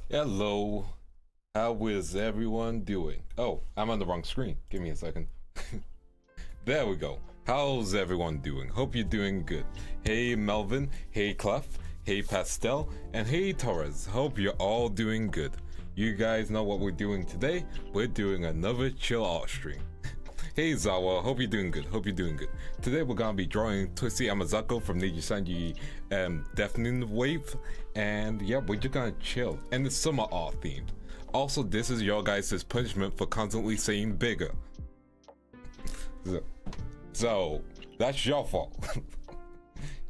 Hello, how is everyone doing? Oh, I'm on the wrong screen. Give me a second. There we go. How's everyone doing? Hope you're doing good. Hey Melvin, hey Clef, hey Pastel, and hey Torres. Hope you're all doing good. You guys know what we're doing today? We're doing another chill out stream. Hey Zawa, hope you're doing good. Hope you're doing good. Today we're gonna be drawing Twisty Amazako from Neji Sanji Deafening Wave. And yeah, we're just gonna chill. And it's summer art themed. Also, this is your guys' punishment for constantly saying bigger. So that's your fault.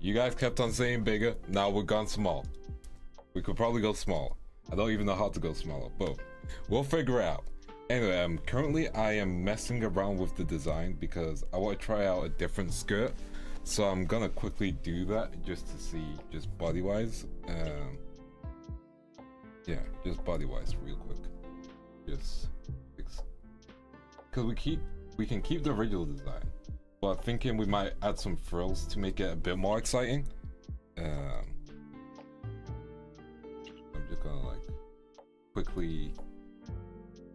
You guys kept on saying bigger, now we're gone small. We could probably go small. I don't even know how to go smaller, but we'll figure it out. Anyway, currently I am messing around with the design because I want to try out a different skirt. So I'm gonna quickly do that just to see, just body wise. Yeah, just body wise, real quick. Just fix, because we can keep the original design, but thinking we might add some frills to make it a bit more exciting. I'm just gonna like quickly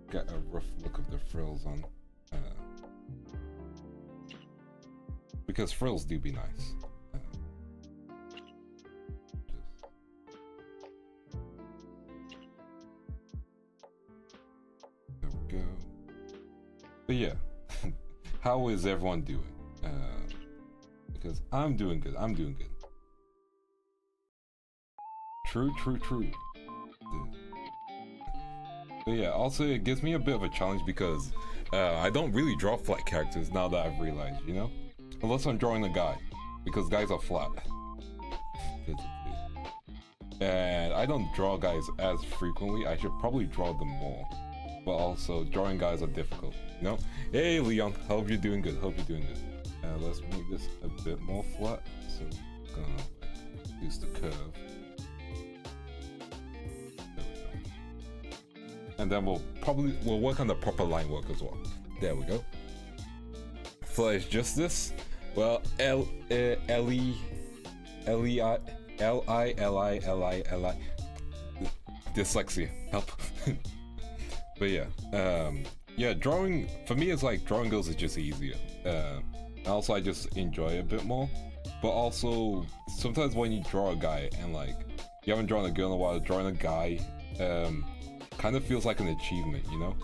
get a rough look of the frills on, because frills do be nice. There we go. But yeah, how is everyone doing? Because I'm doing good. I'm doing good. True. But yeah, also it gives me a bit of a challenge because I don't really draw flat characters now that I've realized, you know? Unless I'm drawing a guy, because guys are flat. And I don't draw guys as frequently. I should probably draw them more. But also, drawing guys are difficult, you know? Hey Leon, hope you're doing good, hope you're doing good. Let's make this a bit more flat. So I'm gonna like, use the curve. And then we'll work on the proper line work as well. There we go. Flash justice. Well, L-I dyslexia. Help. But yeah, yeah, drawing for me is like drawing girls is just easier. Also, I just enjoy it a bit more. But also, sometimes when you draw a guy and like you haven't drawn a girl in a while, drawing a guy, kind of feels like an achievement, you know?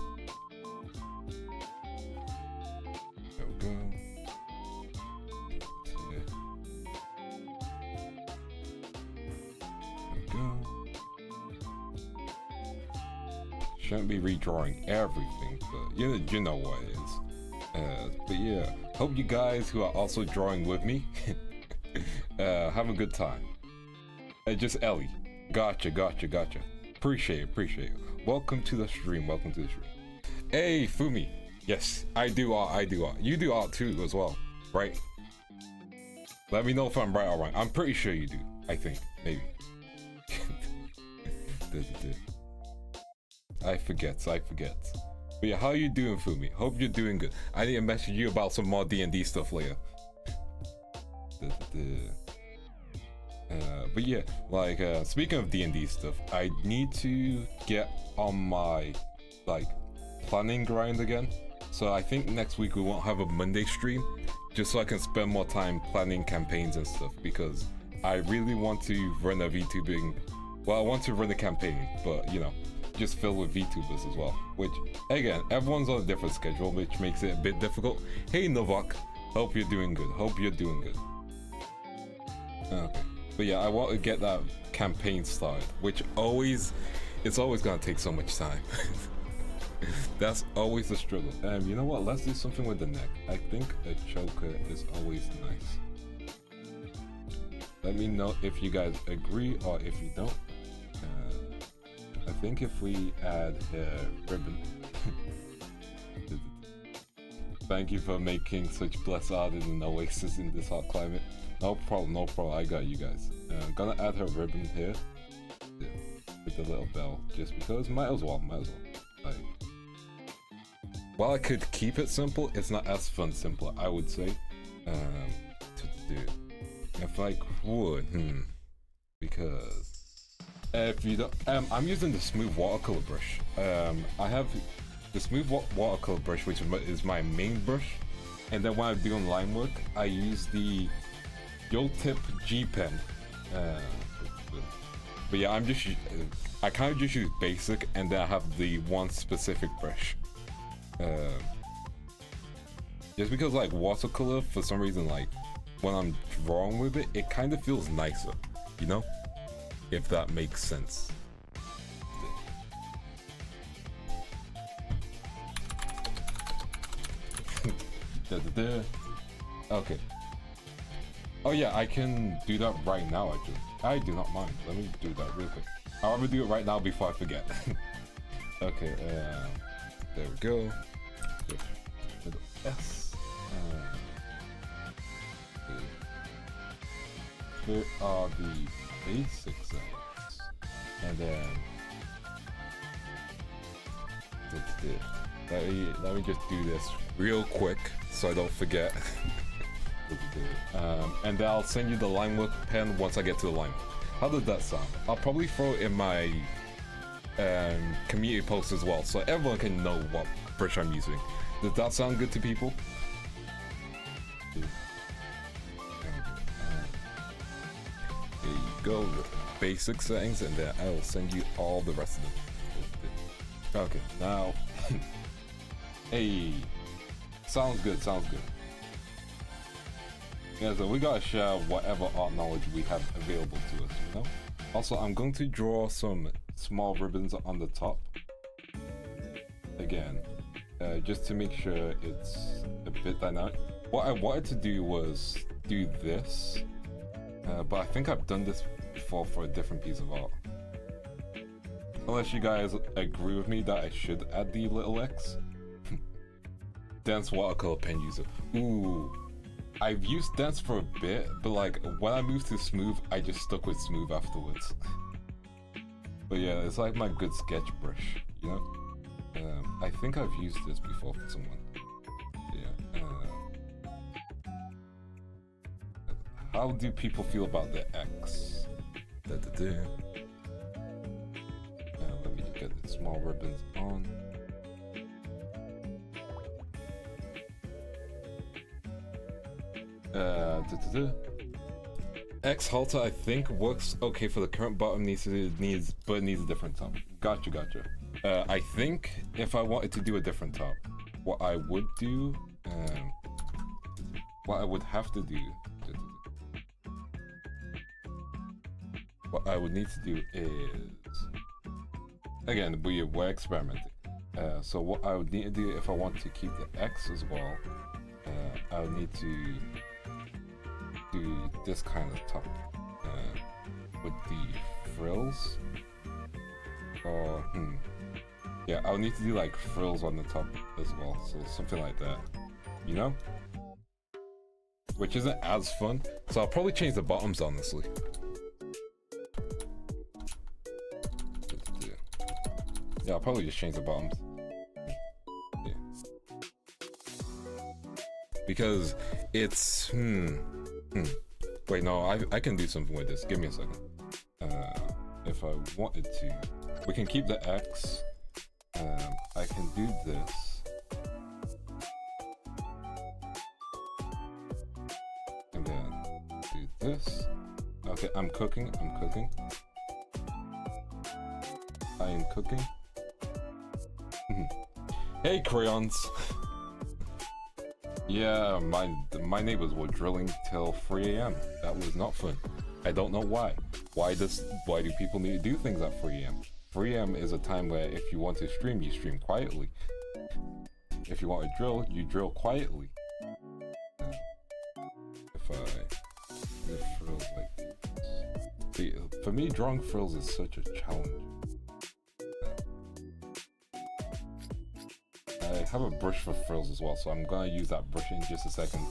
There we go. There we go. Shouldn't be redrawing everything, but you know what it is. But yeah, hope you guys who are also drawing with me have a good time. Just Ellie. Gotcha. Appreciate it. Welcome to the stream. Hey, Fumi. Yes, I do art. You do art too as well, right? Let me know if I'm right or wrong. I'm pretty sure you do. I think, maybe. I forget. But yeah, how you doing, Fumi? Hope you're doing good. I need to message you about some more D&D stuff later. But yeah, like speaking of D&D stuff, I need to get on my like planning grind again. So I think next week we won't have a Monday stream, just so I can spend more time planning campaigns and stuff, because I really want to run a VTubing. Well, I want to run a campaign, but you know, just filled with VTubers as well. Which again, everyone's on a different schedule, which makes it a bit difficult. Hey Novak, hope you're doing good. Okay. But yeah, I want to get that campaign started, which it's always gonna take so much time. That's always the struggle. You know what? Let's do something with the neck. I think a choker is always nice. Let me know if you guys agree or if you don't. I think if we add a ribbon. Thank you for making such blessed art in an oasis in this hot climate. No problem. I got you guys. I'm gonna add her ribbon here, yeah, with the little bell, just because. Might as well. Like, while I could keep it simple, it's not as fun simple, I would say. To do. If I could, because If you don't, I'm using the smooth watercolor brush. I have the smooth watercolor brush, which is my main brush, and then when I'm doing line work, I use the Yo Tip G pen. But yeah, I kind of just use basic, and then I have the one specific brush. Just because like watercolor, for some reason, like when I'm drawing with it, it kind of feels nicer, you know? If that makes sense. Okay. Oh yeah, I can do that right now actually. I do not mind. Let me do that real quick. I'll rather do it right now before I forget. Okay, there we go. Little S. Okay. Here are the basic settings. And then let me just do this real quick so I don't forget. And then I'll send you the line work pen once I get to the line. How does that sound? I'll probably throw it in my community post as well, so everyone can know what brush I'm using. Does that sound good to people? There you go, with basic settings, and then I'll send you all the rest of them. Okay, now, hey, sounds good, sounds good. Yeah, so we gotta share whatever art knowledge we have available to us, you know? Also, I'm going to draw some small ribbons on the top. Again, just to make sure it's a bit dynamic. What I wanted to do was do this, but I think I've done this before for a different piece of art. Unless you guys agree with me that I should add the little X. Dense watercolor pen user. Ooh. I've used dense for a bit, but like when I moved to smooth, I just stuck with smooth afterwards. But yeah, it's like my good sketch brush, you know? I think I've used this before for someone. Yeah. How do people feel about the X? Let me get the small ribbons on. X halter I think works okay for the current bottom, but it needs a different top. Gotcha. I think if I wanted to do a different top, what I would do, what I would have to do, what I would need to do is, again, we're experimenting. So what I would need to do if I want to keep the X as well, I would need to do this kind of top with the frills, or yeah, I'll need to do like frills on the top as well, so something like that, you know, which isn't as fun, so I'll probably change the bottoms honestly. Yeah, I'll probably just change the bottoms. Yeah. Because it's wait, no, I can do something with this. Give me a second. If I wanted to, we can keep the X. I can do this. And then do this. Okay, I'm cooking. I am cooking. Hey, crayons. Yeah, my neighbors were drilling till 3 AM. That was not fun. I don't know why. Why do people need to do things at 3 AM? 3 AM is a time where if you want to stream, you stream quietly. If you want to drill, you drill quietly. If I do frills like this. For me, drawing frills is such a challenge. I have a brush for frills as well, so I'm gonna use that brush in just a second.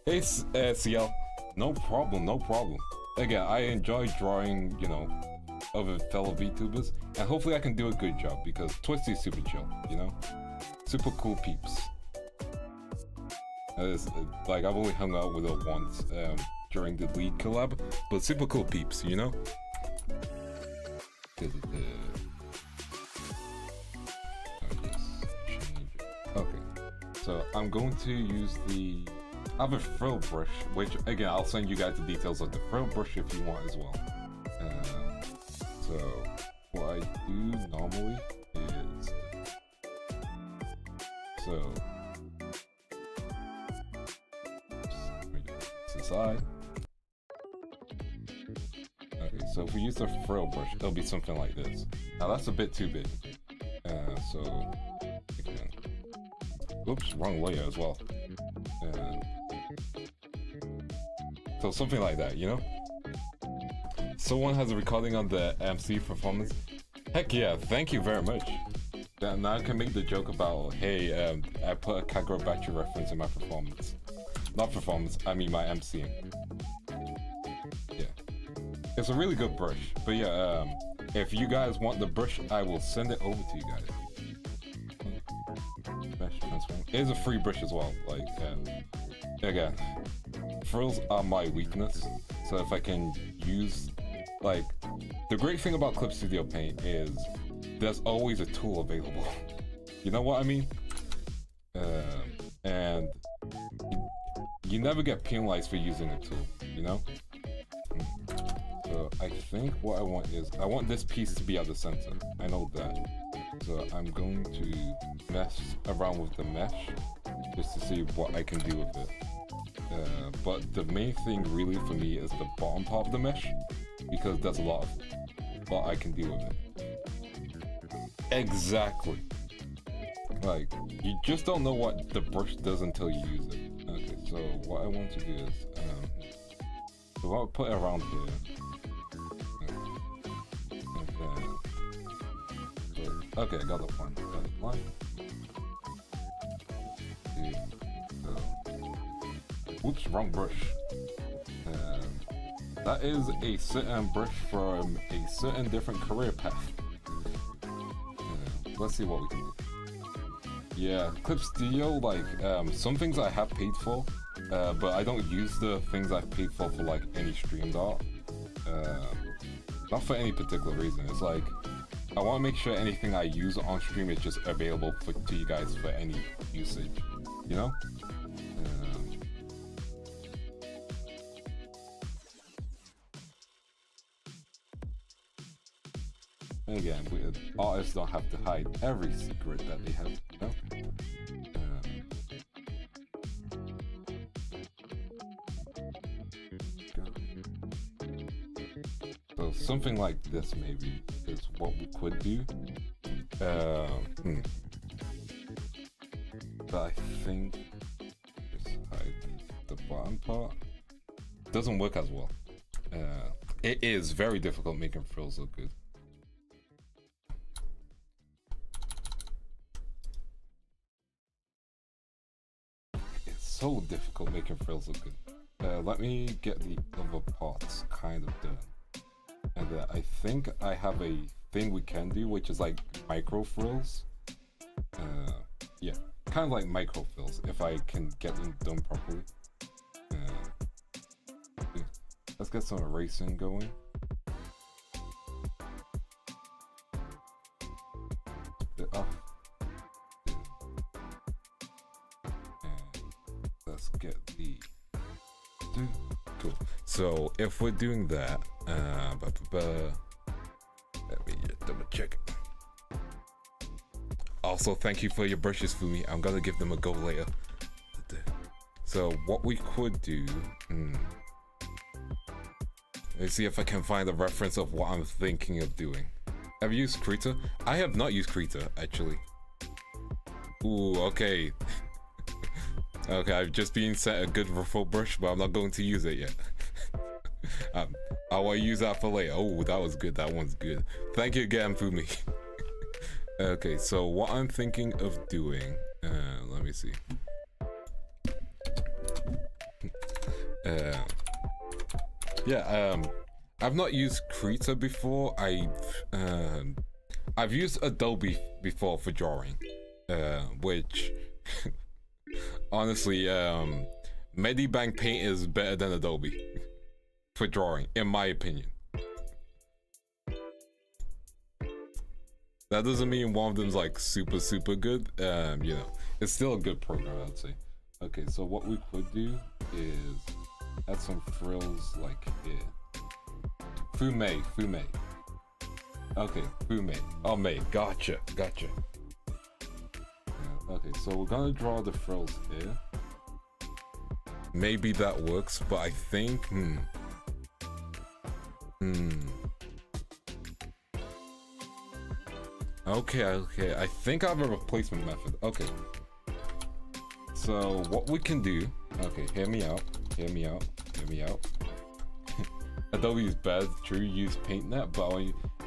Hey, CL. No problem. Again, I enjoy drawing, you know, other fellow VTubers, and hopefully I can do a good job, because Twisty's super chill, you know? Super cool peeps. Like, I've only hung out with her once during the league collab, but super cool peeps, you know? Okay, so I'm going to use I have a frill brush, which again I'll send you guys the details of the frill brush if you want as well. So what I do normally is aside. Okay, so if we use the frill brush, it'll be something like this. Now that's a bit too big. So again, oops, wrong layer as well. So something like that, you know? Someone has a recording on the MC performance. Heck yeah, thank you very much. Now I can make the joke about, hey, I put a Kagura Battery reference in my performance. Not performance, I mean my MCing. Yeah. It's a really good brush. But yeah, if you guys want the brush, I will send it over to you guys. It is a free brush as well. Like, again, frills are my weakness. So if I can use, like, the great thing about Clip Studio Paint is there's always a tool available. You know what I mean? And you never get penalized for using a tool, you know? So I think what I want is, I want this piece to be at the center. I know that. So I'm going to mess around with the mesh just to see what I can do with it. But the main thing really for me is the bottom part of the mesh, because there's a lot I can do with it. Exactly. Like, you just don't know what the brush does until you use it. Okay, so what I want to do is, so I'll put it around here. Okay, I got the point. Whoops, wrong brush. That is a certain brush from a certain different career path. Let's see what we can do. Yeah, Clip Studio, like, some things I have paid for, but I don't use the things I've paid for like any streamed art. Not for any particular reason. It's like, I want to make sure anything I use on stream is just available to you guys for any usage, you know? Again, artists don't have to hide every secret that they have, you know? So something like this maybe is what we could do. But I think just hide the bottom part. Doesn't work as well. It is very difficult making frills look good. So difficult making frills look good. Let me get the other parts kind of done. And I think I have a thing we can do, which is like micro frills. Yeah, kind of like micro frills, if I can get them done properly. Let's get some erasing going. Bit off. Let's get the cool. So if we're doing that, let me just double check it. Also, thank you for your brushes, Fumi. I'm gonna give them a go later. So what we could do, let's see if I can find a reference of what I'm thinking of doing. Have you used Krita? I have not used Krita, actually. Ooh, okay. Okay, I've just been sent a good refill brush, but I'm not going to use it yet. I will use that for later. Oh, that was good. That one's good. Thank you again, Fumi. Okay, so what I'm thinking of doing, let me see. I've not used Krita before. I've used Adobe before for drawing, which honestly, Medibank Paint is better than Adobe for drawing, in my opinion. That doesn't mean one of them's like super good. You know, it's still a good program, I'd say. Okay, so what we could do is add some frills like here. Fume. Okay, fume. Oh, May. Gotcha. Yeah, okay, so we're gonna draw the frills here. Maybe that works, but I think Okay, I think I have a replacement method. Okay. So what we can do, okay, hear me out. Adobe is bad, true, use PaintNet, but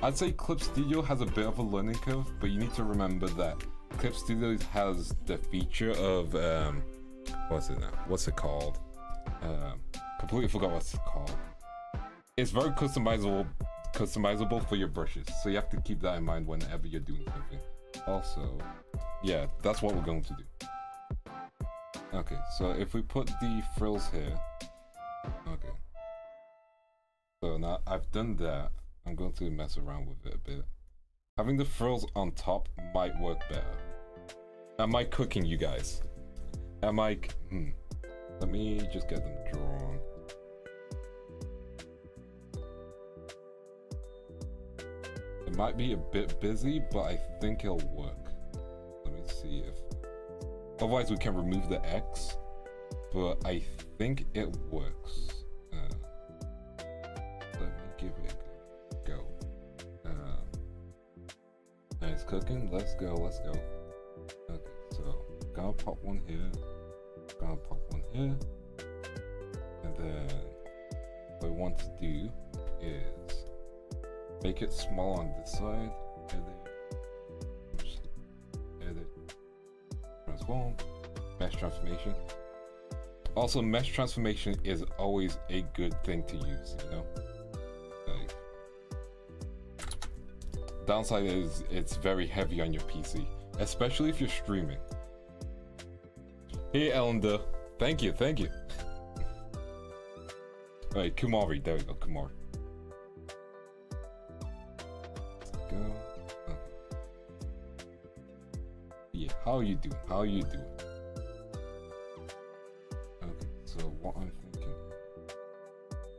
I'd say Clip Studio has a bit of a learning curve, but you need to remember that Clip Studio has the feature of, what's it called? Completely forgot what's it called. It's very customizable for your brushes, so you have to keep that in mind whenever you're doing something. Also, yeah, that's what we're going to do. Okay, so if we put the frills here, okay. So now I've done that, I'm going to mess around with it a bit. Having the frills on top might work better. Am I cooking, you guys? Let me just get them drawn. It might be a bit busy, but I think it'll work. Let me see if... Otherwise we can remove the X, but I think it works. Let me give it a go. Nice cooking, let's go. Okay, so gonna pop one here, and then what I want to do is make it small on this side, edit, transform, mesh transformation. Also, mesh transformation is always a good thing to use, you know? Like, downside is it's very heavy on your PC, especially if you're streaming. Hey, Elenda. Thank you. Alright, Kumari. There we go, Kumari. Let's go. Okay. Yeah, how are you doing? Okay, so what I'm thinking...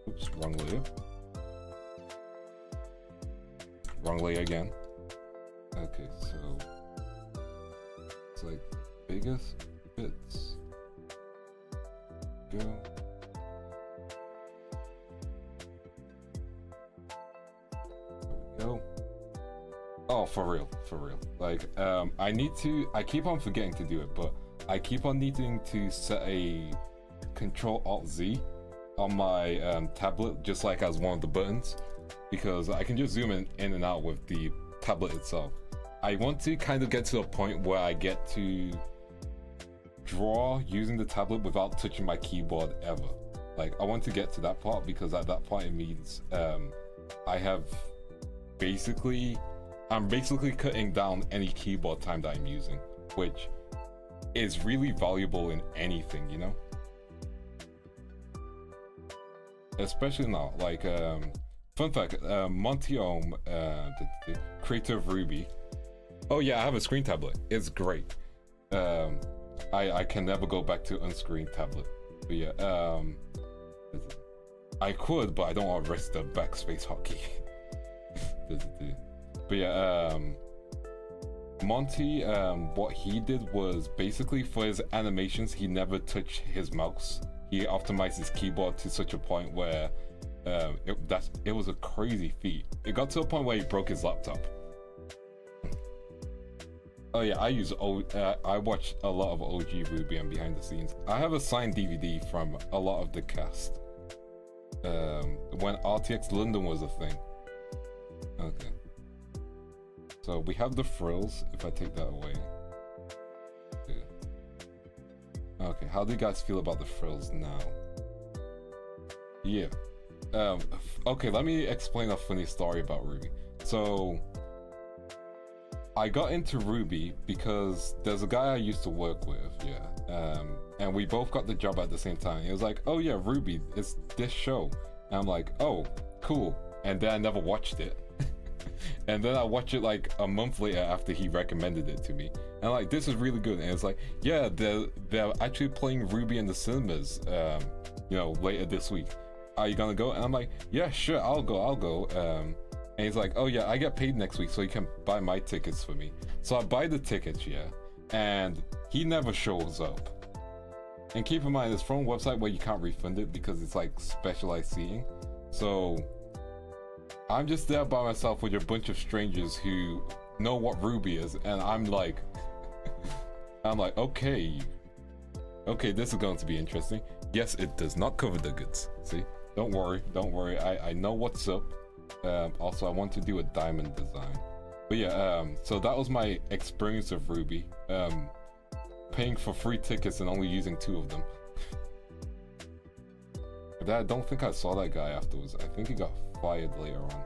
Oops, wrong layer. Wrong layer again. Okay, so... It's like biggest bits. Go. There we go. Oh, for real. Like, I keep on forgetting to do it, but I keep on needing to set a Control-Alt-Z on my tablet, just like as one of the buttons, because I can just zoom in and out with the tablet itself. I want to kind of get to a point where I get to draw using the tablet without touching my keyboard ever. Like, I want to get to that part, because at that point it means I'm basically cutting down any keyboard time that I'm using, which is really valuable in anything, you know? Especially now, like, fun fact, Monty Ohm, the creator of Ruby. Oh yeah, I have a screen tablet. It's great. I can never go back to unscreen tablet. But yeah, I could, but I don't want to risk the backspace hotkey. But yeah, Monty, what he did was basically for his animations, he never touched his mouse. He optimized his keyboard to such a point where it was a crazy feat. It got to a point where he broke his laptop. Oh yeah, I watch a lot of OG Ruby and behind the scenes. I have a signed DVD from a lot of the cast. When RTX London was a thing. Okay. So we have the frills, if I take that away. Yeah. Okay, how do you guys feel about the frills now? Yeah. Okay, let me explain a funny story about Ruby. So, I got into Ruby because there's a guy I used to work with, yeah. And we both got the job at the same time. He was like, oh yeah, Ruby, it's this show. And I'm like, oh, cool. And then I never watched it. And then I watch it like a month later after he recommended it to me, and like, this is really good. And it's like, yeah, they're actually playing Ruby in the cinemas, you know, later this week. Are you gonna go? And I'm like, yeah, sure, I'll go. And he's like, oh yeah, I get paid next week, so you can buy my tickets for me. So I buy the tickets, yeah, and he never shows up. And keep in mind, it's from a website where you can't refund it because it's like specialized seating. So I'm just there by myself with a bunch of strangers who know what Ruby is, and I'm like, okay, this is going to be interesting. Yes, it does not cover the goods. See, don't worry. I know what's up. Also, I want to do a diamond design. But yeah, so that was my experience of Ruby. Paying for free tickets and only using 2 of them. But I don't think I saw that guy afterwards. I think he got fired later on.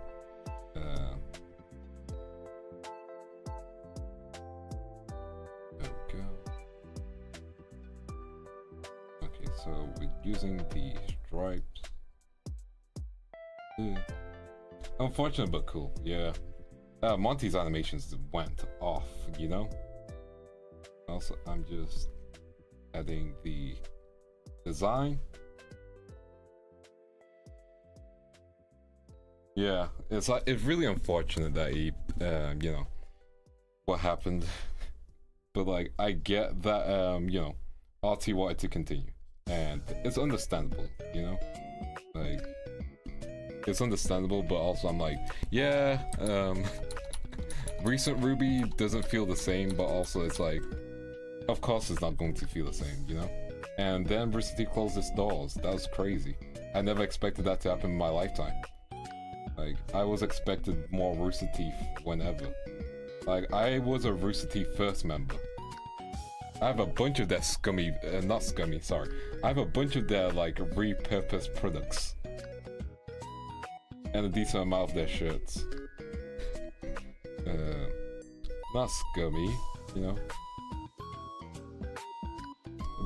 There we go. Okay, so we're using the stripes. Unfortunate but cool, yeah. Monty's animations went off, you know? Also, I'm just adding the design. Yeah, it's like, it's really unfortunate that he, you know, what happened. But like, I get that, you know, RT wanted to continue, and it's understandable, you know? Like, it's understandable, but also I'm like, yeah, recent Ruby doesn't feel the same, but also it's like, of course it's not going to feel the same, you know? And then Rooster Teeth closed its doors. That was crazy. I never expected that to happen in my lifetime. Like, I was expected more Rooster Teeth whenever. Like, I was a Rooster Teeth first member. I have a bunch of their scummy, not scummy, sorry. I have a bunch of their, like, repurposed products. And a decent amount of their shirts. Not scummy, you know?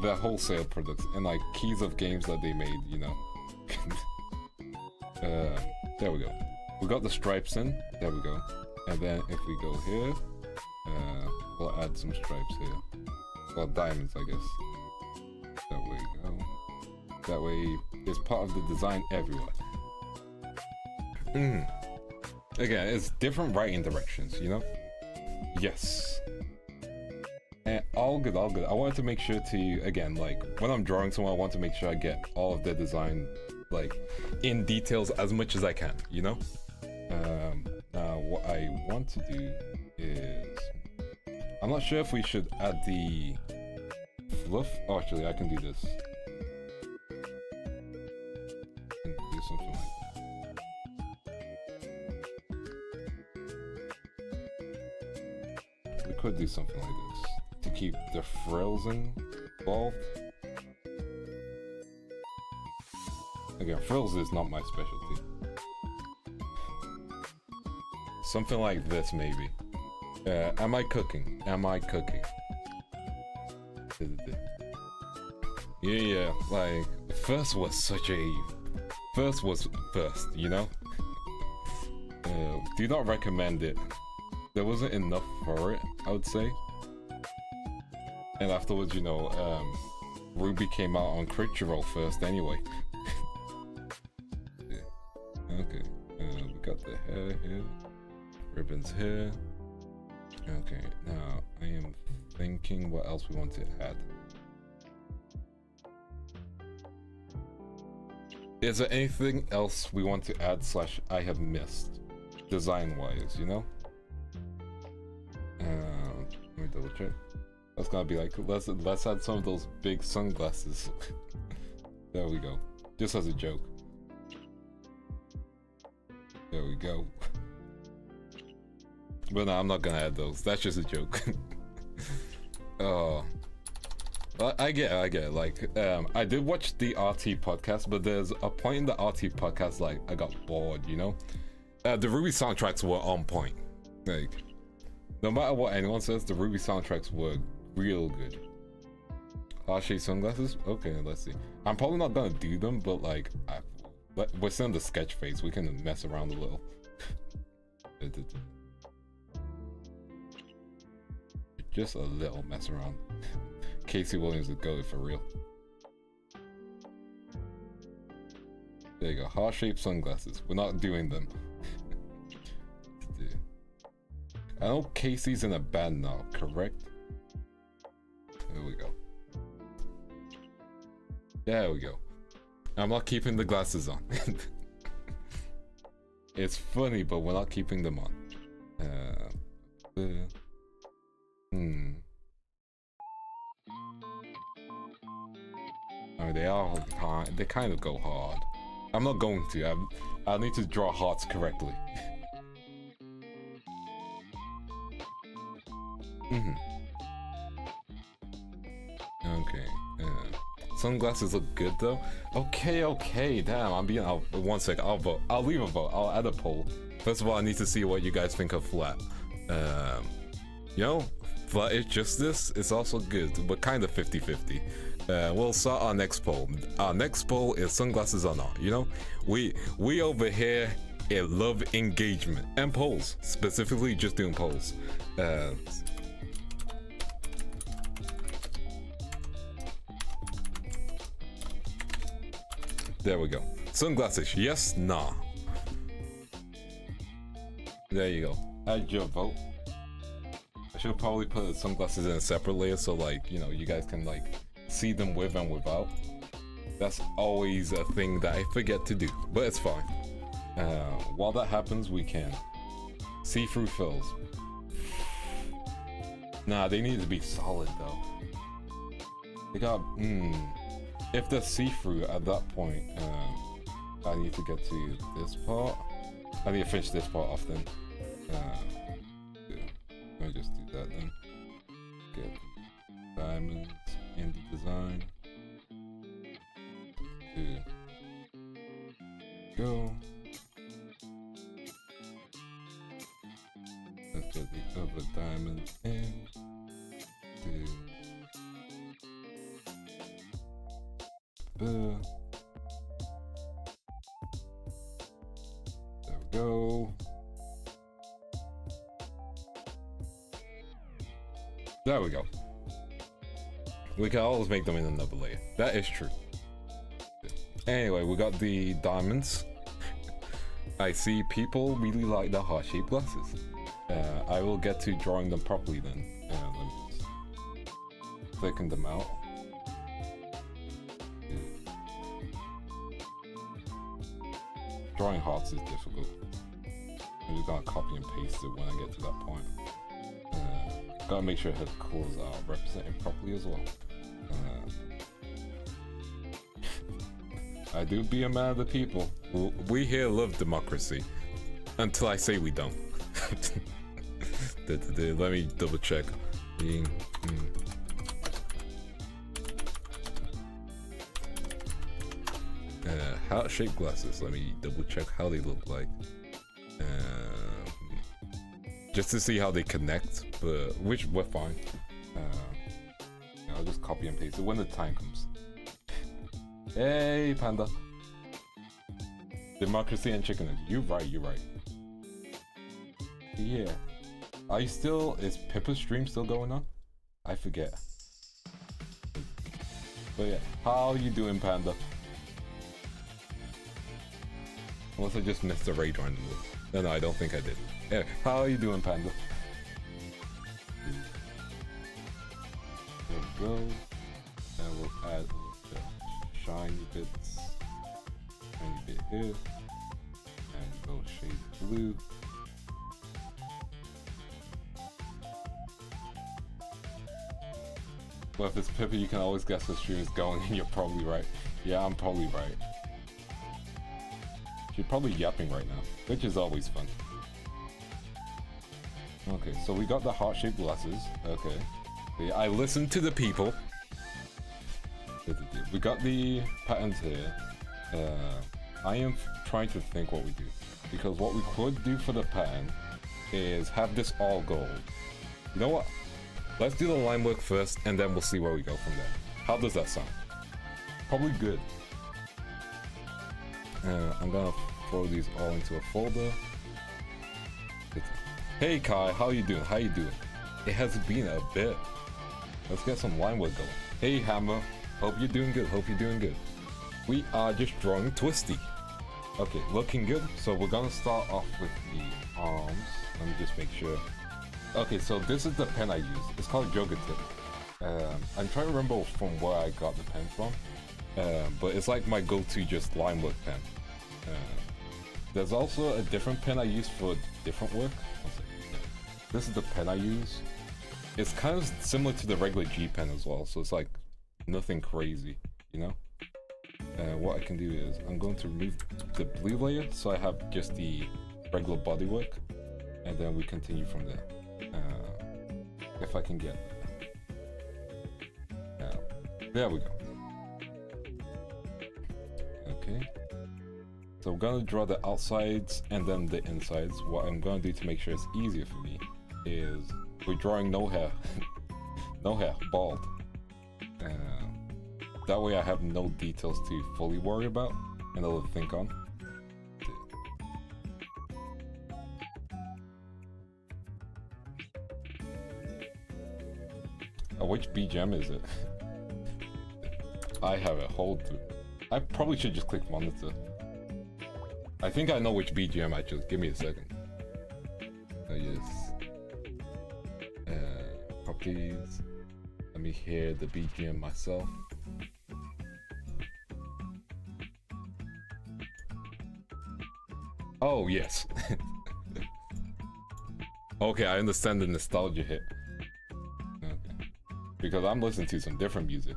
Their wholesale products and like keys of games that they made, you know. There we go. We got the stripes in. There we go. And then if we go here, we'll add some stripes here. Well, diamonds, I guess. There we go. That way, it's part of the design everywhere. Again, it's different writing directions, you know? Yes. And all good. I wanted to make sure to, again, like, when I'm drawing someone, I want to make sure I get all of their design, like, in details as much as I can, you know? Now, what I want to do is... I'm not sure if we should add the fluff. Oh, actually, I can do this. I can do something like that. We could do something like this to keep the frills involved. Again, frills is not my specialty. Something like this, maybe. Am I cooking? Yeah, like, first was first, you know? Do not recommend it. There wasn't enough for it, I would say. And afterwards, you know, Ruby came out on Crunchyroll first anyway. Yeah. Okay, we got the hair here, ribbons here. Okay, now I am thinking what else we want to add. Is there anything else we want to add / I have missed, design-wise, you know? Let me double check. That's gonna be like, let's add some of those big sunglasses. There we go. Just as a joke. There we go. But no, I'm not gonna add those. That's just a joke. Oh. I get it. Like, I did watch the RT podcast, but there's a point in the RT podcast, like, I got bored, you know? The Ruby soundtracks were on point. Like, no matter what anyone says, the Ruby soundtracks were real good. Heart-shaped sunglasses? Okay, let's see. I'm probably not gonna do them, but like, we're still in the sketch phase. We can mess around a little. But Just a little mess around. Casey Williams is goated for real. There you go. Heart-shaped sunglasses. We're not doing them. I know Casey's in a band now, correct? There we go. There we go. I'm not keeping the glasses on. It's funny, but we're not keeping them on. I mean, they kind of go hard. I'm not going to. I'll need to draw hearts correctly. Okay. Sunglasses look good though. Okay. Damn, I'm being out. One sec. I'll vote. I'll leave a vote. I'll add a poll. First of all, I need to see what you guys think of flat. You know, flat is just this. It's also good, but kind of 50-50. We'll start our next poll. Our next poll is sunglasses or not. You know, we over here love engagement and polls. Specifically, just doing polls. There we go. Sunglasses, yes, nah. There you go. Add your vote. I should probably put sunglasses in a separate layer so, like, you know, you guys can, like, see them with and without. That's always a thing that I forget to do, but it's fine. While that happens, we can see-through frills. Nah, they need to be solid, though. They got, if they're see-through at that point, I need to get to this part. I need to finish this part off then. Let me just do that then. Get diamonds, indie design. Go. Let's get the other diamonds in. There we go. There we go. We can always make them in another layer. That is true. Anyway, we got the diamonds. I see people really like the heart-shaped glasses. I will get to drawing them properly then. Let me just thicken them out. Drawing hearts is difficult. I'm just gonna copy and paste it when I get to that point. Gotta make sure her claws are represented properly as well. I do be a man of the people. We here love democracy. Until I say we don't. Let me double check. Heart-shaped glasses. Let me double check how they look like. Just to see how they connect, but which we're fine. I'll just copy and paste it when the time comes. Hey, Panda. Democracy and chicken. You're right. Yeah. Are you still? Is Pippa's stream still going on? I forget. But yeah, how you doing, Panda? Unless I just missed the raid randomly. No, I don't think I did. Yeah, how are you doing, Panda? There we go. And we'll add the shiny bits. Shiny bit here. And go shade blue. Well, if it's Pippa, you can always guess the stream is going, and you're probably right. Yeah, I'm probably right. She's probably yapping right now, which is always fun. Okay, so we got the heart-shaped glasses. Okay. I listened to the people. We got the patterns here. I am trying to think what we do. Because what we could do for the pattern is have this all gold. You know what? Let's do the line work first, and then we'll see where we go from there. How does that sound? Probably good. I'm gonna throw these all into a folder. Hey Kai, how you doing? How you doing? It has been a bit. Let's get some line work going. Hey Hammer, hope you're doing good. Hope you're doing good. We are just drawing Twisty. Okay, looking good. So we're gonna start off with the arms. Let me just make sure. Okay, so this is the pen I use. It's called Yoga Tip. I'm trying to remember from where I got the pen from. But it's like my go-to just line work pen. There's also a different pen I use for different work. This is the pen I use. It's kind of similar to the regular G pen as well, so it's like nothing crazy, you know? What I can do is I'm going to remove the blue layer so I have just the regular bodywork, and then we continue from there. If I can get there we go. Okay. So I'm gonna draw the outsides and then the insides. What I'm gonna do to make sure it's easier for me is we're drawing no hair. No hair, bald. That way I have no details to fully worry about and to think on. Which BGM is it? I have a hold to. I probably should just click monitor. I think I know which BGM actually. Give me a second. Oh yes. Properties. Let me hear the BGM myself. Oh yes. Okay, I understand the nostalgia hit. Okay. Because I'm listening to some different music.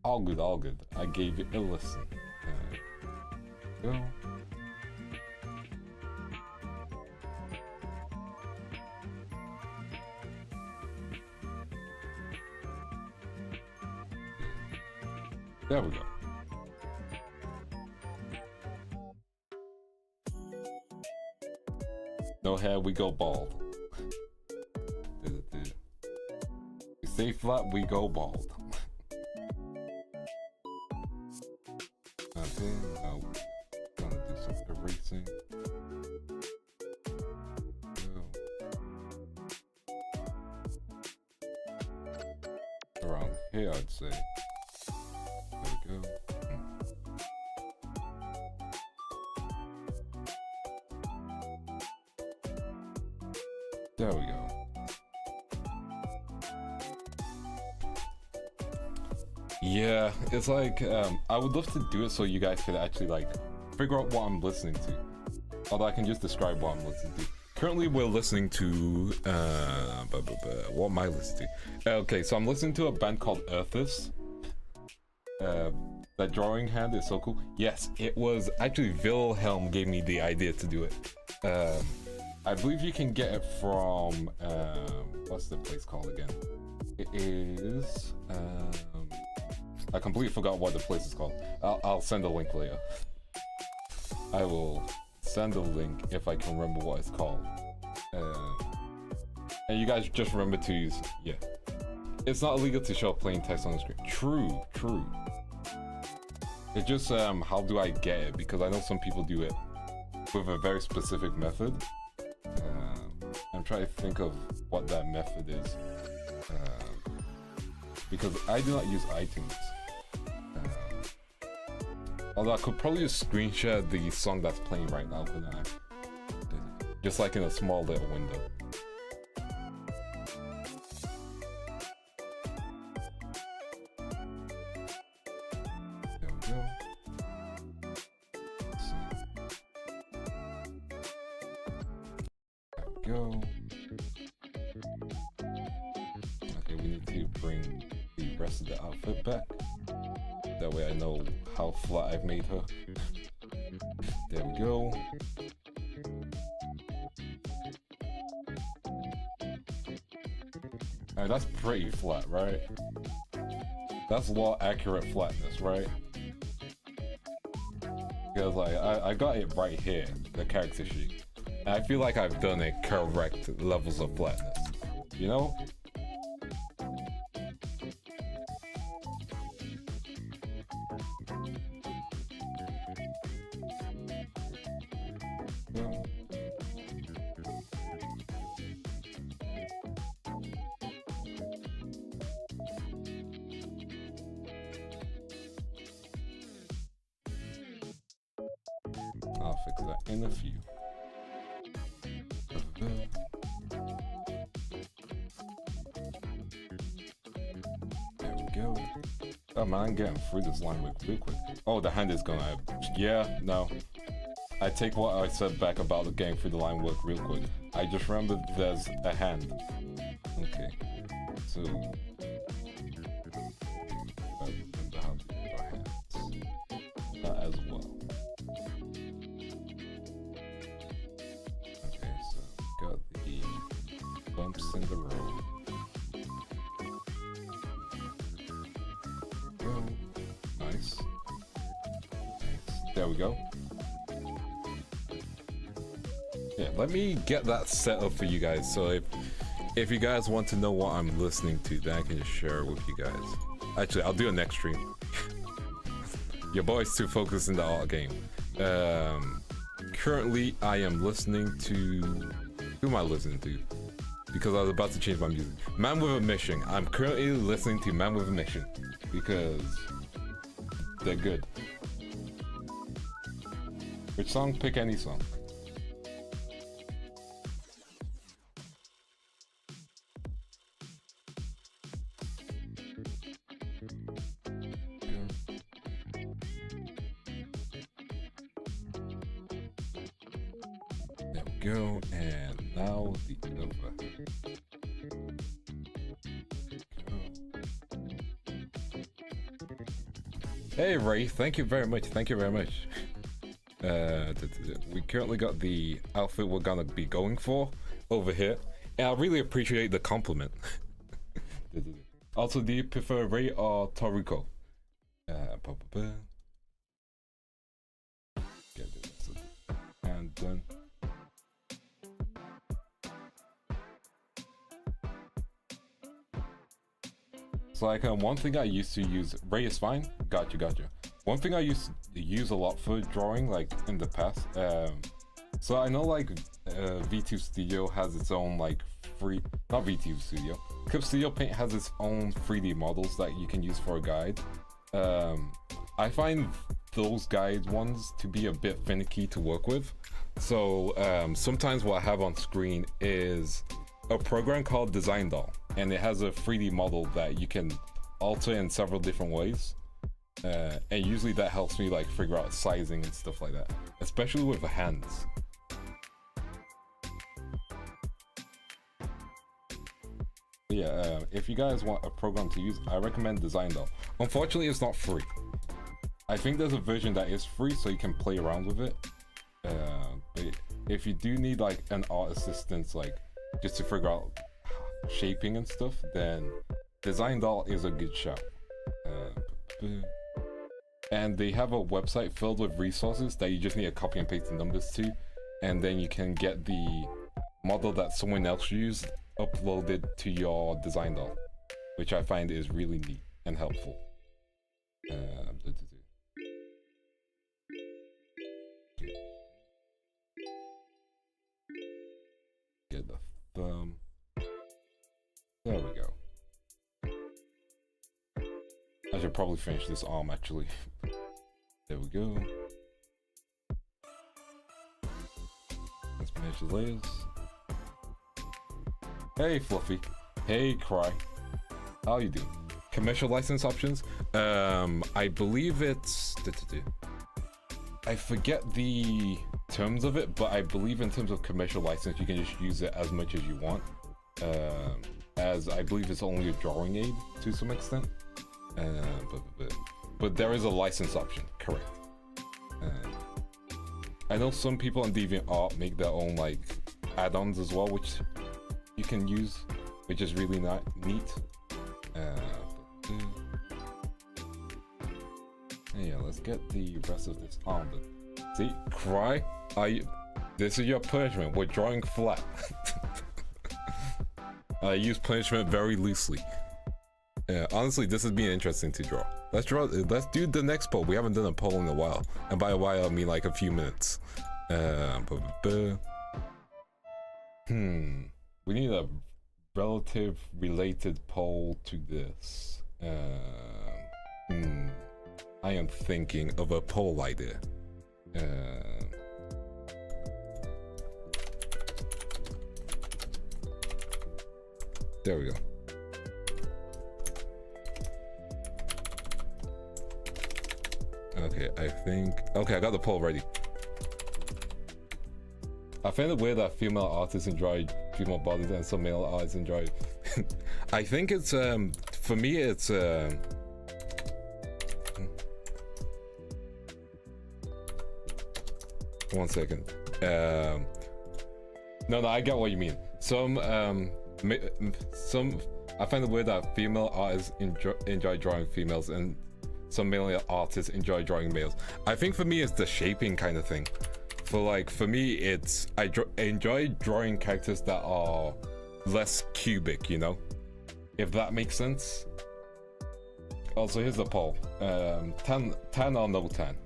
All good, all good. I gave it a listen. Go. There we go. No hair, we go bald. We stay flat, we go bald. Okay, now gonna do some erasing. Around here, I'd say. There we go. There we go. Yeah, it's like, I would love to do it so you guys could actually like figure out what I'm listening to. Although I can just describe what I'm listening to. Currently we're listening to, what am I listening to? Okay, so I'm listening to a band called Earthis. That drawing hand is so cool. Yes, it was actually Wilhelm gave me the idea to do it. I believe you can get it from, what's the place called again? It is, I completely forgot what the place is called. I'll send a link later. I will send a link if I can remember what it's called. And you guys just remember to use, yeah. It's not illegal to show plain text on the screen. True, true. It's just, how do I get it? Because I know some people do it with a very specific method. I'm trying to think of what that method is. Because I do not use iTunes. Although I could probably just screen share the song that's playing right now, but just like in a small little window. There we go. Let's see. There we go. Okay, we need to bring the rest of the outfit back. That way I know how flat I've made her. There we go. Alright, that's pretty flat, right? That's a lot accurate flatness, right? Because like, I got it right here, the character sheet. And I feel like I've done it correct levels of flatness. You know? Go. fix that in a few. There we go. Oh man, I'm getting through this line real quick. Oh, the hand is gonna... Yeah, no. I take what I said back about the getting through the line work real quick. I just remembered there's a hand. Okay. So... remember how to use our hands. That as well. Okay, so got the bumps in the road. Nice. There we go. Yeah, let me get that set up for you guys. So if you guys want to know what I'm listening to, then I can just share it with you guys. Actually, I'll do a next stream. Your boy's too focused in the art game. Currently, I am listening to... Who am I listening to? Because I was about to change my music. Man with a Mission. I'm currently listening to Man with a Mission. Because they're good. Which song? Pick any song. There we go, and now the other. Hey Ray, thank you very much. Thank you very much. We currently got the outfit we're gonna be going for over here, and I really appreciate the compliment. Also, do you prefer Ray or Toruko? Get this and done. So like one thing I used to use, Ray is fine. Gotcha. One thing I used to use a lot for drawing, like in the past. So I know like V2 Studio has its own like not V2 Studio. Clip Studio Paint has its own 3D models that you can use for a guide. I find those guide ones to be a bit finicky to work with. So sometimes what I have on screen is a program called Design Doll, and it has a 3D model that you can alter in several different ways. And usually that helps me like figure out sizing and stuff like that, especially with the hands. Yeah, if you guys want a program to use, I recommend Design Doll. Unfortunately, it's not free. I think there's a version that is free, so you can play around with it. But if you do need like an art assistant, like just to figure out shaping and stuff, then Design Doll is a good shout. And they have a website filled with resources that you just need to copy and paste the numbers to, and then you can get the model that someone else used uploaded to your Design Doll, which I find is really neat and helpful. Get the thumb. There we go. I should probably finish this arm actually. There we go. Let's finish the layers. Hey Fluffy. Hey Cry. How you doing? Commercial license options? I believe it's... I forget the terms of it, but I believe in terms of commercial license, you can just use it as much as you want. As I believe it's only a drawing aid to some extent. But there is a license option, correct. I know some people on DeviantArt make their own like add-ons as well, which you can use, which is really neat. Yeah, let's get the rest of this on. See, Cry, this is your punishment. We're drawing flat. I use punishment very loosely. Honestly, this has been interesting to draw. Let's do the next poll. We haven't done a poll in a while, and by a while I mean like a few minutes. We need a relative related poll to this. I am thinking of a poll idea. There we go. Okay, I think... Okay, I got the poll ready. I find it weird that female artists enjoy female bodies and some male artists enjoy... I think it's, for me, it's, one second. No, I get what you mean. Some, I find it weird that female artists enjoy drawing females and some male artists enjoy drawing males. I think for me, it's the shaping kind of thing. For me, it's I enjoy drawing characters that are less cubic, you know, if that makes sense. Also, here's the poll: 10 or no 10.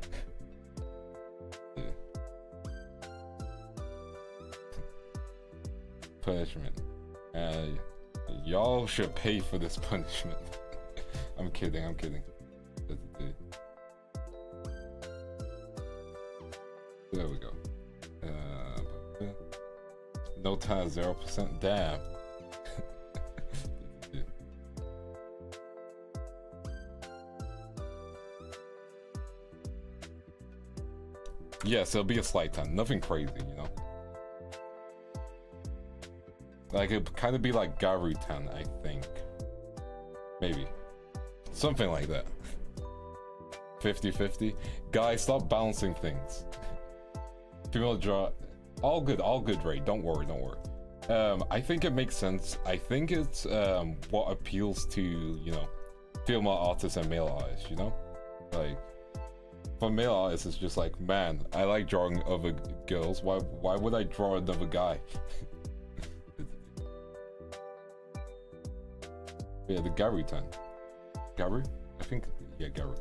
Punishment. Y'all should pay for this punishment. I'm kidding. There we go. No time, 0%. Damn. Yes, it'll be a slight 10. Nothing crazy, you know. Like, it'd kind of be like Garu 10, I think. Maybe. Something like that. 50-50. Guys, stop balancing things. Female draw... All good, Ray. Don't worry. I think it makes sense. I think it's what appeals to, you know, female artists and male artists, you know? Like, for male artists, it's just like, man, I like drawing other girls. Why would I draw another guy? Yeah, the Garu 10. Garu? I think, yeah, Garu.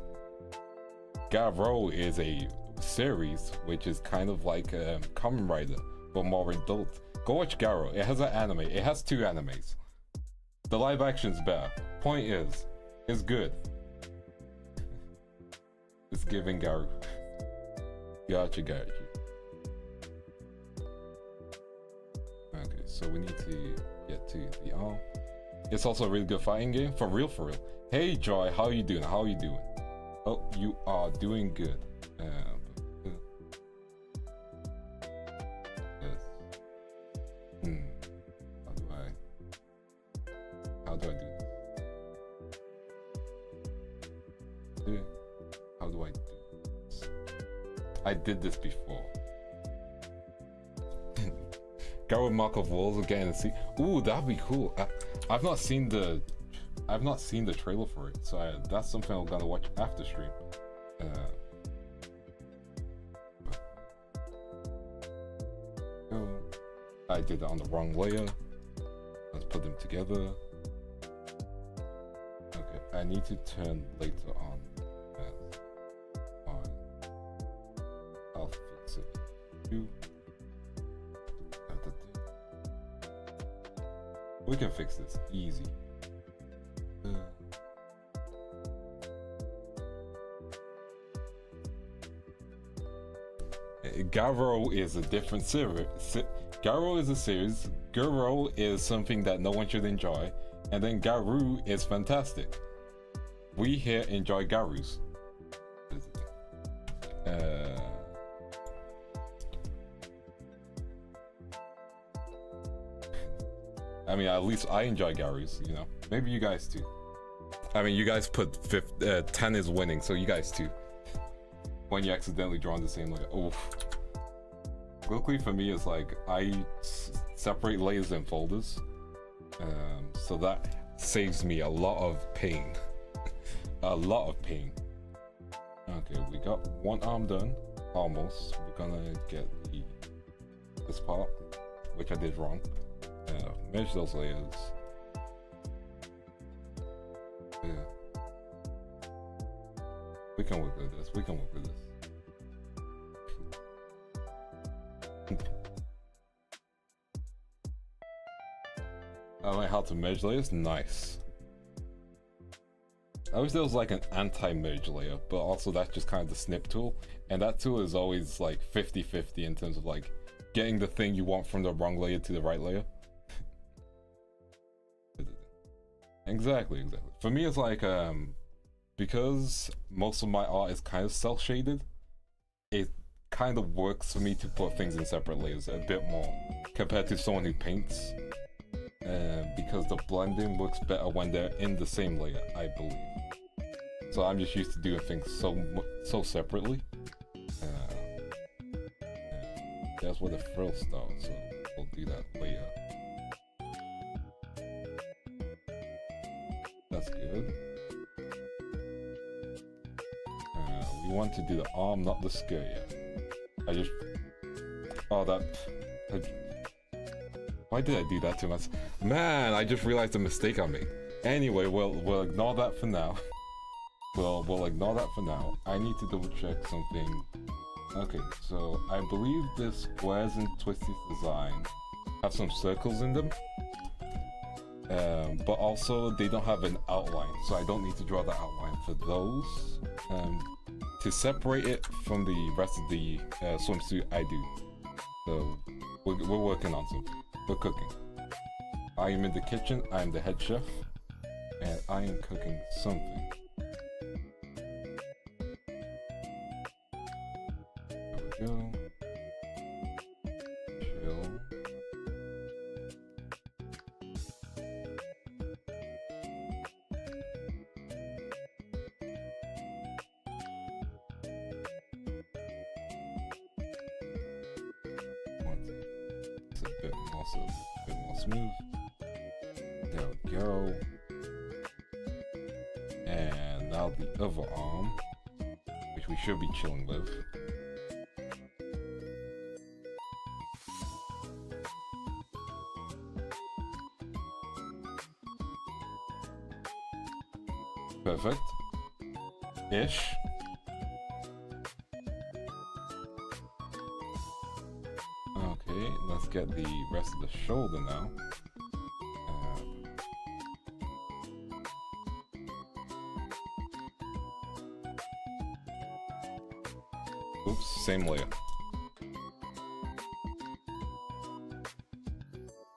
Garo is a series which is kind of like Kamen Rider but more adult. Go watch Garo. It has an anime. It has 2 animes. The live action's better. Point is, it's good. It's giving Garo. Gotcha. Okay, so we need to get to the arm. It's also a really good fighting game. For real. Hey Joy, how you doing? Oh, you are doing good. How do I do this? How do I do this? I did this before. Garo Markov Walls again and see. Ooh, that'd be cool. I've not seen the trailer for it, so that's something I'm gonna watch after stream. I did it on the wrong layer. Let's put them together. Okay, I need to turn later on. That's fine. I'll fix it. We can fix this easy. Garo is a different series. Garo is a series. Garo is something that no one should enjoy, and then Garu is fantastic. We here enjoy Garus. I mean, at least I enjoy Garus, you know. Maybe you guys too. I mean, you guys put 10 is winning, so you guys too. When you accidentally draw on the same layer. Oof. Luckily for me, it's like I separate layers in folders, so that saves me a lot of pain. A lot of pain. Okay, we got one arm done, almost. We're gonna get this part, which I did wrong. Measure those layers. Yeah. We can work with this. I learned how to merge layers. Nice. I wish there was like an anti-merge layer, but also that's just kind of the snip tool, and that tool is always like 50-50 in terms of like getting the thing you want from the wrong layer to the right layer. Exactly. For me, it's like because most of my art is kind of cel-shaded, it kind of works for me to put things in separate layers a bit more compared to someone who paints. Because the blending works better when they're in the same layer, I believe. So I'm just used to doing things so separately. That's where the frills start, so we'll do that later. That's good. We want to do the arm, not the skirt yet. Why did I do that to myself? Man, I just realized the mistake I made. Anyway, we'll ignore that for now. We'll ignore that for now. I need to double check something. Okay, so I believe the squares in Twisty's design have some circles in them. But also they don't have an outline, so I don't need to draw the outline for those. To separate it from the rest of the swimsuit, I do. So we're working on something. We're cooking. I am in the kitchen, I am the head chef, and I am cooking something. There we go. Chill. It's a bit more smooth. There we go. And now the other arm, which we should be chilling with. Perfect. Ish. Okay, let's get the rest of the shoulder now. Oops, same layer.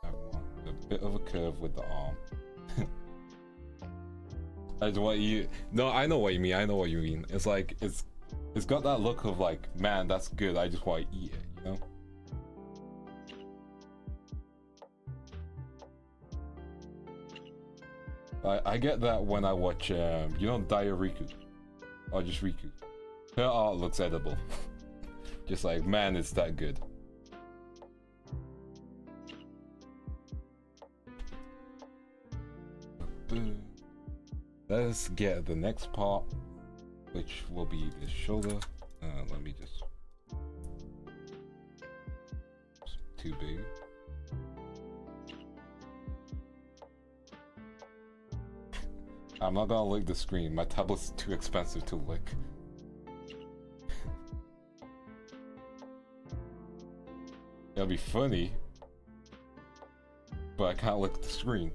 I want a bit of a curve with the arm. No, I know what you mean. I know what you mean. It's like it's got that look of like, man, that's good. I just want to eat it, you know. I get that when I watch, you know, Daya Riku, or just Riku. Her art looks edible. Just like, man, it's that good. Let's get the next part, which will be the shoulder. Let me just... It's too big. I'm not gonna lick the screen. My tablet's too expensive to lick. It'll be funny, but I can't lick the screen.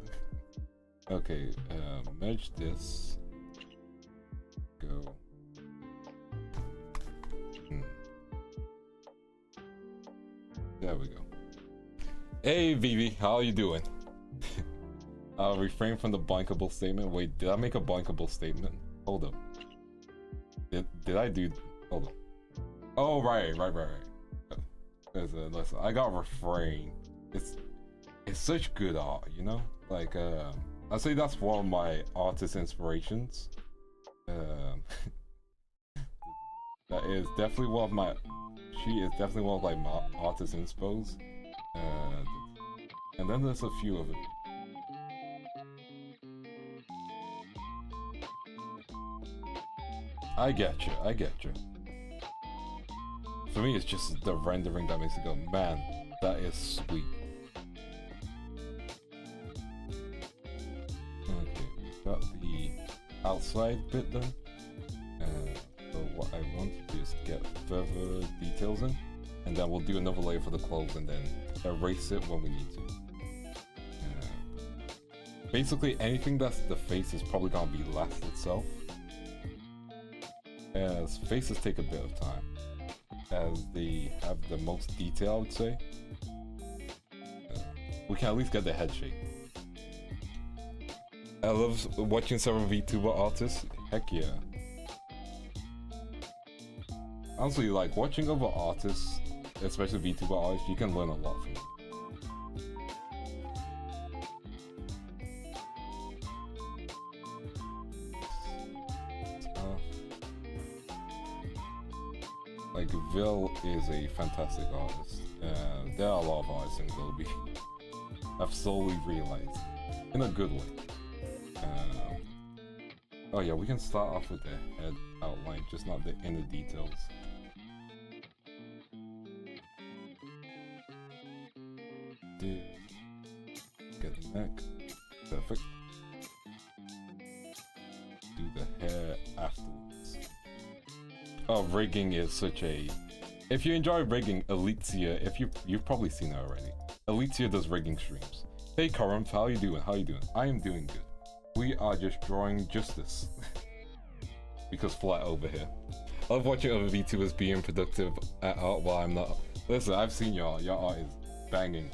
Okay, merge this. Go. There we go. Hey Vivi, how are you doing? I'll refrain from the blankable statement. Wait, did I make a blankable statement? Hold up. Did I do? Hold up. Oh right. Listen, I got refrain. It's such good art, you know. Like I'd say that's one of my artist inspirations. That is definitely one of my. She is definitely one of like my artist inspos. And then there's a few of it. I get you. For me, it's just the rendering that makes it go, man, that is sweet. Okay, got the outside bit done. So what I want to do is get further details in, and then we'll do another layer for the clothes and then erase it when we need to. Basically, anything that's the face is probably gonna be last itself, as faces take a bit of time, as they have the most detail, I would say. We can at least get the head shape. I love watching several VTuber artists. Heck yeah. Honestly, like watching other artists, especially VTuber artists, you can learn a lot from them. Like Vil is a fantastic artist. There are a lot of artists in Globie. I've slowly realized, in a good way. Oh yeah, we can start off with the head outline, just not the inner details. Get the neck, perfect. Do the hair afterwards. Oh, rigging is such a... If you enjoy rigging, Alicia, if you've probably seen her already. Alicia does rigging streams. Hey Corinth, how you doing? How you doing? I am doing good. We are just drawing justice. Because flat over here. I love watching other VTubers being productive at art while I'm not. Listen, I've seen your art. Your art is banging.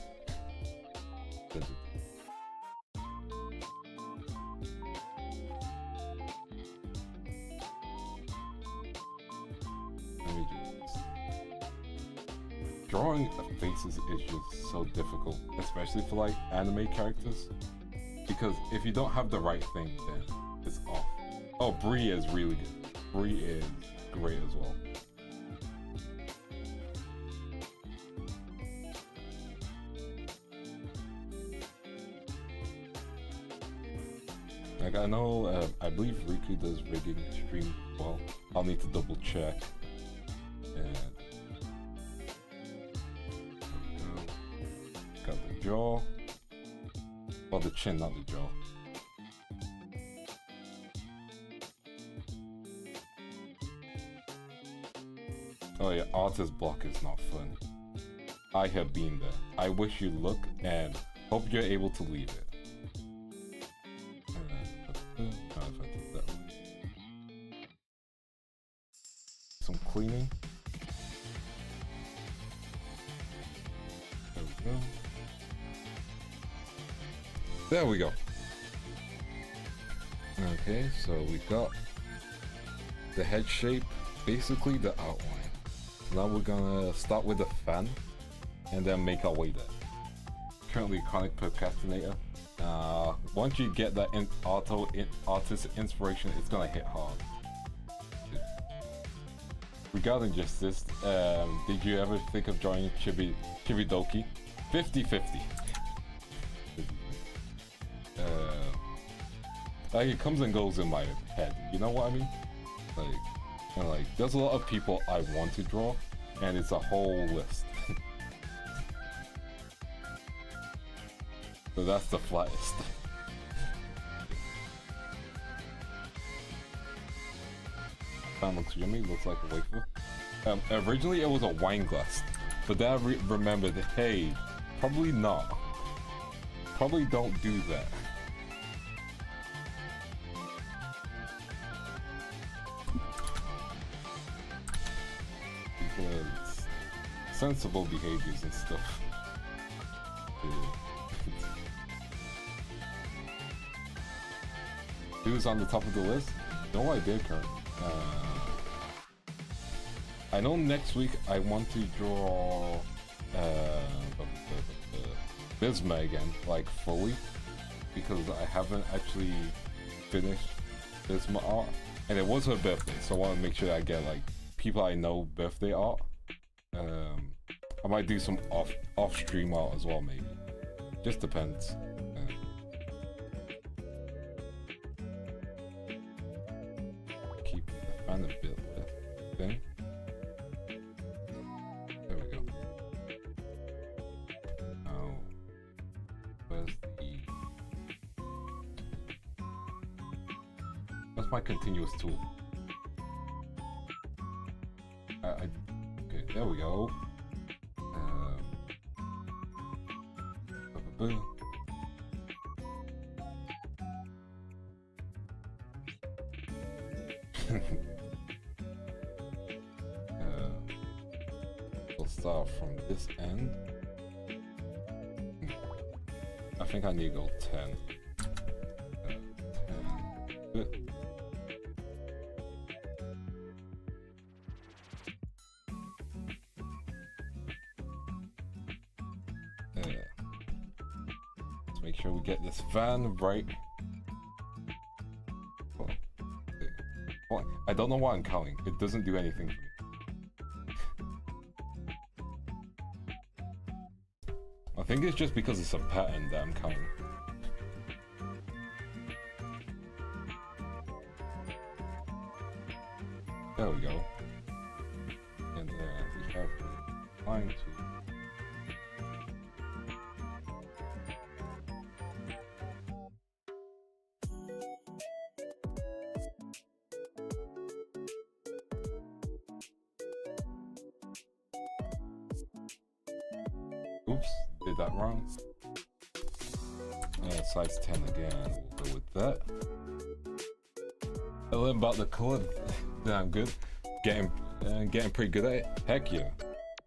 Drawing faces is just so difficult, especially for like anime characters. Because if you don't have the right thing, then it's off. Oh, Bree is really good. Bree is great as well. Like I know, I believe Riku does rigging stream well. I'll need to double check. And got the jaw. Well, the chin, not the jaw. Oh yeah, artist block is not fun. I have been there. I wish you luck and hope you're able to leave it. If I do that way. Some cleaning. There we go. There we go. Okay, so we got the head shape, basically the outline. Now we're gonna start with the fan and then make our way there. Currently chronic procrastinator. Once you get that artist inspiration, it's gonna hit hard. Regarding just this, did you ever think of joining Chibidoki? 50-50. Like it comes and goes in my head, you know what I mean? Like there's a lot of people I want to draw, and it's a whole list. So that's the flattest. Fan looks yummy, looks like a wafer. Originally it was a wine glass, but then I remembered, hey, probably not. Probably don't do that. Because sensible behaviors and stuff. Who's on the top of the list? No idea, Kurt. I know next week I want to draw Bisma again, like fully, because I haven't actually finished Bisma art, and it was her birthday, so I want to make sure I get like people I know birthday art. I might do some off stream art as well, maybe. Just depends. Keep the fan a bit left. Okay. There we go. Now, where's the... That's my continuous tool. Okay, there we go. We'll start from this end. I think I need to go 10. make sure we get this van right. Well, I don't know why I'm counting. It doesn't do anything for me. I think it's just because it's a pattern that I'm counting. There we go. And we have the line tool. Oops, did that wrong. Size 10 again, we'll go with that. A little about the color, damn good. Getting pretty good at it. Heck yeah.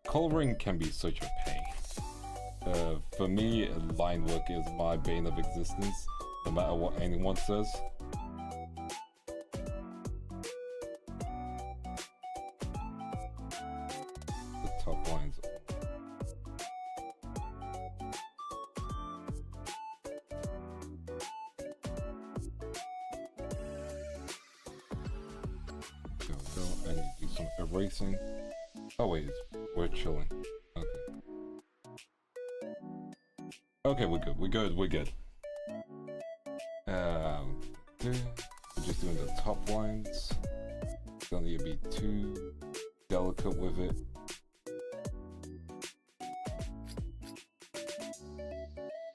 Coloring can be such a pain. For me, line work is my bane of existence, no matter what anyone says. The top lines. And do some erasing. Oh wait, we're chilling. Okay. Okay, we're good. We're just doing the top lines. Don't need to be too delicate with it.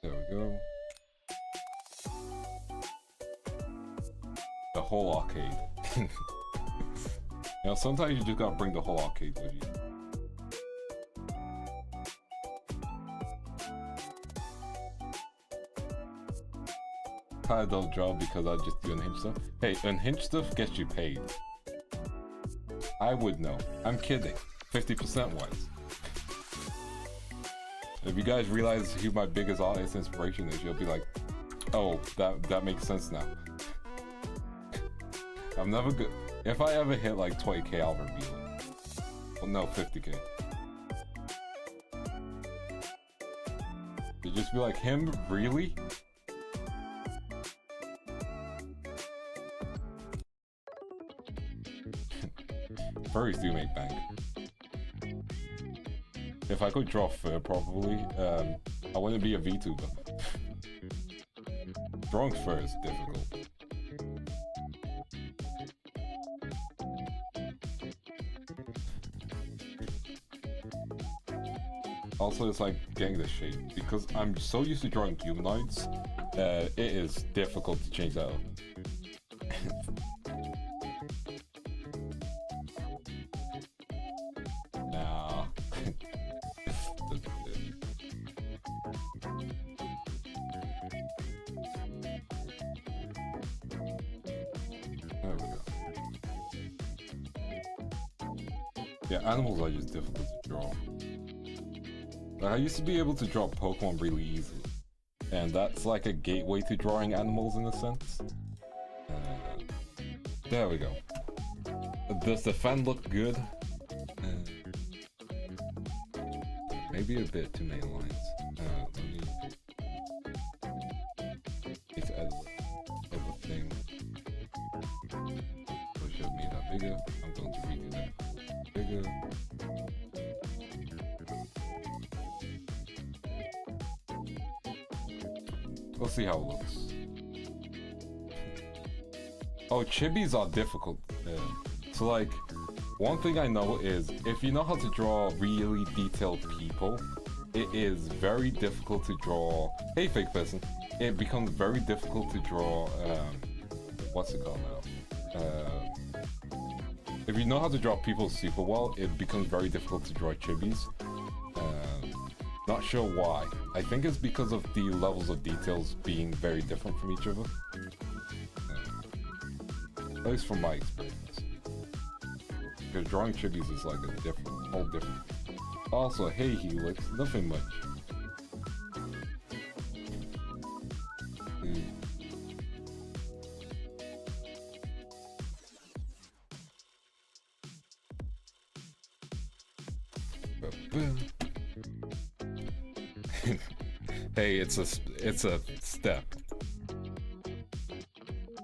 There we go. The whole arcade. You know, sometimes you just gotta bring the whole arcade with you. I don't draw because I just do unhinged stuff. Hey, unhinged stuff gets you paid. I would know. I'm kidding. 50% wise. If you guys realize who my biggest artist inspiration is, you'll be like, oh, that makes sense now. I'm never good. If I ever hit like 20k, I'll reveal it. Well, no, 50k. You just be like, him? Really? Furries do make bank. If I could draw fur properly, I wouldn't be a VTuber. Drawing fur is difficult. Also, it's like getting the shape. Because I'm so used to drawing humanoids, it is difficult to change that up. Nah. There we go. Yeah, animals are just difficult to draw. I used to be able to draw Pokemon really easily, and that's like a gateway to drawing animals in a sense. There we go. Does the fan look good? Maybe a bit too many lines. Let me need to edit the thing. So it should be that bigger. I'm going to redo that bigger. Let's see how it looks. Oh, chibis are difficult. So like, one thing I know is if you know how to draw really detailed people, it is very difficult to draw. Hey, fake person. It becomes very difficult to draw. What's it called now? If you know how to draw people super well, it becomes very difficult to draw chibis. Not sure why. I think it's because of the levels of details being very different from each other. At least from my experience. Because drawing chibis is like a whole different. Also, hey Helix, nothing much. Hey, it's a step.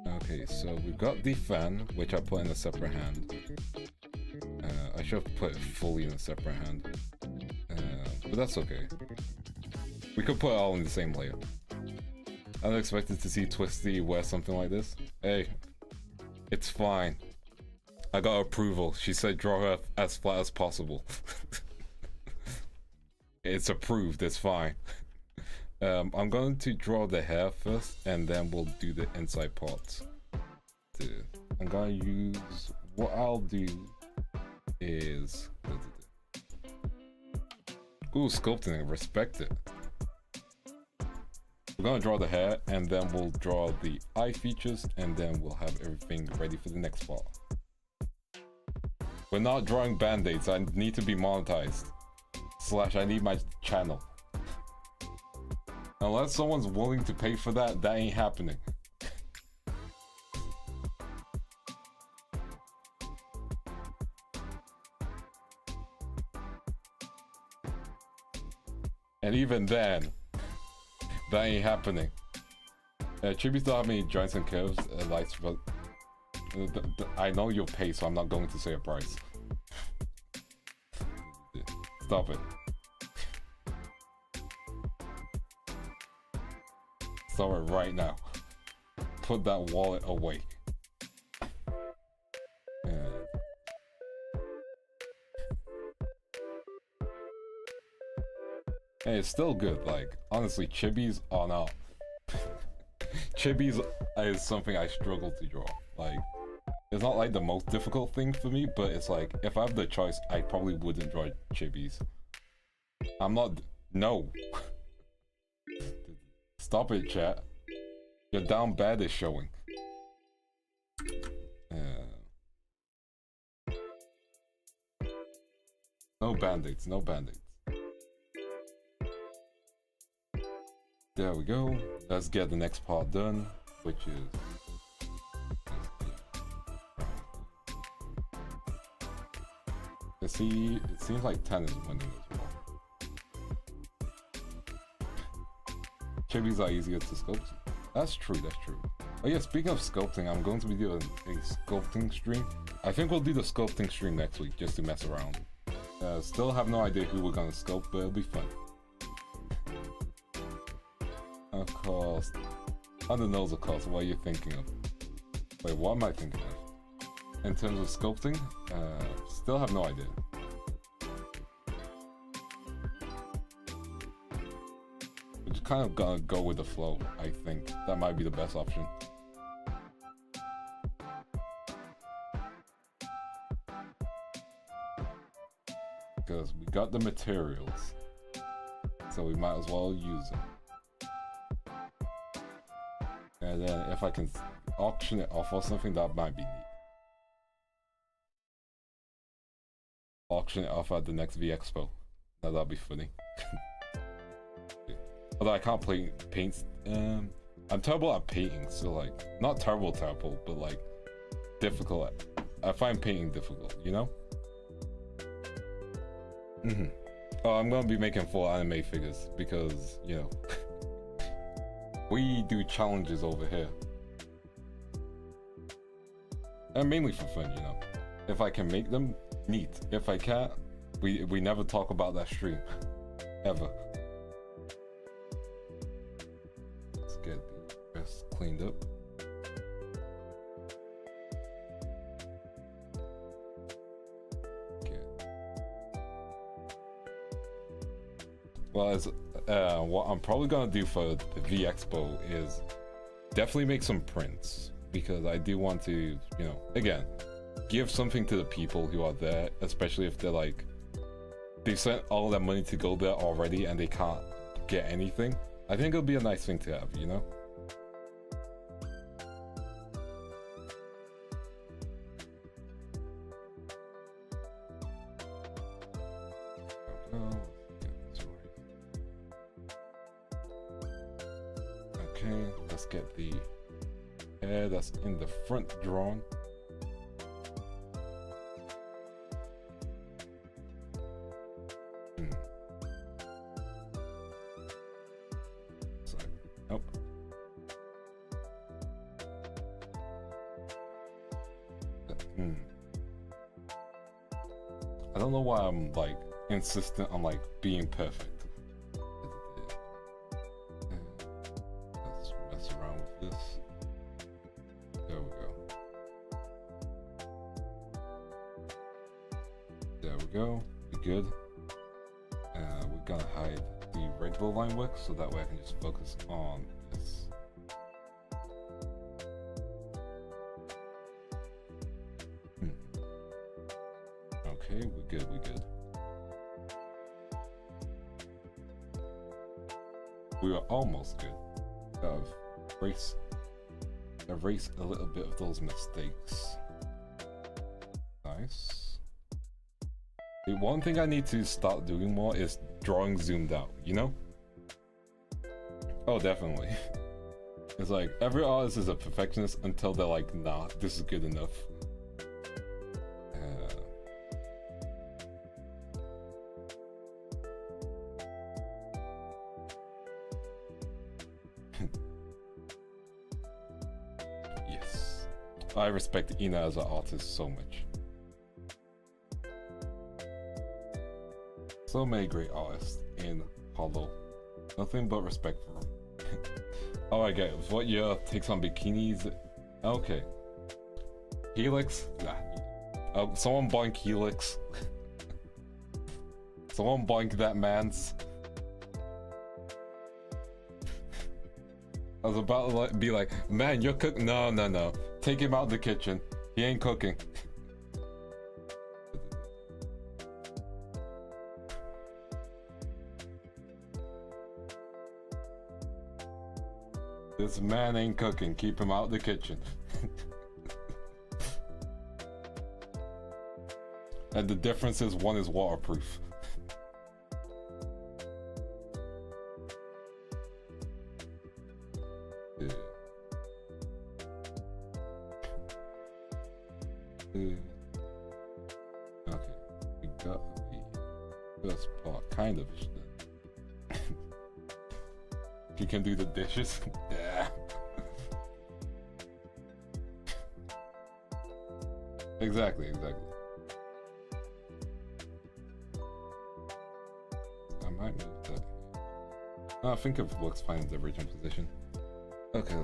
Okay, so we've got the fan, which I put in a separate hand. I should have put it fully in a separate hand. But that's okay. We could put it all in the same layer. Unexpected to see Twisty wear something like this. Hey, it's fine. I got approval. She said draw her as flat as possible. It's approved, it's fine. I'm going to draw the hair first, and then we'll do the inside parts. I'm gonna use, what I'll do is, ooh, sculpting, respect it. We're gonna draw the hair, and then we'll draw the eye features, and then we'll have everything ready for the next part. We're not drawing band-aids, I need to be monetized. / I need my channel. Unless someone's willing to pay for that, that ain't happening. And even then, that ain't happening. Tributes don't have many joints and curves, lights, but I know you'll pay, so I'm not going to say a price. Stop it. Stop it right now. Put that wallet away. Hey, it's still good. Like, honestly, chibis are not. Chibis is something I struggle to draw. Like, it's not like the most difficult thing for me, but it's like, if I have the choice, I probably wouldn't draw chibis. I'm not. No. Stop it, chat. Your down bad is showing. No band-aids, no band-aids. There we go. Let's get the next part done, which is... You see, it seems like 10 is winning as well. Chibis are easier to sculpt. That's true, that's true. Oh yeah, speaking of sculpting, I'm going to be doing a sculpting stream. I think we'll do the sculpting stream next week, just to mess around. Still have no idea who we're gonna sculpt, but it'll be fun. Of course. On the nose, of course, what are you thinking of? Wait, what am I thinking of? In terms of sculpting, still have no idea. We're just kind of gonna go with the flow, I think. That might be the best option. Because we got the materials, so we might as well use them. And then if I can auction it off or something, that might be neat. Auction it off at the next V Expo. Now that'd be funny. Although I can't paint. I'm terrible at painting, so like, not terrible, but like difficult. I find painting difficult, you know? Oh, I'm gonna be making full anime figures because, you know, we do challenges over here. And mainly for fun, you know. If I can make them, neat. If I can't, we never talk about that stream. Ever. Let's get the rest cleaned up. Well, as what I'm probably gonna do for the V Expo is definitely make some prints, because I do want to, you know, again, give something to the people who are there, especially if they're like, they've spent all that money to go there already and they can't get anything. I think it'll be a nice thing to have, you know? Okay, let's get the hair that's in the front drawn. I don't know why I'm like insistent on like being perfect. Let's mess around with this. There we go. There we go. We're good. We're gonna hide the regular line work so that way I can just focus on this. Okay, we're good, we're good. We were almost good. Erase a little bit of those mistakes. Nice. The one thing I need to start doing more is drawing zoomed out, you know? Oh, definitely. It's like, every artist is a perfectionist until they're like, nah, this is good enough. Yes. I respect Ina as an artist so much. So many great artists in Hollow. Nothing but respect for them. Oh, I get it. What year takes on bikinis? Okay. Helix? Nah. Someone boink Helix. Someone boink that man's. I was about to be like, man, you're cooking. No, no, no. Take him out the kitchen. He ain't cooking. This man ain't cooking. Keep him out the kitchen. And the difference is one is waterproof. Okay, we got the first part kind of then. You can do the dishes. Yeah. Exactly. I might move that. No, I think it looks fine in the original position. Okay,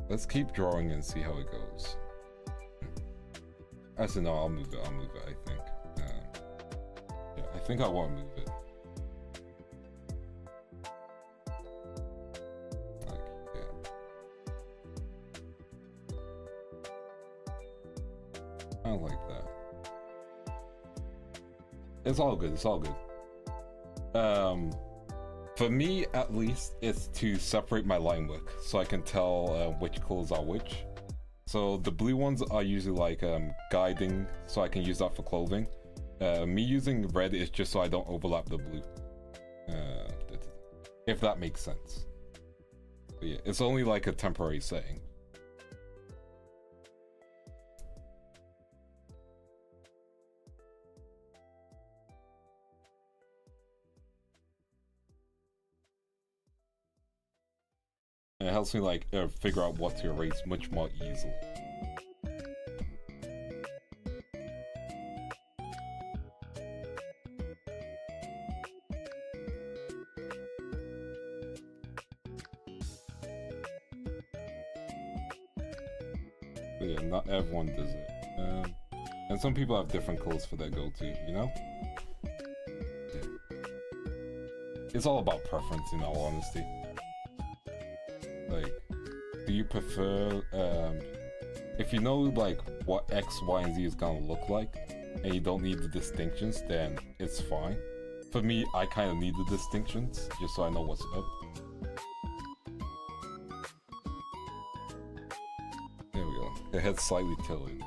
let's keep drawing and see how it goes. Actually, no, I'll move it, I think. Yeah, I think I want to move it. Like, yeah. I don't like that. It's all good, for me, at least, it's to separate my line work, so I can tell which colors are which. So the blue ones are usually like guiding, so I can use that for clothing. Me using red is just so I don't overlap the blue. If that makes sense. But yeah, it's only like a temporary setting. It helps me like figure out what to erase much more easily. But yeah, not everyone does it. And some people have different colors for their go-to, you know? Yeah. It's all about preference, in all honesty. Like, do you prefer, if you know like what X, Y, and Z is gonna look like, and you don't need the distinctions, then it's fine. For me, I kind of need the distinctions, just so I know what's up. There we go. The head's slightly tilted.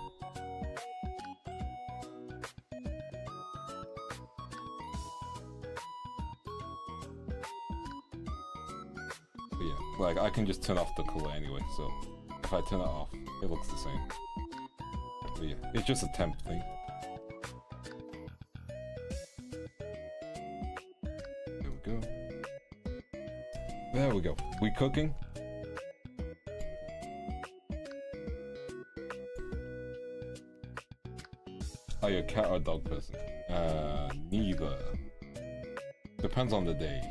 Like, I can just turn off the color anyway, so if I turn it off, it looks the same. But yeah, it's just a temp thing. There we go. There we go. We cooking? Are you a cat or a dog person? Neither. Depends on the day.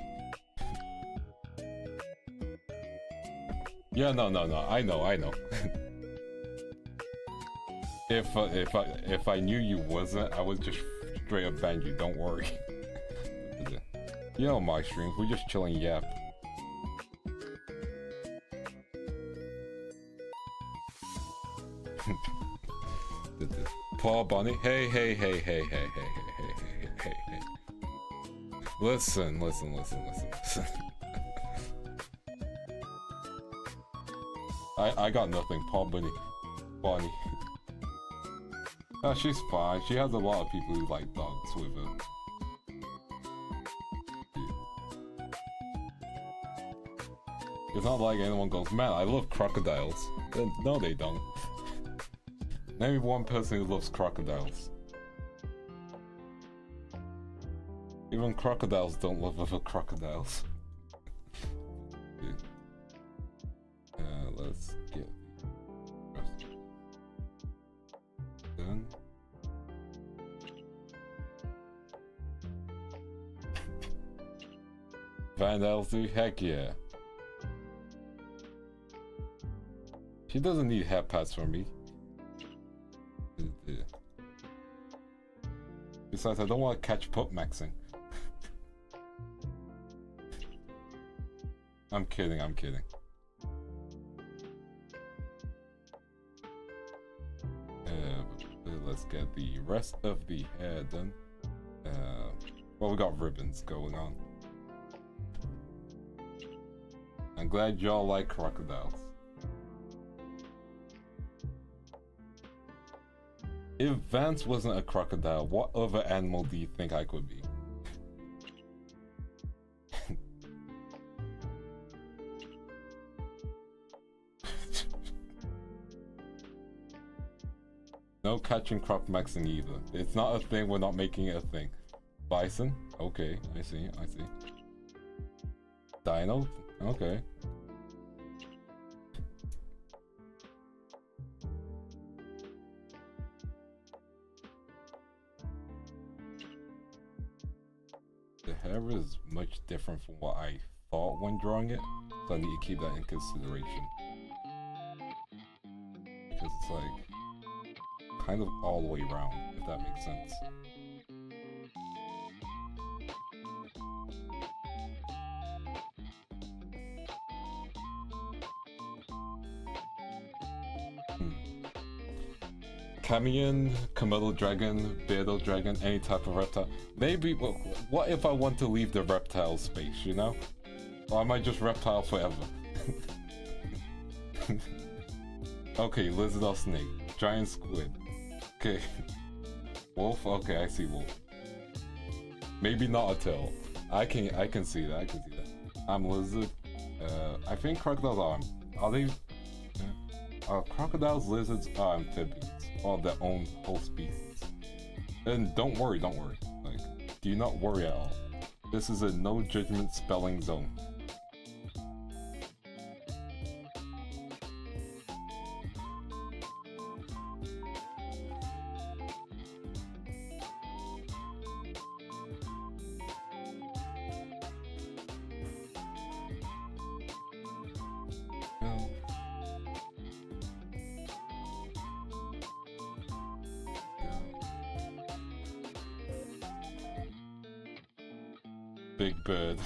Yeah, no. I know. If I knew you wasn't, I would just straight up ban you. Don't worry. You know my streams, we're just chilling yap. Paul Bunny, hey. Listen. I got nothing, Paul Bunny. No, she's fine. She has a lot of people who like dogs with her. It's not like anyone goes, man, I love crocodiles. No, they don't. Name one person who loves crocodiles. Even crocodiles don't love other crocodiles. Let's get done. Vandals do? Heck yeah. She doesn't need hair pads from me. Besides, I don't want to catch pup maxing. I'm kidding. Let's get the rest of the hair done. Well, we got ribbons going on. I'm glad y'all like crocodiles. If Vance wasn't a crocodile, what other animal do you think I could be? No catching croc maxing either. It's not a thing, we're not making it a thing. Bison? Okay, I see. Dino? Okay. The hair is much different from what I thought when drawing it, so I need to keep that in consideration. Because it's like kind of all the way around, if that makes sense. Camion, Komodo dragon, bearded dragon, any type of reptile. Maybe, what if I want to leave the reptile space, you know? Or am I just reptile forever? Okay, lizard or snake. Giant squid. Okay. Wolf? Okay, I see wolf. Maybe not a tail. I can see that, I'm lizard. I think crocodiles are they... crocodiles, lizards are amphibians. Or their own whole species. And don't worry. Like, do not worry at all. This is a no judgment spelling zone. Big bird.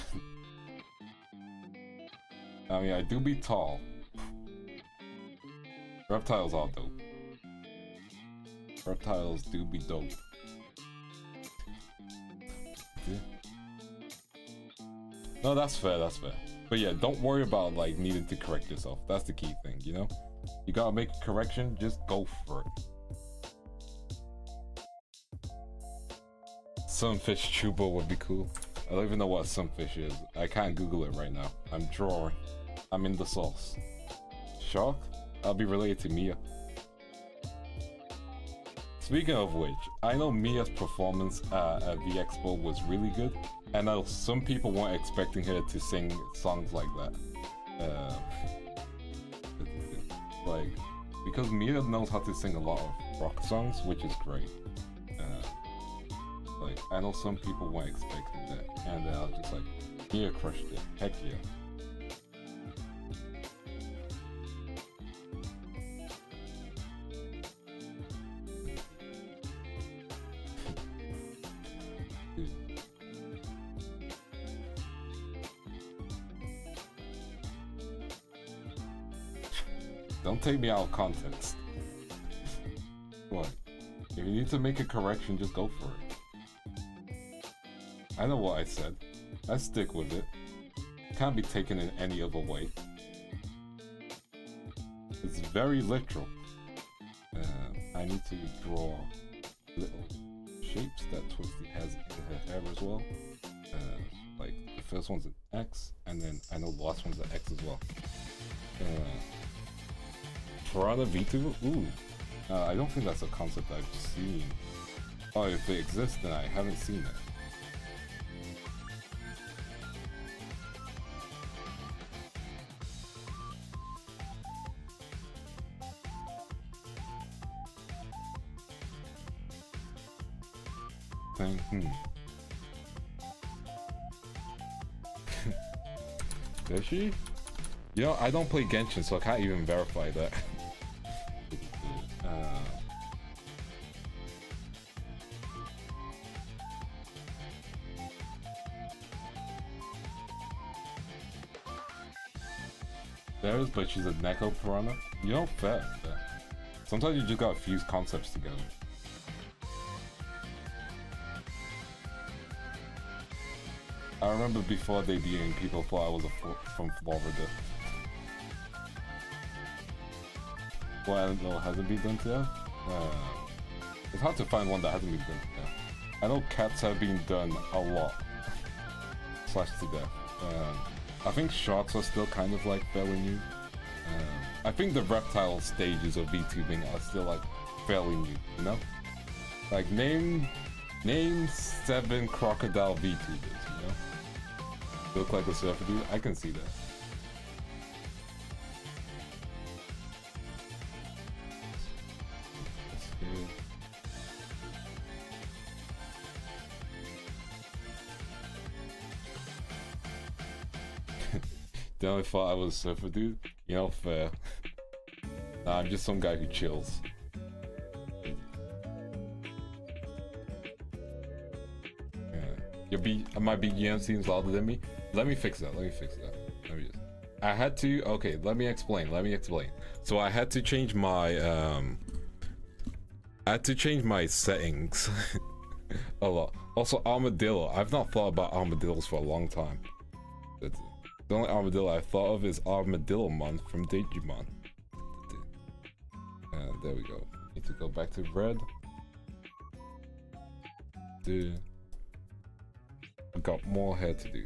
I mean, I do be tall. Reptiles are dope. Reptiles do be dope. Yeah. No, that's fair. But yeah, don't worry about like needing to correct yourself. That's the key thing, you know? You gotta make a correction, just go for it. Sunfish tuber would be cool. I don't even know what a sunfish is. I can't Google it right now. I'm drawing. I'm in the sauce. Shark? I'll be related to Mia. Speaking of which, I know Mia's performance at the expo was really good, and I know some people weren't expecting her to sing songs like that. Like, because Mia knows how to sing a lot of rock songs, which is great. like, I know some people weren't expecting that, and then I was just like, yeah, crushed it. Heck yeah. Don't take me out of context. What? If you need to make a correction, just go for it. I know what I said. I stick with it. Can't be taken in any other way. It's very literal. I need to draw little shapes that Twisty has in her hair as well. Like the first one's an X, and then I know the last one's an X as well. Piranha V2? Ooh. I don't think that's a concept I've seen. Oh, if it exists, then I haven't seen it. Does she? You know, I don't play Genshin, so I can't even verify that. There is, but she's a Neko Piranha. You know, fair. Sometimes you just gotta fuse concepts together. I remember before debuting, people thought I was from Florida. Well, I don't know, hasn't been done yet? It's hard to find one that hasn't been done yet. I know cats have been done a lot. Slash to death. I think sharks are still kind of like fairly new. I think the reptile stages of VTubing are still like fairly new, you know? Like name 7 crocodile VTubers, you know? Look like a surfer dude? I can see that. Then I thought I was a surfer dude? You know, fair. Nah, I'm just some guy who chills. My BGM seems louder than me. Let me fix that. Let me just. I had to. Okay, let me explain. So I had to change my settings a lot. Also, armadillo. I've not thought about armadillos for a long time. The only armadillo I thought of is Armadillomon from Digimon. There we go. Need to go back to red. I've got more hair to do.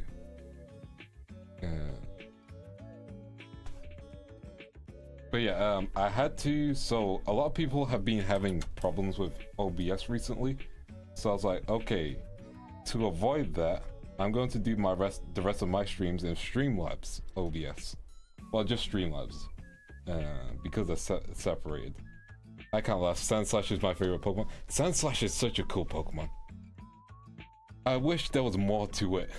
But yeah, I had to. So a lot of people have been having problems with OBS recently. So I was like, okay, to avoid that, I'm going to do the rest of my streams in Streamlabs OBS. Well, just Streamlabs, because they're separated. I can't laugh. Sandslash is my favorite Pokemon. Sandslash is such a cool Pokemon. I wish there was more to it.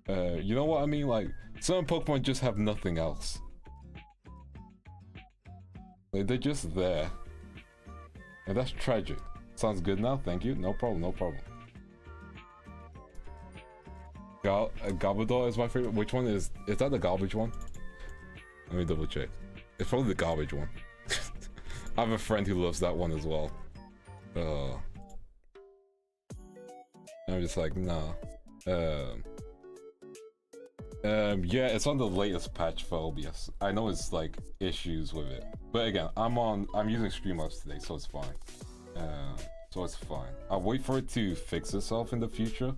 You know what I mean? Like, some Pokemon just have nothing else. Like, they're just there. And that's tragic. Sounds good now? Thank you. No problem, no problem. Garbodor is my favorite. Which one is that the garbage one? Let me double check. It's probably the garbage one. I have a friend who loves that one as well. I'm just like, nah. Yeah, it's on the latest patch for OBS. I know it's like issues with it, but again, I'm using Streamlabs today, so it's fine. I'll wait for it to fix itself in the future.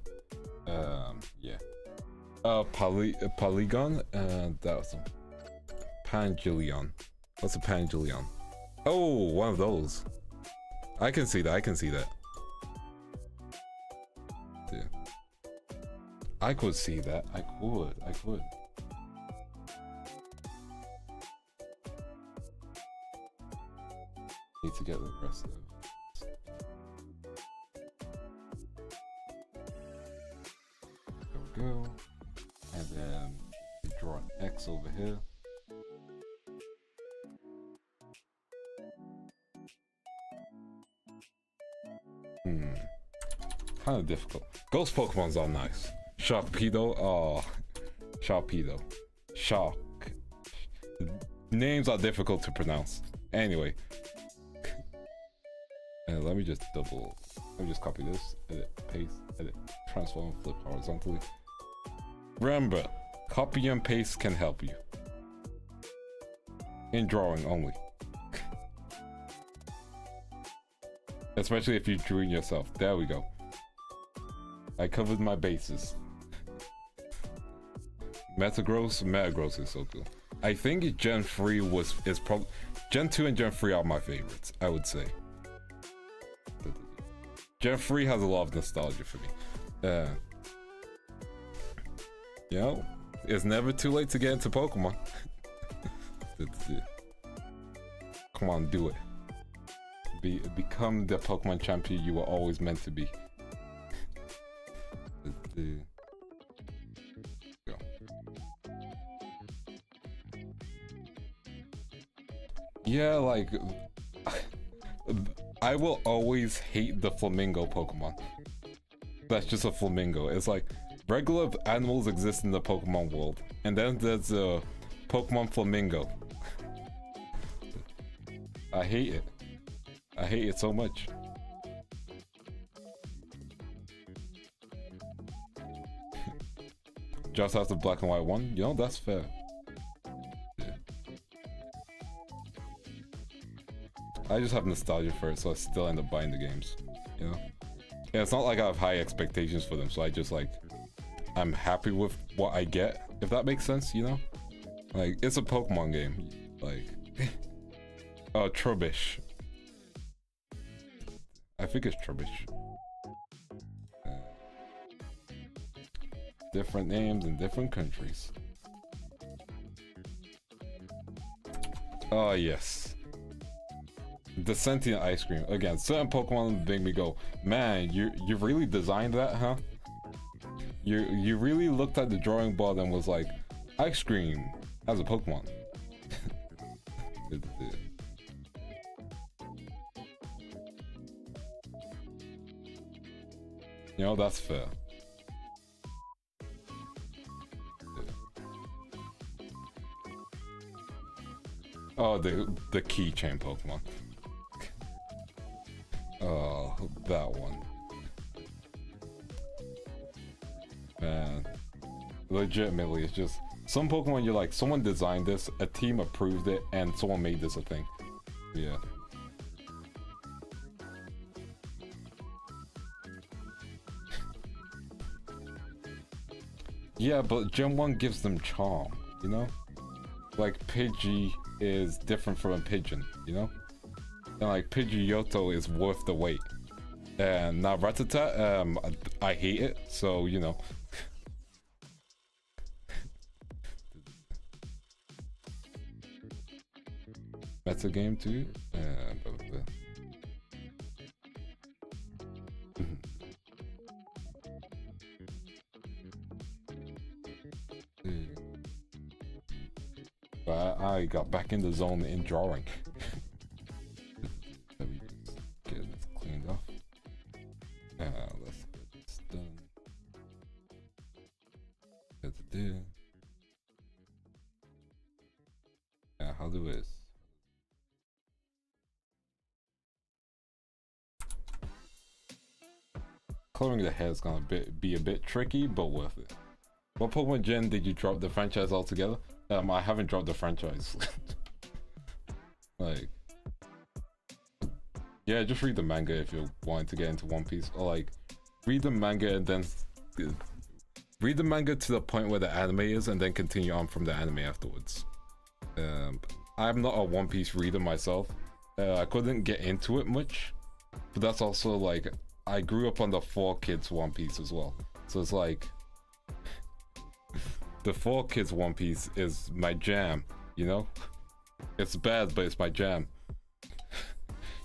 Yeah. Polygon. That was a Pangilion. What's a Pangilion? Oh, one of those. I can see that. Dude. I could see that. I could. Need to get the rest of it. go. And then draw an X over here. Kind of difficult. Ghost Pokemons are nice. Sharpedo, oh, Sharpedo. Shark. Names are difficult to pronounce. Anyway. And let me just copy this, edit, paste, edit, transform, flip horizontally. Remember, copy and paste can help you. In drawing only. Especially if you drew it yourself. There we go. I covered my bases. Metagross is so cool. I think Gen 3 is probably Gen 2 and Gen 3 are my favorites, I would say. Gen 3 has a lot of nostalgia for me. You know, it's never too late to get into Pokemon. Come on, do it. Become the Pokemon champion you were always meant to be. Go. Yeah, like I will always hate the flamingo Pokemon. That's just a flamingo. It's like regular animals exist in the Pokemon world, and then there's a Pokemon flamingo. I hate it. I hate it so much. Just has the black and white one, you know, that's fair. Yeah. I just have nostalgia for it, so I still end up buying the games, you know? Yeah, it's not like I have high expectations for them, so I just like, I'm happy with what I get, if that makes sense, you know? Like, it's a Pokemon game, like, Trubbish. I think it's Trubbish. Different names in different countries. Oh yes. The sentient ice cream. Again, certain Pokemon make me go, man, you really designed that, huh? You really looked at the drawing board and was like, ice cream as a Pokemon. You know, that's fair. Oh, the keychain Pokemon. Oh, that one. Man, legitimately, it's just some Pokemon you're like, someone designed this, a team approved it, and someone made this a thing. Yeah. Yeah, but Gen 1 gives them charm, you know? Like Pidgey is different from a pigeon, you know? And like Pidgeotto is worth the wait. And now Rattata, I hate it, so you know. That's a game too. But I got back in the zone in drawing. Let me just get this cleaned off. Let's get this done. Let's do. Yeah, how do this? Coloring the hair is gonna be a bit tricky, but worth it. What Pokemon Gen did you drop the franchise altogether? I haven't dropped the franchise. Like, yeah, just read the manga if you're wanting to get into One Piece, or like, read the manga and then read the manga to the point where the anime is, and then continue on from the anime afterwards. I'm not a One Piece reader myself. I couldn't get into it much, but that's also like, I grew up on the 4Kids One Piece as well, so it's like. The 4Kids One Piece is my jam, you know? It's bad, but it's my jam.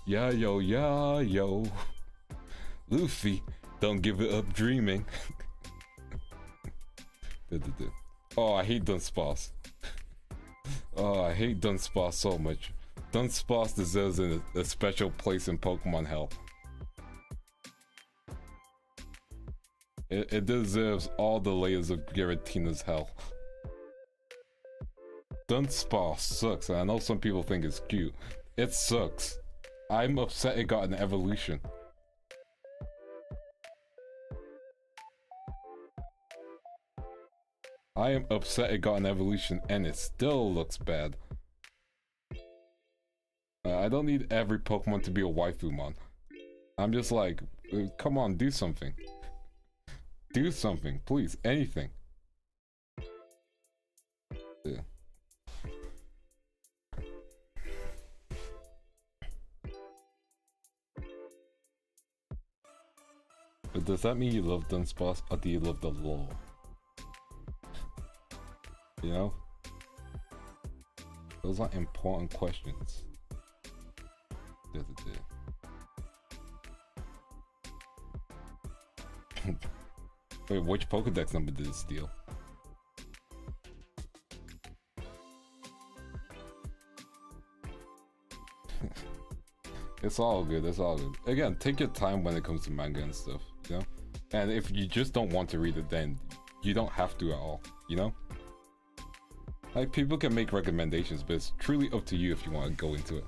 Yeah, yo. Luffy, don't give it up dreaming. Oh, I hate Dunsparce. Oh, I hate Dunsparce so much. Dunsparce deserves a special place in Pokemon hell. It deserves all the layers of Giratina's hell. Dunsparce sucks, and I know some people think it's cute. It sucks. I'm upset it got an evolution. I am upset it got an evolution and it still looks bad. I don't need every Pokemon to be a waifumon. I'm just like, come on, do something. Do something, please, anything. Yeah. But does that mean you love Dunsparce or do you love the lore? You know? Those are important questions. Wait, which Pokedex number did it steal? It's all good, it's all good. Again, take your time when it comes to manga and stuff, you know? And if you just don't want to read it, then you don't have to at all, you know? Like, people can make recommendations, but it's truly up to you if you want to go into it.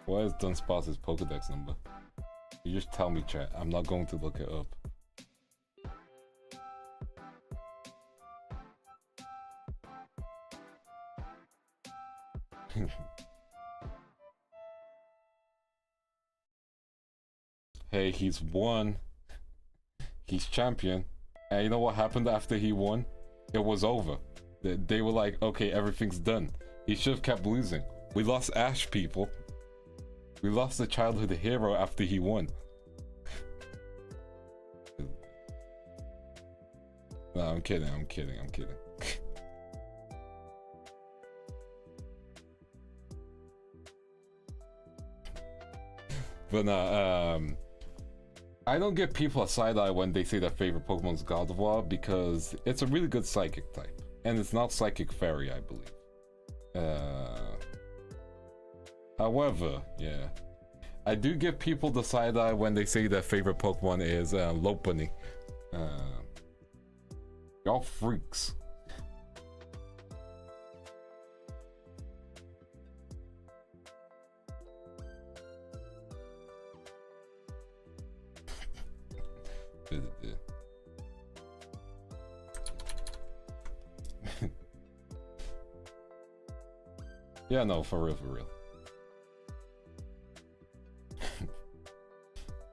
What is Dunsparce's Pokedex number? You just tell me, chat. I'm not going to look it up. Hey, he's won. He's champion. And you know what happened after he won? It was over. They were like, okay, everything's done. He should have kept losing. We lost Ash, people. We lost a childhood hero after he won. No, I'm kidding, I'm kidding, I'm kidding. But nah, I don't give people a side eye when they say their favorite Pokemon is Gardevoir because it's a really good psychic type. And it's not Psychic Fairy, I believe. However, yeah. I do give people the side eye when they say their favorite Pokemon is Lopunny. Y'all freaks. Yeah, no, for real, for real.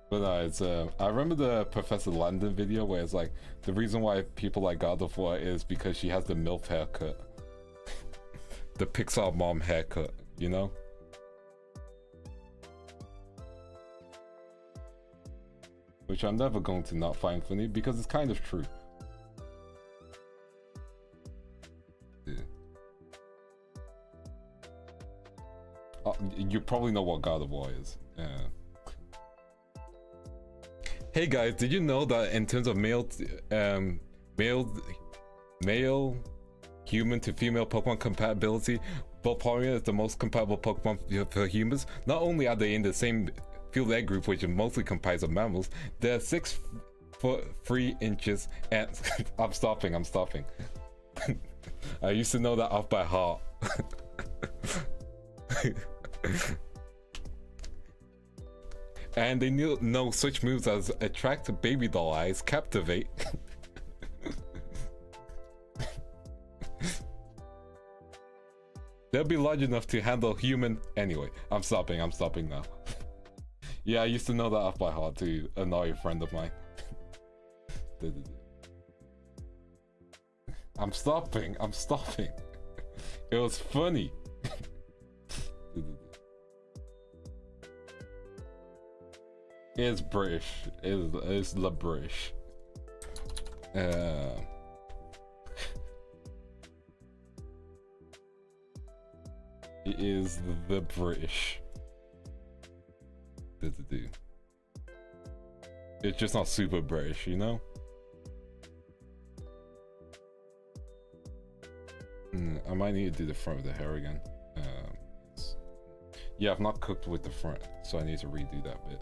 But it's I remember the Professor Landon video where it's like the reason why people like Gardevoir is because she has the MILF haircut. The Pixar mom haircut, you know? Which I'm never going to not find funny because it's kind of true. Yeah. You probably know what Gardevoir is. Hey guys, did you know that in terms of male human to female Pokemon compatibility, Volparion is the most compatible Pokemon for humans? Not only are they in the same field egg group, which is mostly comprised of mammals, they're 6 foot 3 inches and I'm stopping. I used to know that off by heart. And they know such moves as attract, baby doll eyes, captivate. They'll be large enough to handle human. Anyway, I'm stopping now. Yeah, I used to know that off by heart to annoy a friend of mine. I'm stopping. It was funny. It's British. It's the British. It is the British. It's just not super British, you know? I might need to do the front of the hair again. Yeah, I've not cooked with the front, so I need to redo that bit.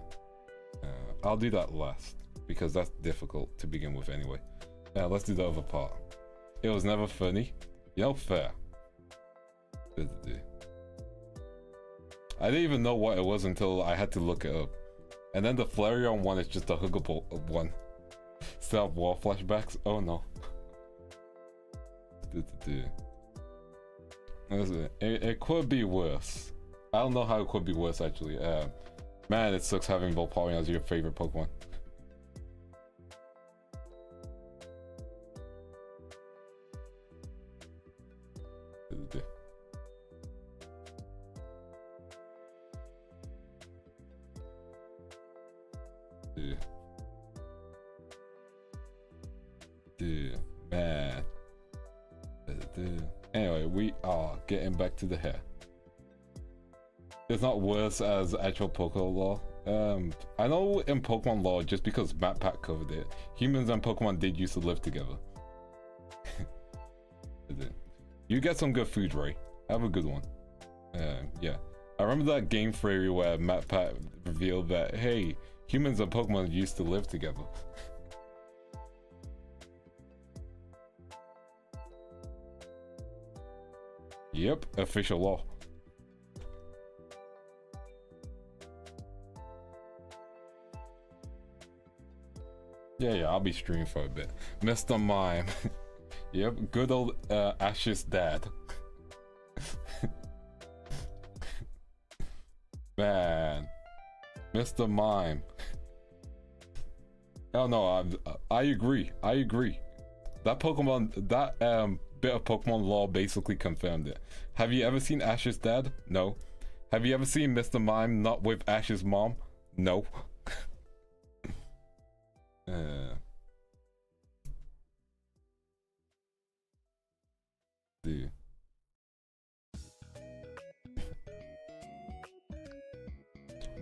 I'll do that last, because that's difficult to begin with anyway. Let's do the other part. It was never funny. You know, fair. I didn't even know what it was until I had to look it up. And then the Flareon one is just a huggable one. Still have wall flashbacks? Oh no. It could be worse. I don't know how it could be worse actually. Man, it sucks having Volparion as your favorite Pokemon. Man. Anyway, we are getting back to the hair. It's not worse as actual Pokemon lore. I know in Pokemon lore, just because Matt Pat covered it, humans and Pokemon did used to live together. You get some good food, Ray. Have a good one. Yeah. I remember that game theory where Matt Pat revealed that, hey, humans and Pokemon used to live together. Yep, official law. Yeah, I'll be streaming for a bit. Mr. Mime. Yep, good old Ash's dad. Man. Mr. Mime. Oh no, I agree. That Pokemon, that bit of Pokemon lore basically confirmed it. Have you ever seen Ash's dad? No. Have you ever seen Mr. Mime not with Ash's mom? No. Dude.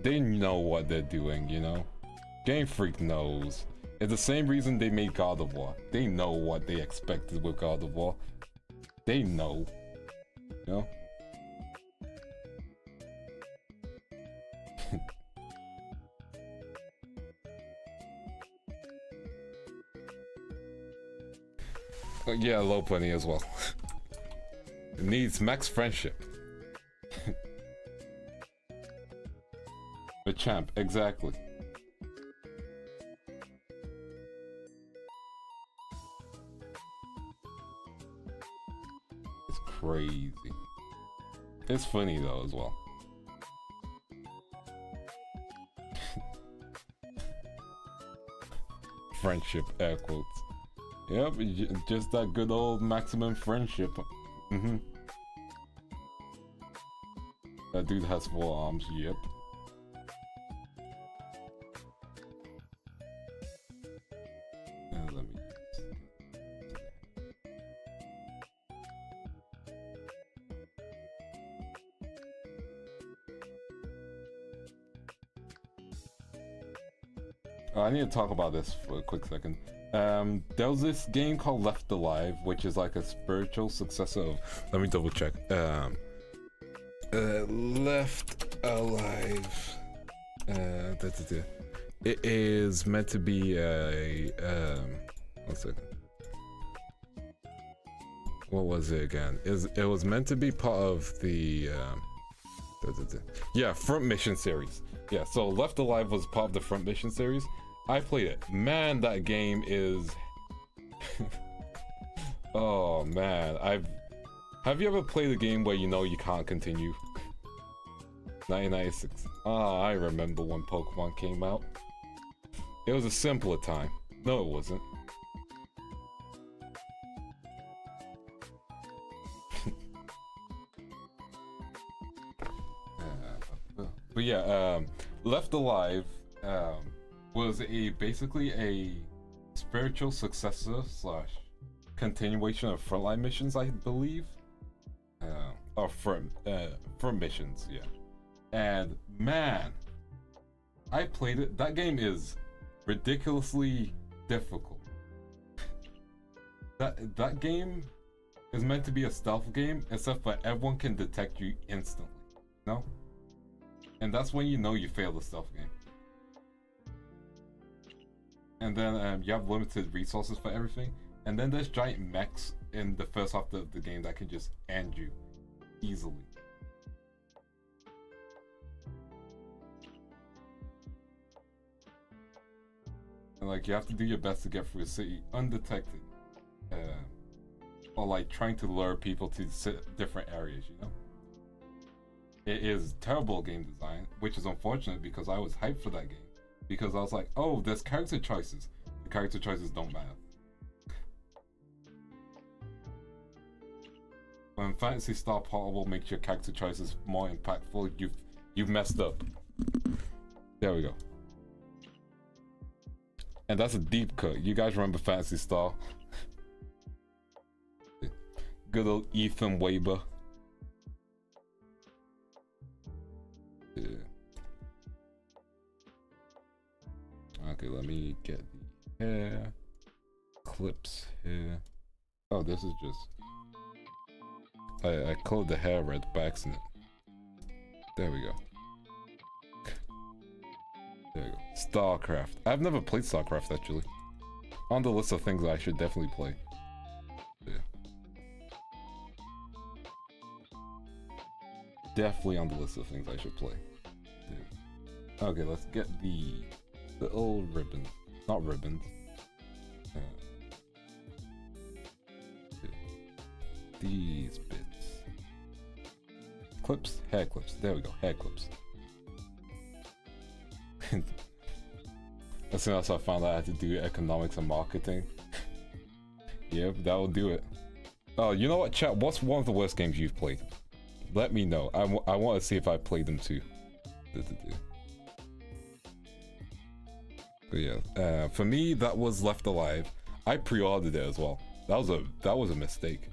They know what they're doing, you know? Game Freak knows. It's the same reason they made God of War. They know what they expected with God of War. They know. You know? Yeah, low plenty as well. It needs max friendship. The champ, exactly. It's crazy. It's funny though as well. Friendship, air quotes. Yep, just that good old maximum friendship. That dude has 4 arms, yep. Let me... Oh, I need to talk about this for a quick second. There was this game called Left Alive, which is like a spiritual successor of... Let me double check. Left Alive. It is meant to be a... 1 second. What was it again? It was meant to be part of the... Yeah, Front Mission series. Yeah, so Left Alive was part of the Front Mission series. I played it. Man, that game is... Oh, man. Have you ever played a game where you know you can't continue? 1996. Ah, I remember when Pokemon came out. It was a simpler time. No, it wasn't. But yeah, Left Alive was basically a spiritual successor / continuation of Frontline Missions, I believe. Or Front Missions, yeah. And man, I played it. That game is ridiculously difficult. That game is meant to be a stealth game, except for everyone can detect you instantly. No? And that's when you know you failed the stealth game. And then you have limited resources for everything. And then there's giant mechs in the first half of the game that can just end you easily. And like you have to do your best to get through the city undetected. Or like trying to lure people to different areas, you know? It is terrible game design, which is unfortunate because I was hyped for that game. Because I was like, oh, there's character choices. The character choices don't matter. When Fantasy Star Portable makes your character choices more impactful, you've messed up. There we go. And that's a deep cut. You guys remember Fantasy Star? Good old Ethan Weber. Yeah. Okay, let me get the hair clips here. Oh, this is just... I colored the hair red by accident. There we go. There we go. StarCraft. I've never played StarCraft actually. On the list of things I should definitely play. Yeah. Definitely on the list of things I should play. Yeah. Okay, let's get the old ribbons. Not ribbons. These bits. Clips? Hair clips. There we go. Hair clips. As soon as I found out I had to do economics and marketing. Yep, that will do it. Oh, you know what, chat? What's one of the worst games you've played? Let me know. I want to see if I played them too. But yeah, for me, that was Left Alive. I pre-ordered it as well. That was a mistake.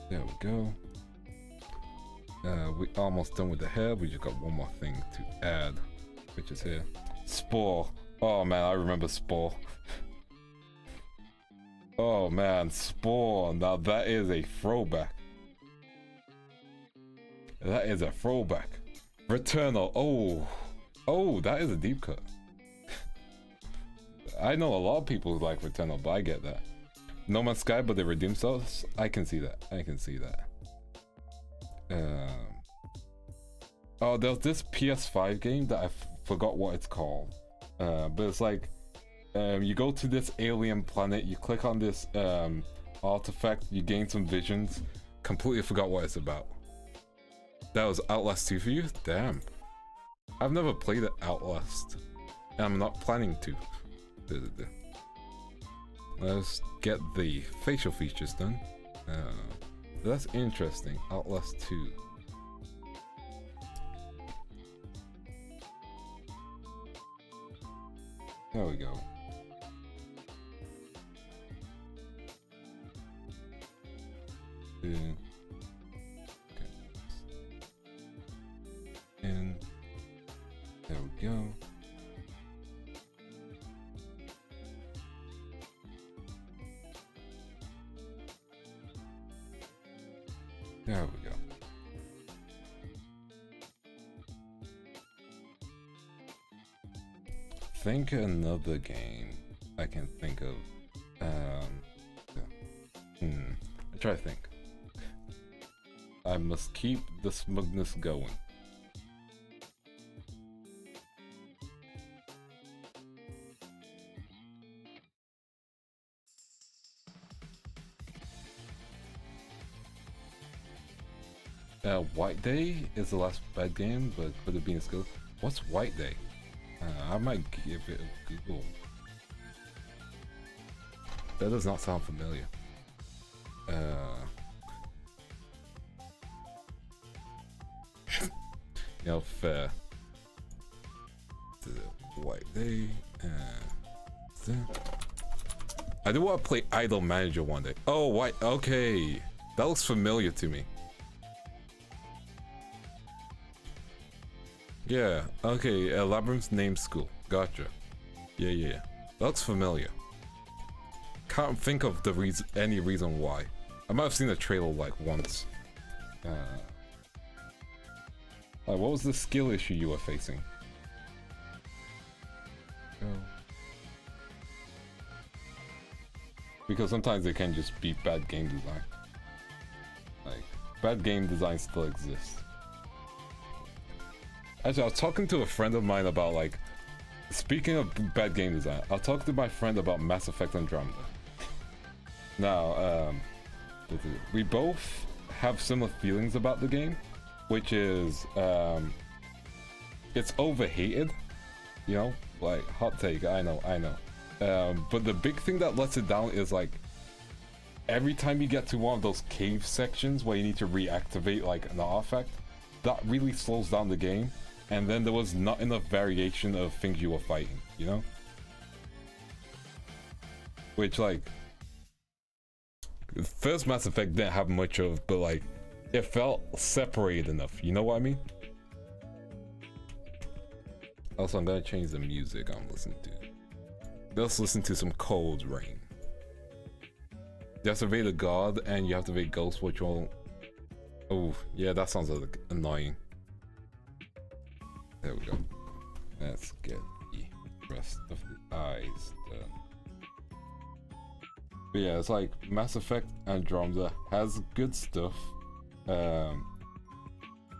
There we go. We almost done with the hair. We just got one more thing to add, which is here. Spore. Oh man, I remember Spore. Oh man, Spore. Now that is a throwback. That is a throwback. Returnal. Oh, that is a deep cut. I know a lot of people who like Returnal, but I get that. No Man's Sky, but they redeem themselves. I can see that. I can see that. Oh, there's this PS5 game that I forgot what it's called. But it's like, you go to this alien planet, you click on this artifact, you gain some visions. Completely forgot what it's about. That was Outlast 2 for you? Damn. I've never played Outlast. And I'm not planning to. Let's get the facial features done. That's interesting. Outlast 2. There we go. Okay. And there we go. There we go. Think another game I can think of. I try to think. I must keep the smugness going. White Day is the last bad game, but could have been as good. What's White Day? I might give it a Google. That does not sound familiar. You know, fair. White day. I do want to play Idol Manager one day. Oh, white. Okay, that looks familiar to me. Yeah. Okay. Labyrinth's name school. Gotcha. Yeah. That looks familiar. Can't think of the reason, any reason why. I might have seen the trailer like once. Like, what was the skill issue you were facing? Oh. Because sometimes it can just be bad game design. Like, bad game design still exists. Actually, I was talking to a friend of mine about, like, speaking of bad game design, I'll talk to my friend about Mass Effect Andromeda. Now, we both have similar feelings about the game, which is, it's overhated, you know, like, hot take, I know. But the big thing that lets it down is, like, every time you get to one of those cave sections where you need to reactivate, like, an artifact, that really slows down the game, and then there was not enough variation of things you were fighting, you know? Which, like, first Mass Effect didn't have much of, but, like, it felt separated enough, you know what I mean? Also, I'm gonna change the music I'm listening to. Let's listen to some Cold Rain. You have to evade a god, and you have to evade ghosts, which won't... Oh, yeah, that sounds like annoying. There we go. Let's get the rest of the eyes done. But yeah, it's like Mass Effect Andromeda has good stuff.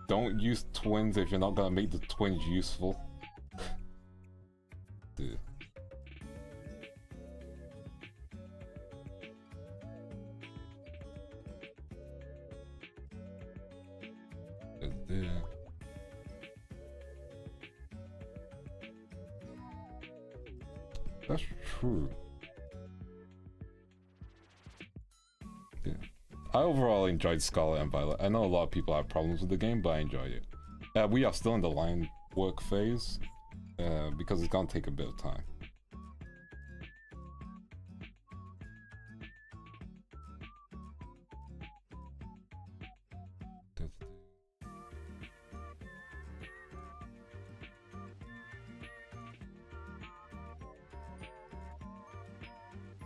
Don't use twins if you're not gonna make the twins useful. Dude. That's true. Yeah. I overall enjoyed Scarlet and Violet. I know a lot of people have problems with the game, but I enjoyed it. We are still in the line work phase, because it's gonna take a bit of time.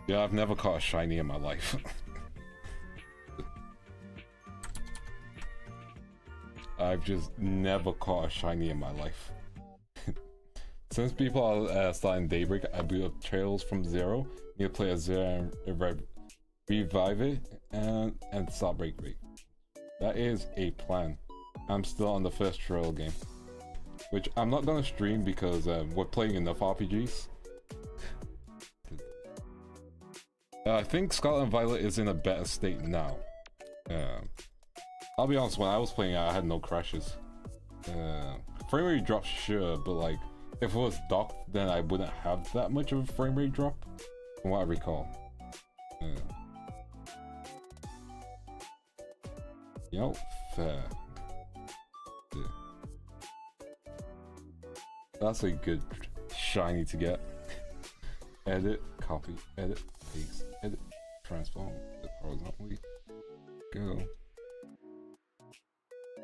Yeah, I've never caught a shiny in my life. I've just never caught a shiny in my life. Since people are starting Daybreak, I build up trails from zero. You play a zero and revive it and start break. That is a plan. I'm still on the first trail game, which I'm not gonna stream because we're playing enough RPGs. I think Scarlet and Violet is in a better state now. I'll be honest, when I was playing it, I had no crashes. Frame rate drops, sure, but like, if it was docked, then I wouldn't have that much of a frame rate drop, from what I recall. You know, fair. Yeah. That's a good shiny to get. Edit, copy, edit, paste, edit, transform, horizontally, go.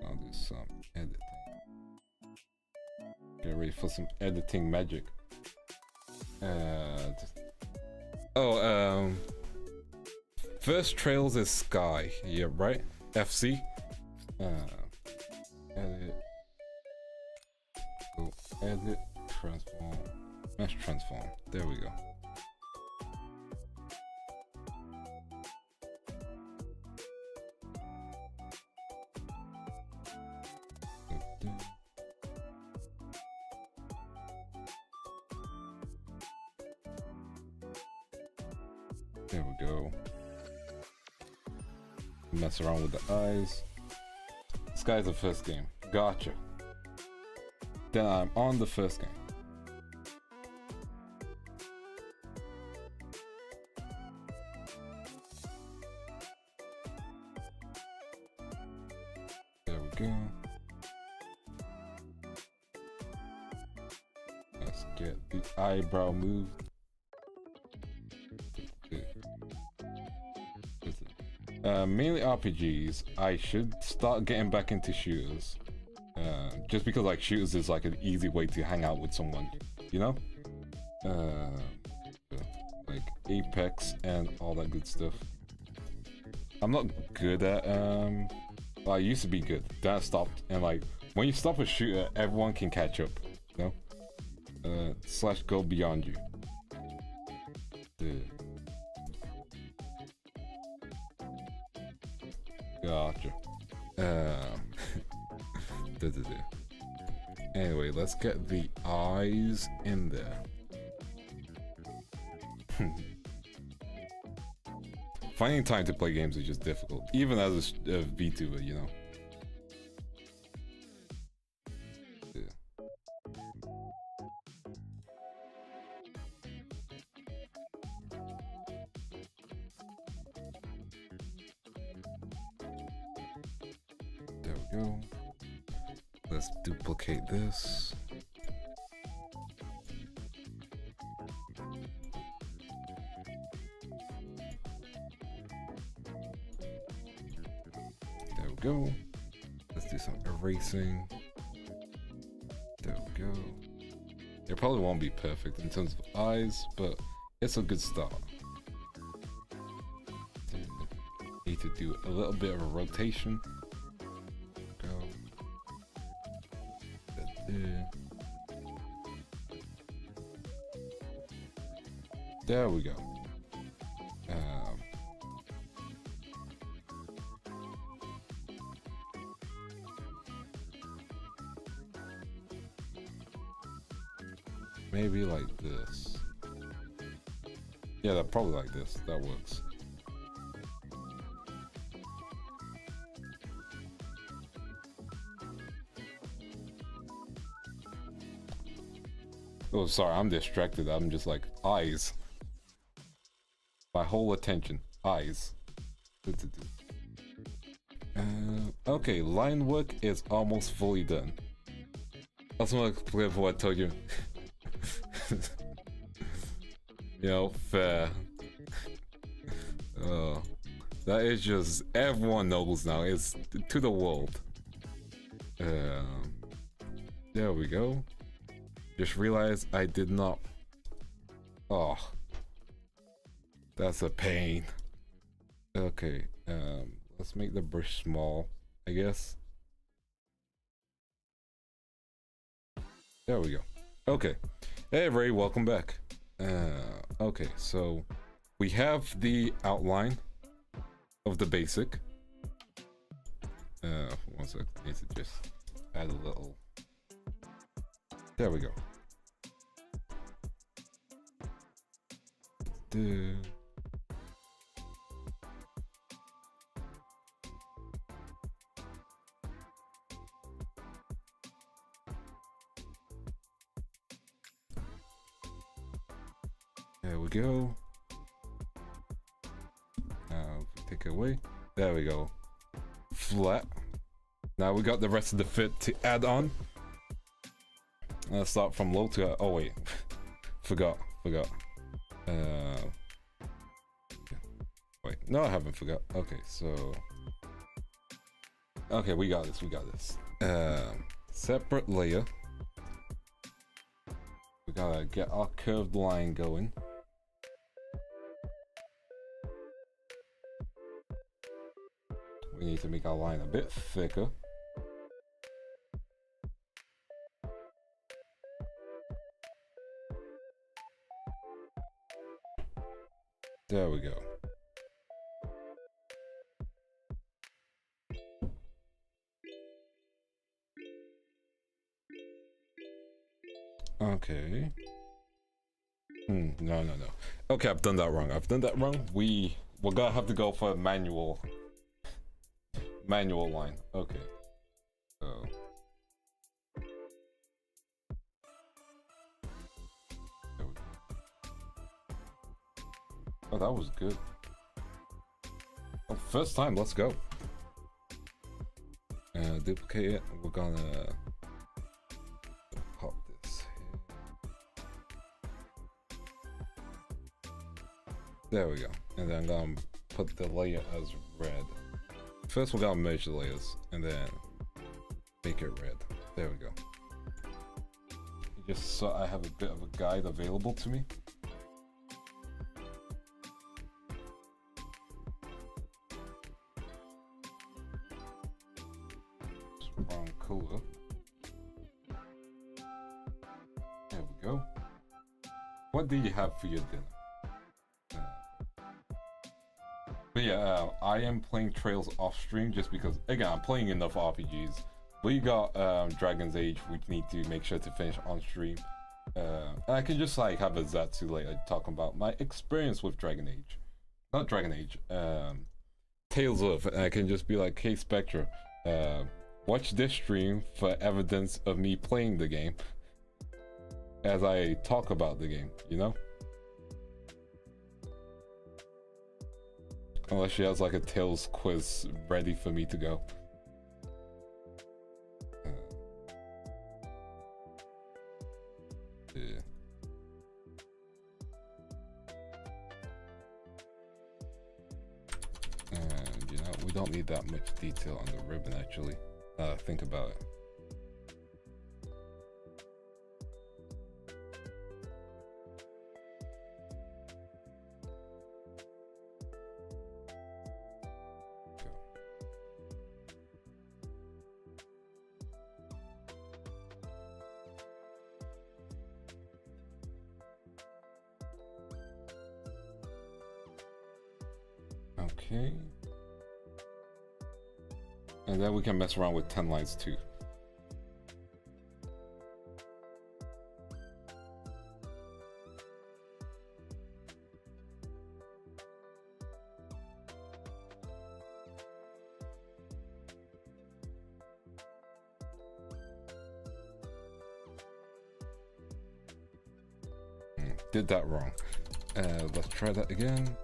I'll do some editing. Get ready for some editing magic. First trails is Sky, yeah, right? FC. Edit. Go, edit, transform, mesh transform. There we go. There we go. Mess around with the eyes. Sky's the first game. Gotcha. Then I'm on the first game. There we go. Let's get the eyebrow moved. Mainly RPGs. I should start getting back into shooters. Just because like shooters is like an easy way to hang out with someone, you know? Like Apex and all that good stuff. I'm not good at well, I used to be good, then I stopped, and like when you stop a shooter, everyone can catch up, you know? Slash go beyond you. Gotcha. Anyway, let's get the eyes in there. Finding time to play games is just difficult, even as a VTuber, you know. There we go. Let's duplicate this. There we go. Let's do some erasing. There we go. It probably won't be perfect in terms of eyes, but it's a good start. Need to do a little bit of a rotation. There we go. Maybe like this. Yeah, that probably like this. That works. Oh, sorry, I'm distracted. I'm just like, eyes. My whole attention. Eyes. Okay, line work is almost fully done. That's what I told you. You know, fair. That is just, everyone knows now. It's to the world. There we go. Just realized I did not. Oh, that's a pain. Okay, let's make the brush small, I guess. There we go. Okay, hey everybody, welcome back. Okay, so we have the outline of the basic. One sec, I need to just add a little. There we go. There we go. Take it away. There we go. Flat. Now we got the rest of the fit to add on. Let's start from low to oh wait, forgot. Wait, no, I haven't forgot. Okay, so okay, we got this. Separate layer. We gotta get our curved line going. We need to make our line a bit thicker. There we go. Okay. No. Okay, I've done that wrong. We're gonna have to go for a manual line. Okay. So. Oh, that was good. Oh, first time, let's go. Duplicate it. We're gonna pop this here. There we go. And then I'm gonna put the layer as red. First we're gonna merge the layers and then make it red. There we go. Just so I have a bit of a guide available to me. Brown color. There we go. What do you have for your dinner? But yeah, I am playing Trails off stream just because, again, I'm playing enough RPGs. We got Dragon's Age, which need to make sure to finish on stream. And I can just like have a Zatsu later talking about my experience with Dragon Age. Not Dragon Age, Tales of, and I can just be like, hey Spectra, watch this stream for evidence of me playing the game as I talk about the game, you know? Unless she has like a Tales quiz ready for me to go. Yeah. And you know, we don't need that much detail on the ribbon actually. Think about it. Okay. And then we can mess around with 10 lines too. Did that wrong. Let's try that again.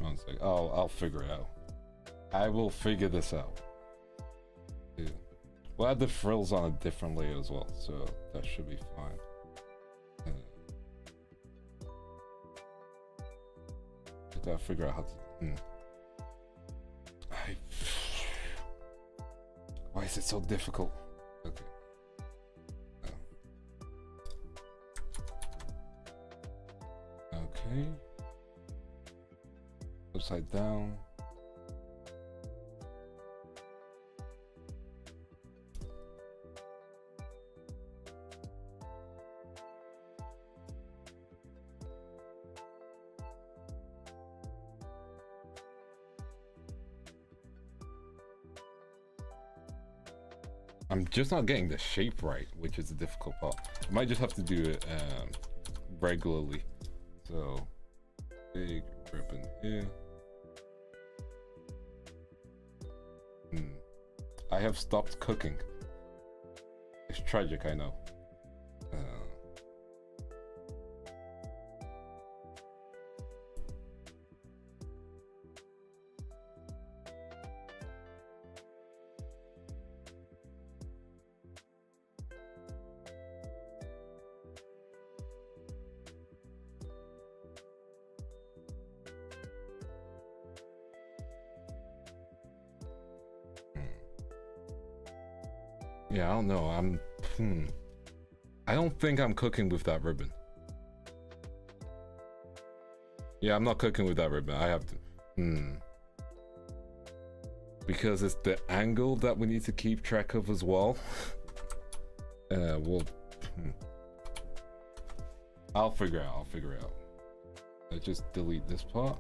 One sec. I'll figure it out. I will figure this out. Yeah. We'll add the frills on a different layer as well, so that should be fine. I gotta figure out how to. Why is it so difficult? Okay. Okay. Upside down. I'm just not getting the shape right, which is the difficult part. I might just have to do it regularly. So, big ribbon here. I have stopped cooking. It's tragic, I know. Yeah, I don't know. I don't think I'm cooking with that ribbon. Yeah, I'm not cooking with that ribbon. I have to. Because it's the angle that we need to keep track of as well. I'll figure it out. Let's just delete this part.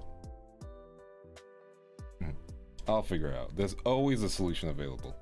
I'll figure it out. There's always a solution available.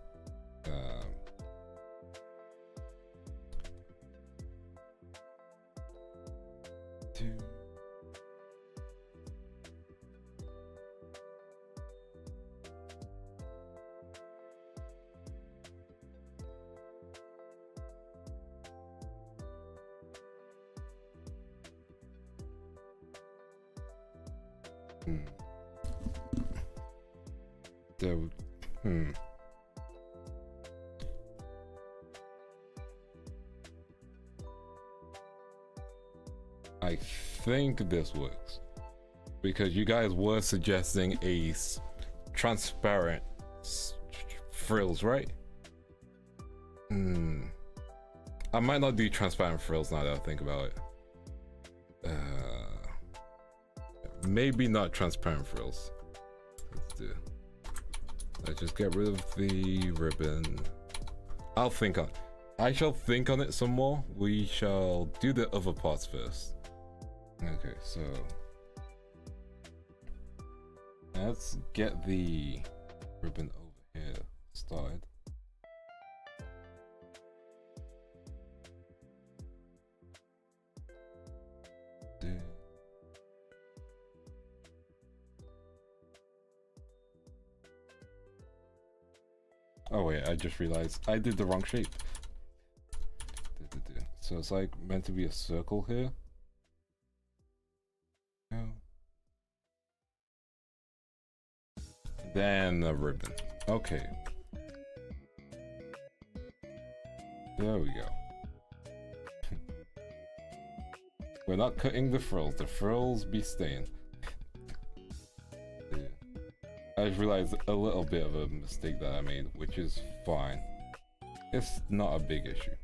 I think this works because you guys were suggesting a transparent frills, right? I might not do transparent frills now that I think about it. Maybe not transparent frills. Let's do. Let's just get rid of the ribbon. I'll think on. I shall think on it some more. We shall do the other parts first. Okay, so let's get the ribbon over here started. Oh wait, I just realized I did the wrong shape. So it's like meant to be a circle here. Then a ribbon. Okay. There we go. We're not cutting the frills. The frills be staying. Yeah. I just realized a little bit of a mistake that I made, which is fine. It's not a big issue.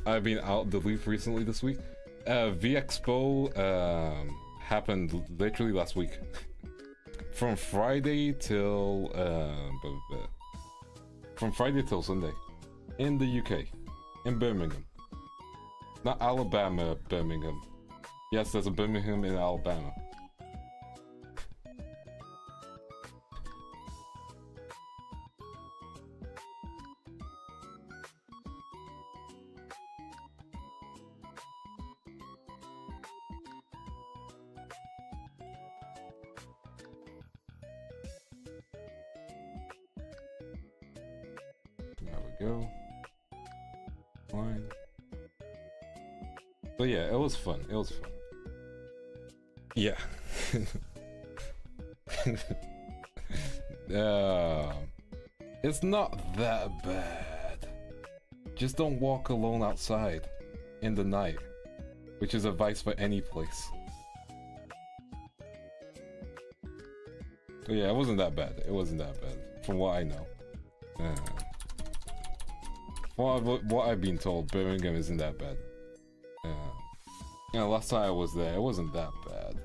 I've been out the loop recently this week. V-Expo happened literally last week. From Friday till Sunday in the UK, in Birmingham. Not Alabama, Birmingham. Yes, there's a Birmingham in Alabama. Go. Fine. But yeah, it was fun. It was fun. Yeah. It's not that bad. Just don't walk alone outside in the night, which is advice for any place. But yeah, it wasn't that bad. It wasn't that bad, from what I know. What I've been told, Birmingham isn't that bad. Yeah, last time I was there, it wasn't that bad.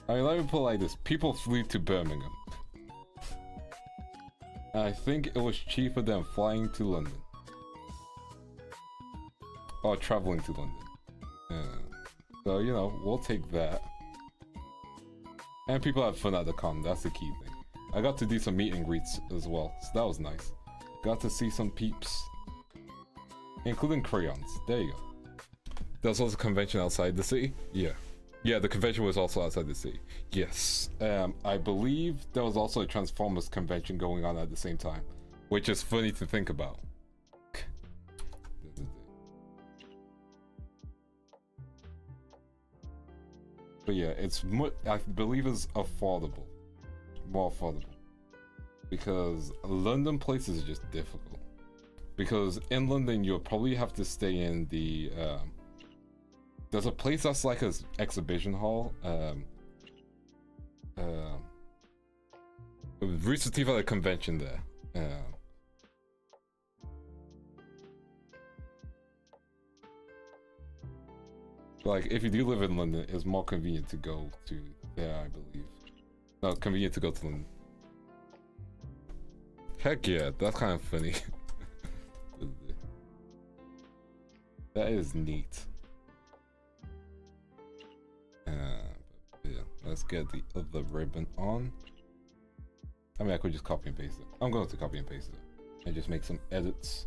I mean, let me put it like this. People flew to Birmingham. I think it was cheaper than flying to London. Or traveling to London. So, you know, we'll take that. And people had fun at the con, that's the key thing. I got to do some meet and greets as well, so that was nice. Got to see some peeps. Including crayons, there you go. There was also a convention outside the city? Yeah. Yeah, the convention was also outside the city. Yes. I believe there was also a Transformers convention going on at the same time. Which is funny to think about. But yeah, it's I believe it's affordable. More affordable. Because London places are just difficult. Because in London, you'll probably have to stay in the... there's a place that's like an exhibition hall. Rooster Teeth had a convention there. Like, if you do live in London, it's more convenient to go to there, I believe. No, convenient to go to London. Heck yeah, that's kind of funny. That is neat. Yeah, let's get the other ribbon on. I mean, I could just copy and paste it. I'm going to copy and paste it. And just make some edits.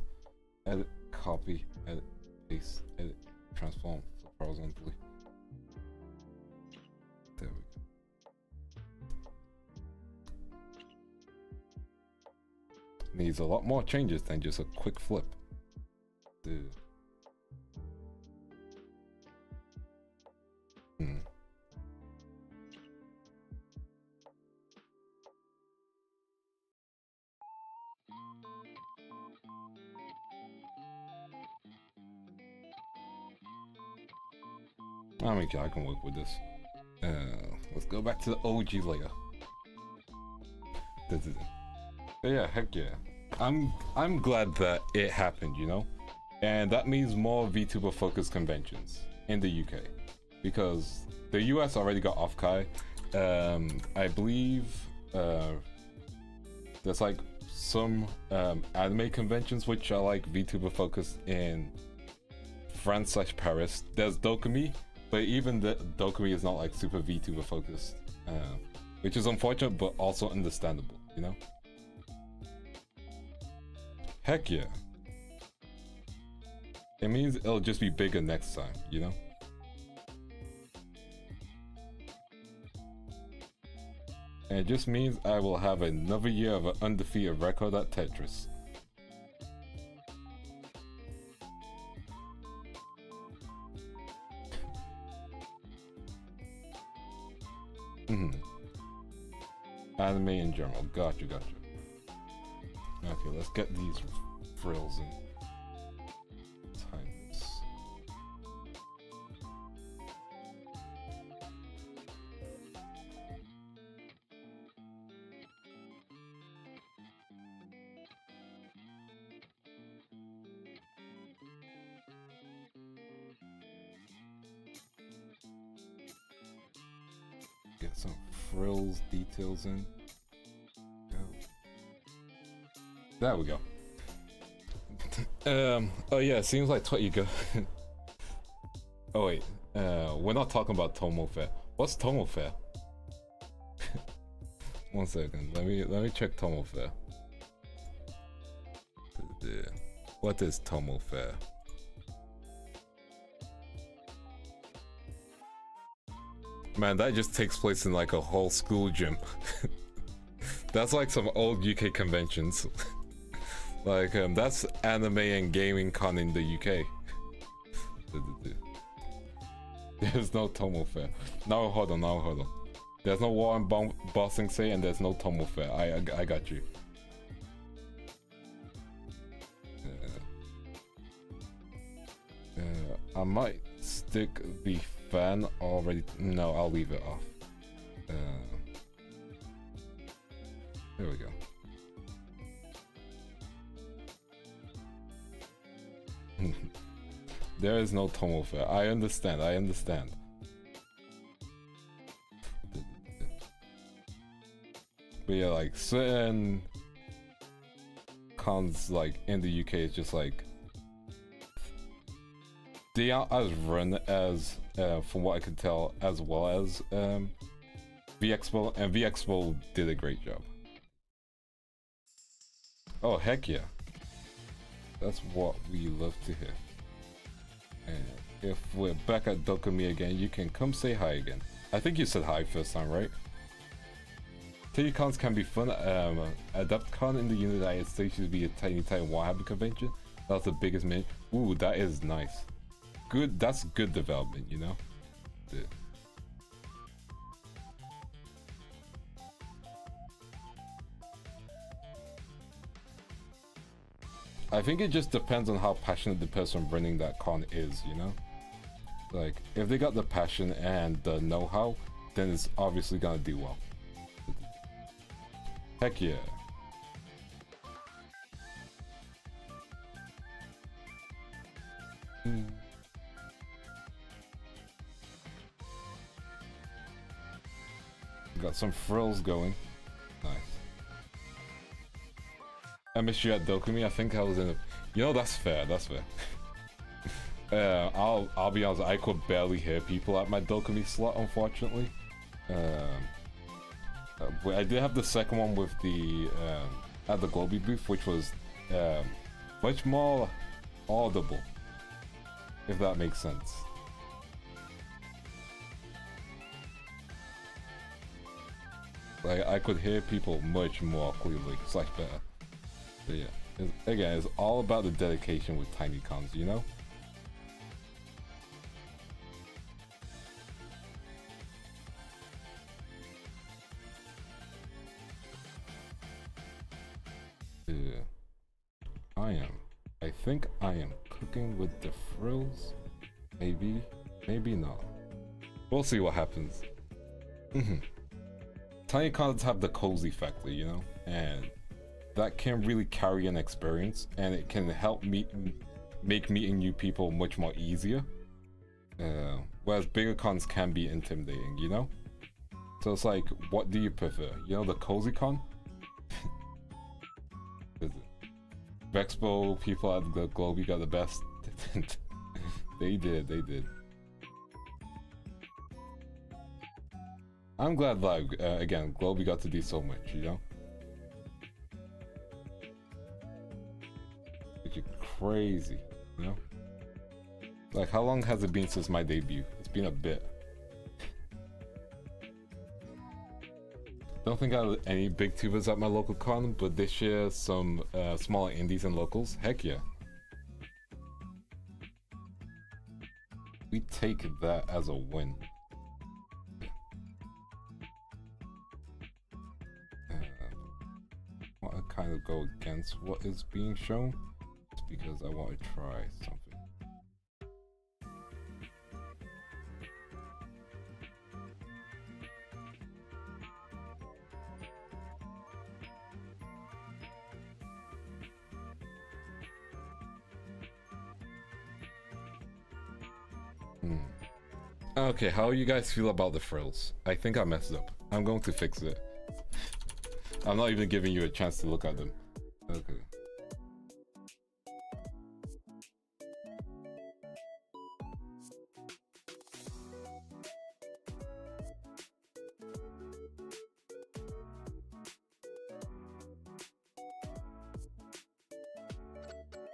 Edit, copy, edit, paste, edit, transform horizontally. There we go. Needs a lot more changes than just a quick flip. Dude. I mean, I can work with this. Let's go back to the OG layer. But yeah, heck yeah. I'm glad that it happened, you know? And that means more VTuber focused conventions in the UK. Because the US already got off-Kai. I believe there's like some anime conventions which are like VTuber focused in France/Paris. There's Dokumi, but even the Dokumi is not like super VTuber focused, which is unfortunate but also understandable, you know? Heck yeah. It means it'll just be bigger next time, you know? And it just means I will have another year of an undefeated record at Tetris. Anime in general, gotcha. Okay, let's get these frills in. Time this. Get some frills details in. There we go. Oh yeah, it seems like you go. Oh wait, we're not talking about Tomo Fair. What's Tomo Fair? 1 second, let me check Tomo Fair. What is Tomo Fair? Man, that just takes place in like a whole school gym. That's like some old UK conventions. Like, that's anime and gaming con in the UK. There's no Tomo Fair. Now hold on. There's no War and Bossing Say, and there's no Tomo Fair. I got you. I might stick the fan already. No, I'll leave it off. There we go. There is no Tomo Fair. I understand. But yeah, like certain cons like in the UK is just like they aren't as run as from what I can tell as well as VExpo, and VExpo did a great job. Oh heck yeah. That's what we love to hear. And if we're back at Dokumi again, you can come say hi again. I think you said hi first time, right? TCons can be fun. AdaptCon in the United States used to be a tiny Warhammer convention. That's the biggest min. Ooh, that is nice. Good, that's good development, you know? Yeah. I think it just depends on how passionate the person running that con is, you know? Like, if they got the passion and the know-how, then it's obviously gonna do well. Heck yeah. Got some frills going. Nice. I missed you at Dokumi. I think I was in a... You know, that's fair. I'll be honest, I could barely hear people at my Dokumi slot, unfortunately. But I did have the second one with the at the Globie booth, which was much more audible, if that makes sense. Like, I could hear people much more clearly. It's like better. But yeah, again, it's all about the dedication with tiny cons, you know? Yeah. I think I am cooking with the frills. Maybe not. We'll see what happens. Tiny cons have the cozy factor, you know, and that can really carry an experience, and it can help make meeting new people much more easier. Whereas bigger cons can be intimidating, you know? So it's like, what do you prefer? You know, the cozy con? Vexpo people at the Globie got the best. They did. I'm glad that, again, Globie got to do so much, you know? Which is crazy, you know? Like, how long has it been since my debut? It's been a bit. Don't think I have any big tubers at my local con, but this year some smaller indies and locals. Heck yeah. We take that as a win. I want to kind of go against what is being shown. It's because I want to try something. Okay, how you guys feel about the frills? I think I messed up. I'm going to fix it. I'm not even giving you a chance to look at them. Okay.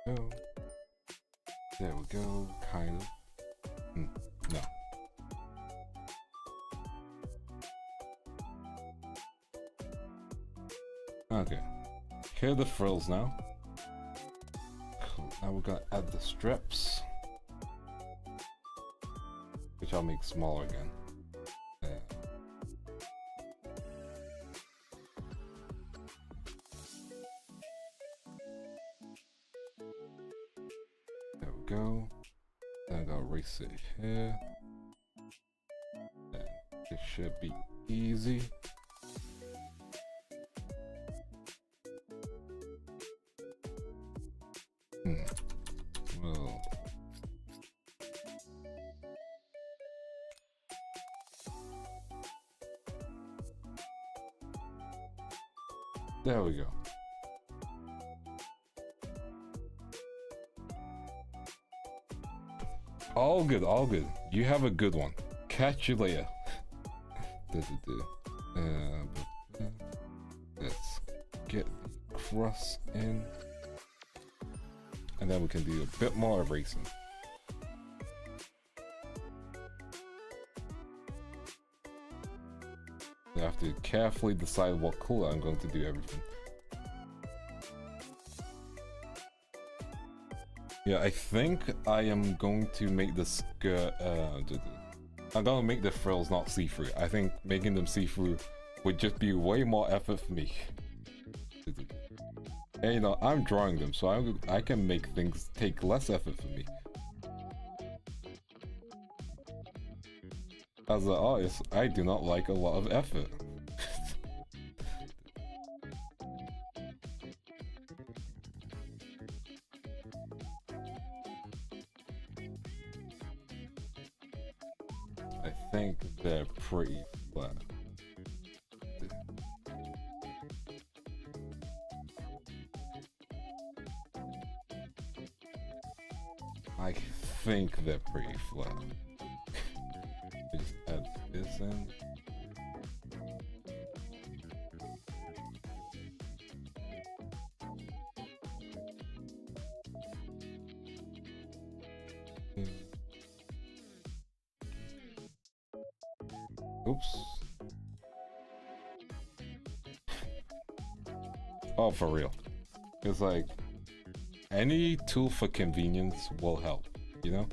Oh. There we go, kind of. No. Okay, here are the frills now. Cool. Now we're gonna add the strips, which I'll make smaller again. There we go. Then I gotta erase it here. And this should be easy. Well, there we go. All good, all good. You have a good one. Catch you later. Let's get the cross in. And then we can do a bit more erasing. I have to carefully decide what color I'm going to do everything. Yeah, I think I am going to make the skirt, I'm gonna make the frills not see-through. I think making them see-through would just be way more effort for me. And you know, I'm drawing them, so I can make things take less effort for me. As an artist, I do not like a lot of effort. I think they're pretty flat. I think they're pretty flat. Just add this in. Oops. Oh, for real. It's like, any tool for convenience will help, you know?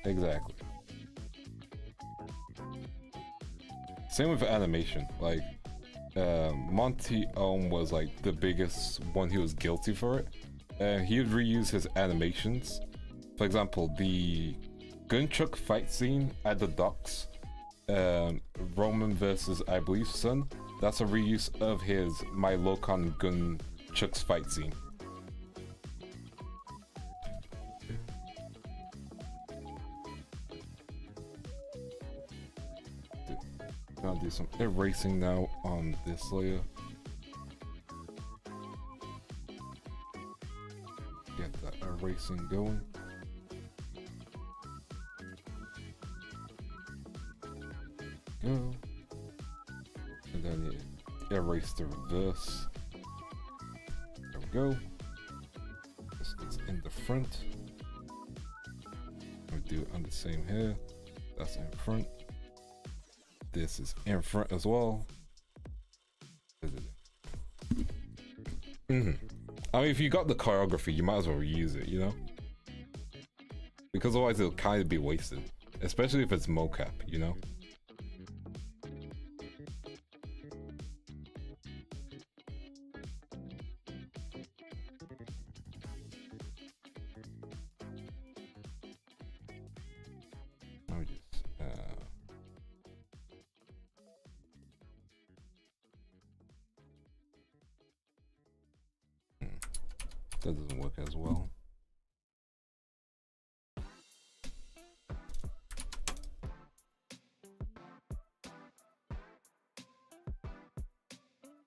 Exactly. Same with animation. Like, Monty Ohm was like the biggest one. He was guilty for it. He would reuse his animations For example, the Gunchuck fight scene at the docks, Roman versus I believe Sun. That's a reuse of his My Lokan Gunchuck's fight scene. I'll do some erasing now on this layer. Get that erasing going. Go. And then you erase the reverse. There we go. This is in the front. We do it on the same here. That's in front. This is in front as well. I mean, if you got the choreography, you might as well reuse it, you know? Because otherwise it'll kind of be wasted. Especially if it's mocap, you know? That doesn't work as well.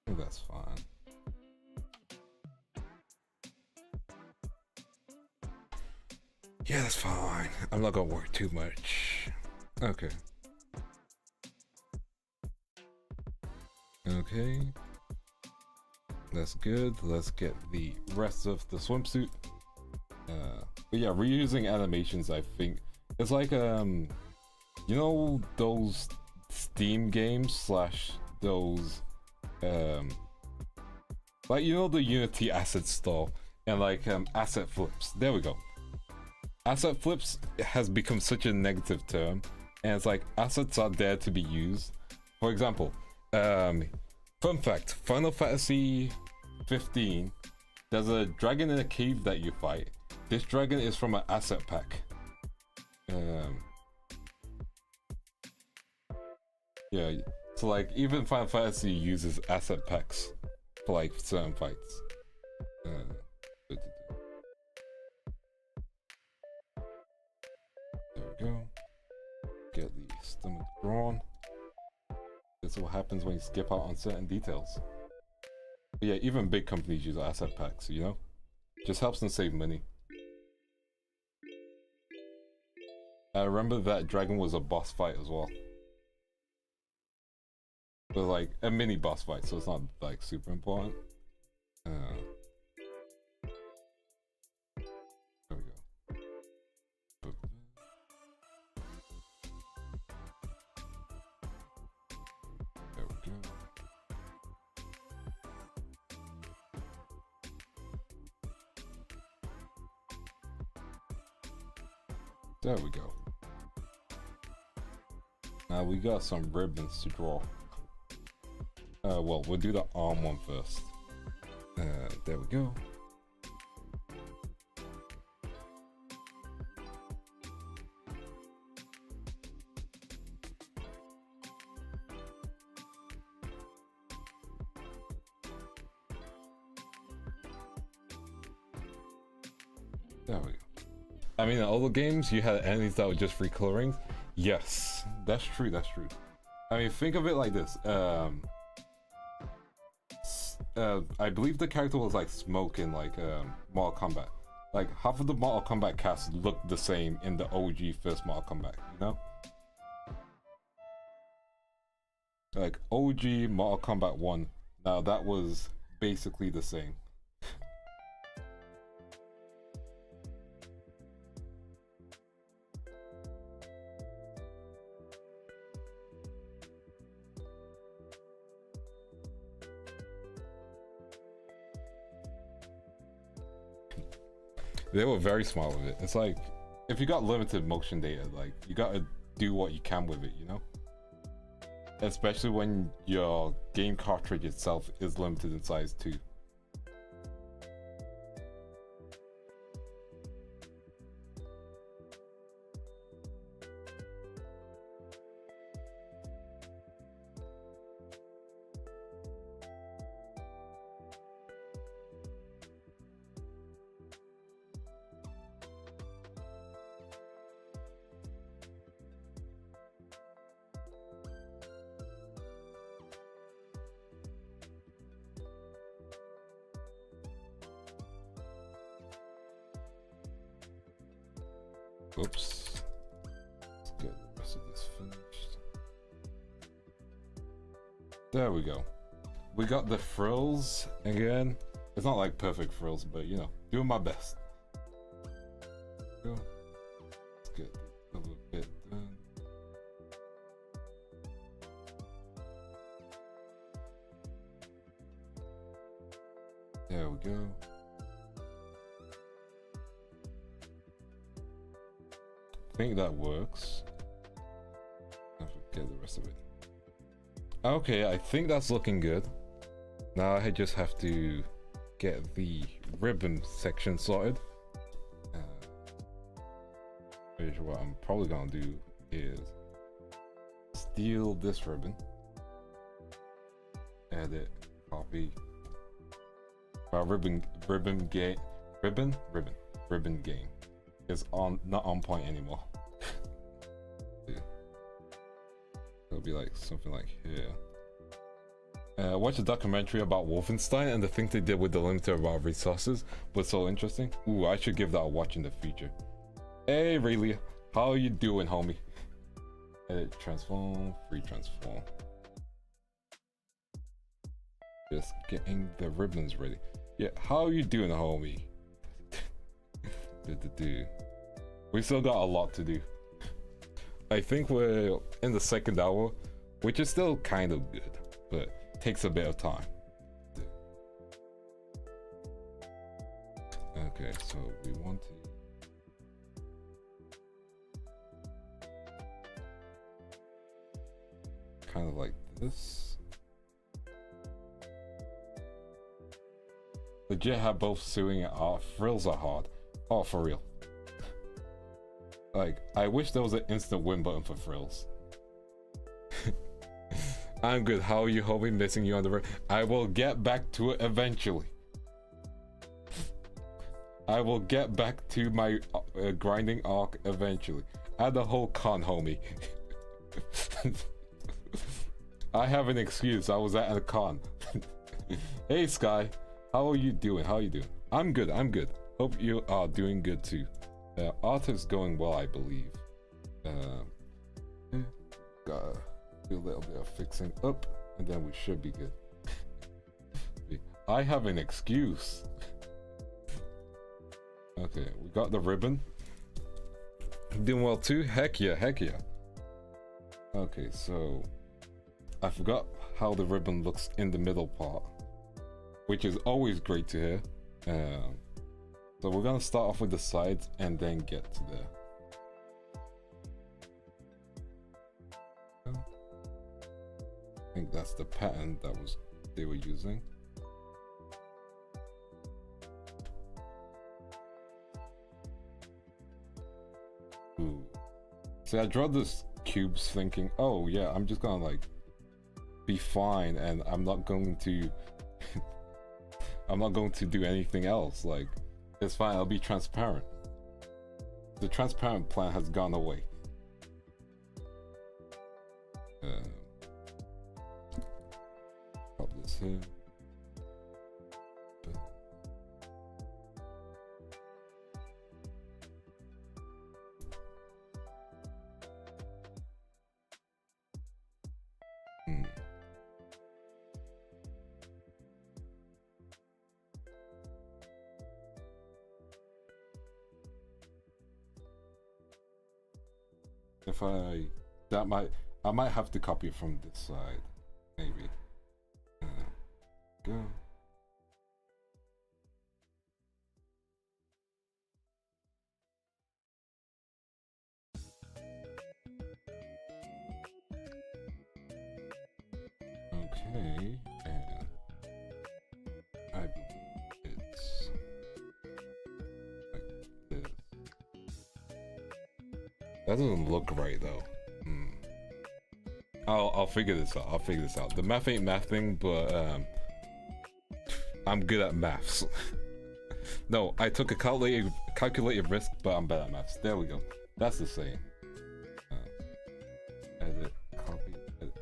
That's fine. Yeah, that's fine. I'm not gonna work too much. Okay. Okay. That's good. Let's get the rest of the swimsuit. But yeah, reusing animations, I think it's like you know those Steam games slash those like you know the Unity asset store and like asset flips. There we go. Asset flips has become such a negative term, and it's like assets are there to be used. For example, fun fact: Final Fantasy 15, there's a dragon in a cave that you fight. This dragon is from an asset pack. Yeah, so like even Final Fantasy uses asset packs for like certain fights. There we go. Get the stomach drawn. This is what happens when you skip out on certain details. But yeah, even big companies use asset packs, you know? Just helps them save money. I remember that dragon was a boss fight as well. But like a mini boss fight, so it's not like super important. There we go. There we go. There we go. Now we got some ribbons to draw. Well, we'll do the arm one first. There we go. There we go. I mean, in all the games, you had enemies that were just free colorings. Yes, that's true, that's true. I mean, think of it like this. I believe the character was like Smoke in like Mortal Kombat. Like half of the Mortal Kombat cast looked the same in the OG first Mortal Kombat, you know? Like OG Mortal Kombat 1, now that was basically the same. They were very smart with it. It's like, if you got limited motion data, like, you gotta do what you can with it, you know? Especially when your game cartridge itself is limited in size too. Oops. Let's get the rest of this finished. There we go. We got the frills again. It's not like perfect frills, but you know, doing my best. Go. Let's get a little bit done. There we go. I think that works. I forget the rest of it. Okay, I think that's looking good. Now I just have to get the ribbon section sorted. Which what I'm probably gonna do is steal this ribbon, edit, copy. Ribbon game is not on point anymore. It'll be like something like here. Watch a documentary about Wolfenstein, and the things they did with the limited amount of resources was so interesting. Ooh, I should give that a watch in the future. Hey Rayleigh, how are you doing, homie? Edit, transform, free transform. Just getting the ribbons ready. Yeah, how are you doing, homie? We still got a lot to do. I think we're in the second hour, which is still kind of good, but takes a bit of time. Okay, so we want to kind of like this. Legit have both sewing and art. Frills are hard. Oh, for real. Like, I wish there was an instant win button for frills. I'm good. How are you, homie? Missing you on the road. I will get back to it eventually. I will get back to my grinding arc eventually. I had the whole con, homie. I have an excuse. I was at a con. Hey, Sky. How are you doing? How are you doing? I'm good. I'm good. Hope you are doing good too. Art is going well, I believe. Gotta do a little bit of fixing up, and then we should be good. I have an excuse. Okay, we got the ribbon. Doing well too? Heck yeah, heck yeah. Okay, so I forgot how the ribbon looks in the middle part, which is always great to hear. So we're gonna start off with the sides and then get to there. I think that's the pattern that they were using. Ooh. See, I draw this cubes thinking, oh yeah, I'm just gonna like be fine and I'm not going to I'm not going to do anything else. Like, it's fine, I'll be transparent. The transparent plan has gone away. Pop this here. If I might have to copy it from this side, maybe. Go. Okay, and I believe it's like this. That doesn't look right though. I'll figure this out. I'll figure this out. The math ain't mathing, but I'm good at maths. No, I took a calculated risk, but I'm bad at maths. There we go. That's the same. Edit, copy, edit.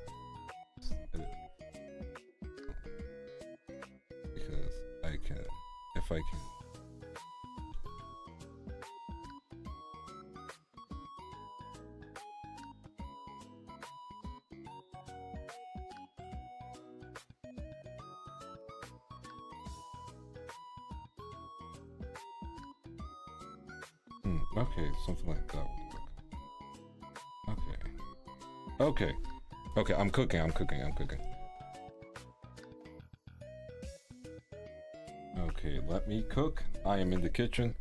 Because I can, if I can. Okay, something like that would work. Okay. Okay, I'm cooking. Okay, let me cook. I am in the kitchen.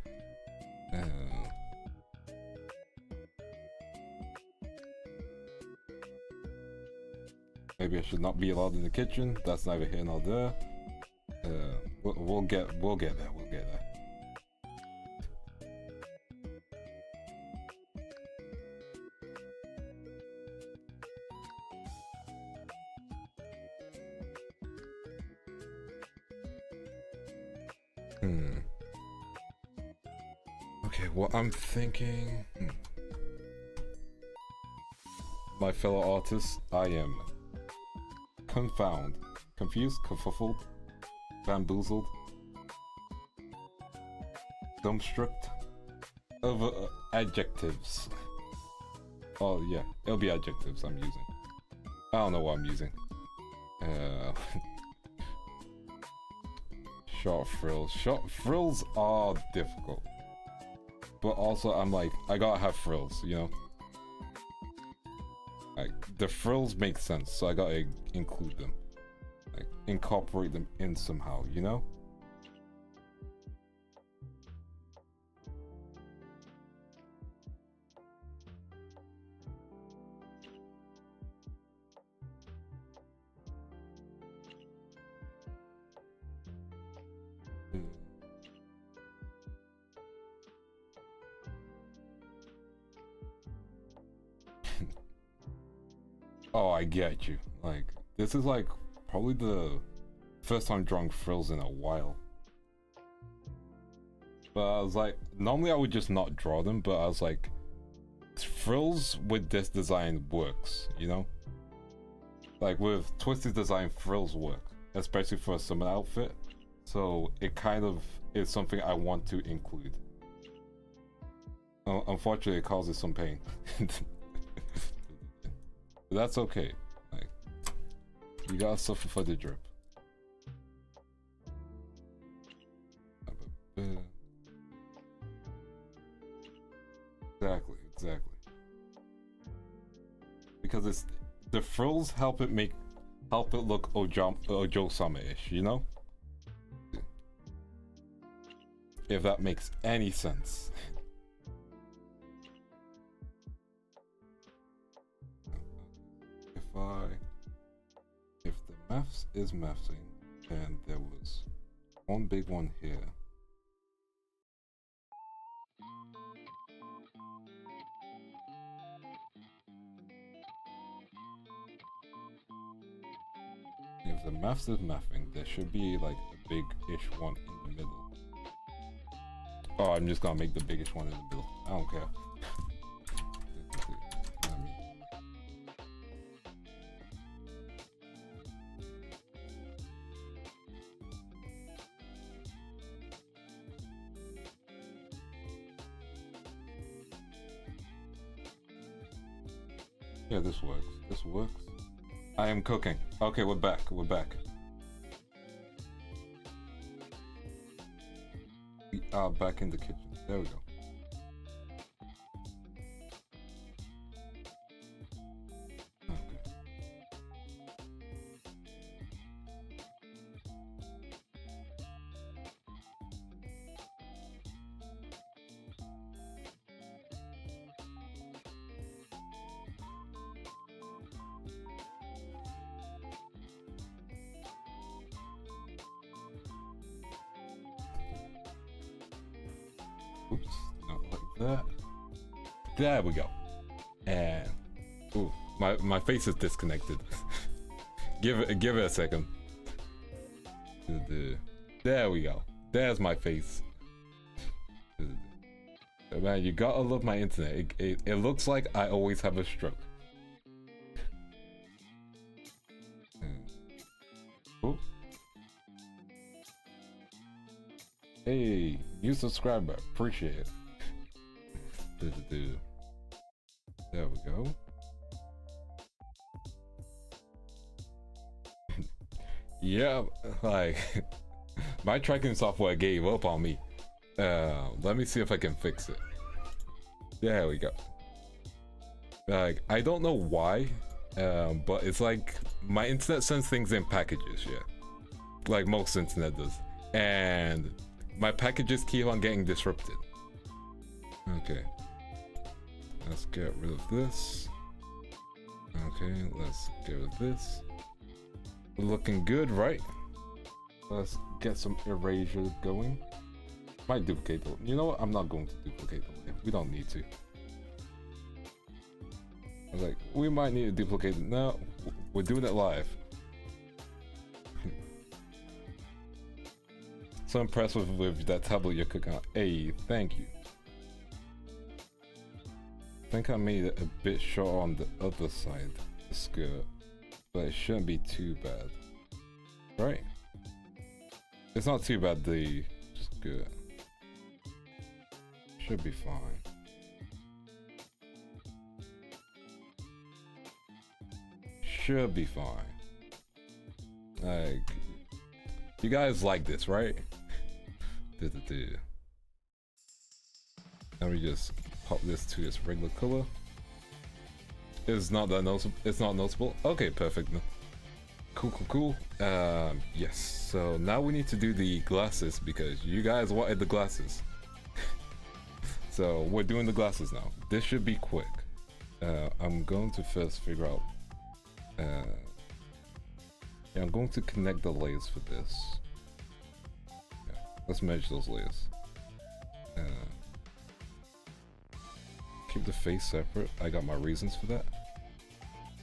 Maybe I should not be allowed in the kitchen. That's neither here nor there. We'll get there. Okay, what I'm thinking... My fellow artists, I am confused, kerfuffled, bamboozled, dumbstruck over adjectives. Oh yeah, it'll be adjectives I'm using. I don't know what I'm using. Short frills. Short frills are difficult. But also I'm like, I gotta have frills, you know? Like, the frills make sense, so I gotta include them. Like, incorporate them in somehow, you know? Oh, I get you. Like, this is like probably the first time drawing frills in a while. But I was like, normally I would just not draw them, but I was like, frills with this design works, you know? Like with Twisty's design, frills work, especially for a summer outfit. So it kind of is something I want to include. Unfortunately, it causes some pain. But that's okay. Like, you gotta suffer for the drip. Exactly. Because it's the frills help it look Ojo-sama-ish, you know? If that makes any sense. If the maths is mathsing, and there was one big one here. If the maths is mathing, there should be like a big-ish one in the middle. Oh, I'm just gonna make the biggest one in the middle. I don't care. Yeah, this works. I am cooking. Okay, we're back. We are back in the kitchen. There we go. Oops, not like that. There we go. And ooh, my face is disconnected. give it a second. There we go. There's my face. Man, you gotta love my internet. It looks like I always have a stroke. Ooh. Hey, new subscriber, appreciate it. There we go. Yeah, like my tracking software gave up on me. Let me see if I can fix it. There we go. Like, I don't know why, but it's like my internet sends things in packages, yeah. Like most internet does. And my packages keep on getting disrupted. Okay. Let's get rid of this. Okay, let's get rid of this. Looking good, right? Let's get some erasure going. Might duplicate the... You know what? I'm not going to duplicate the layer. We don't need to. I was like, we might need to duplicate it. No, we're doing it live. So impressed with that tablet you're cooking on. Hey, thank you. I think I made it a bit short on the other side of the skirt, but it shouldn't be too bad, right? It's not too bad, the skirt. Should be fine. Should be fine. Like, you guys like this, right? Let me just pop this to its regular color. It's not that noticeable. It's not noticeable. Okay, perfect. Cool. Yes. So now we need to do the glasses because you guys wanted the glasses. So we're doing the glasses now. This should be quick. I'm going to first figure out. Yeah, I'm going to connect the layers for this. Yeah, let's merge those layers. Keep the face separate. I got my reasons for that.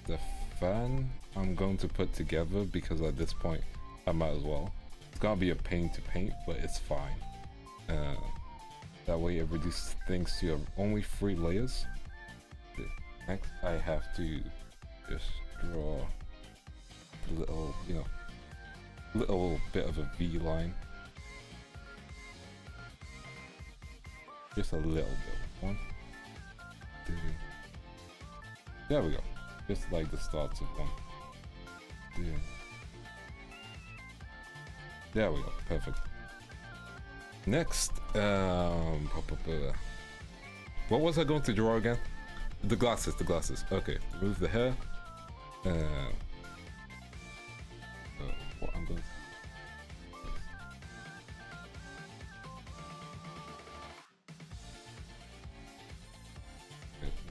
The fan I'm going to put together because at this point I might as well. It's gonna be a pain to paint, but it's fine. That way it reduces things to only 3 layers. Next I have to just draw a little, you know, little bit of a V line. Just a little bit. 1, 2. There we go. Just like the starts of 1, 2. There we go. Perfect. Next, what was I going to draw again? The glasses. Okay, remove the hair. What I'm going to...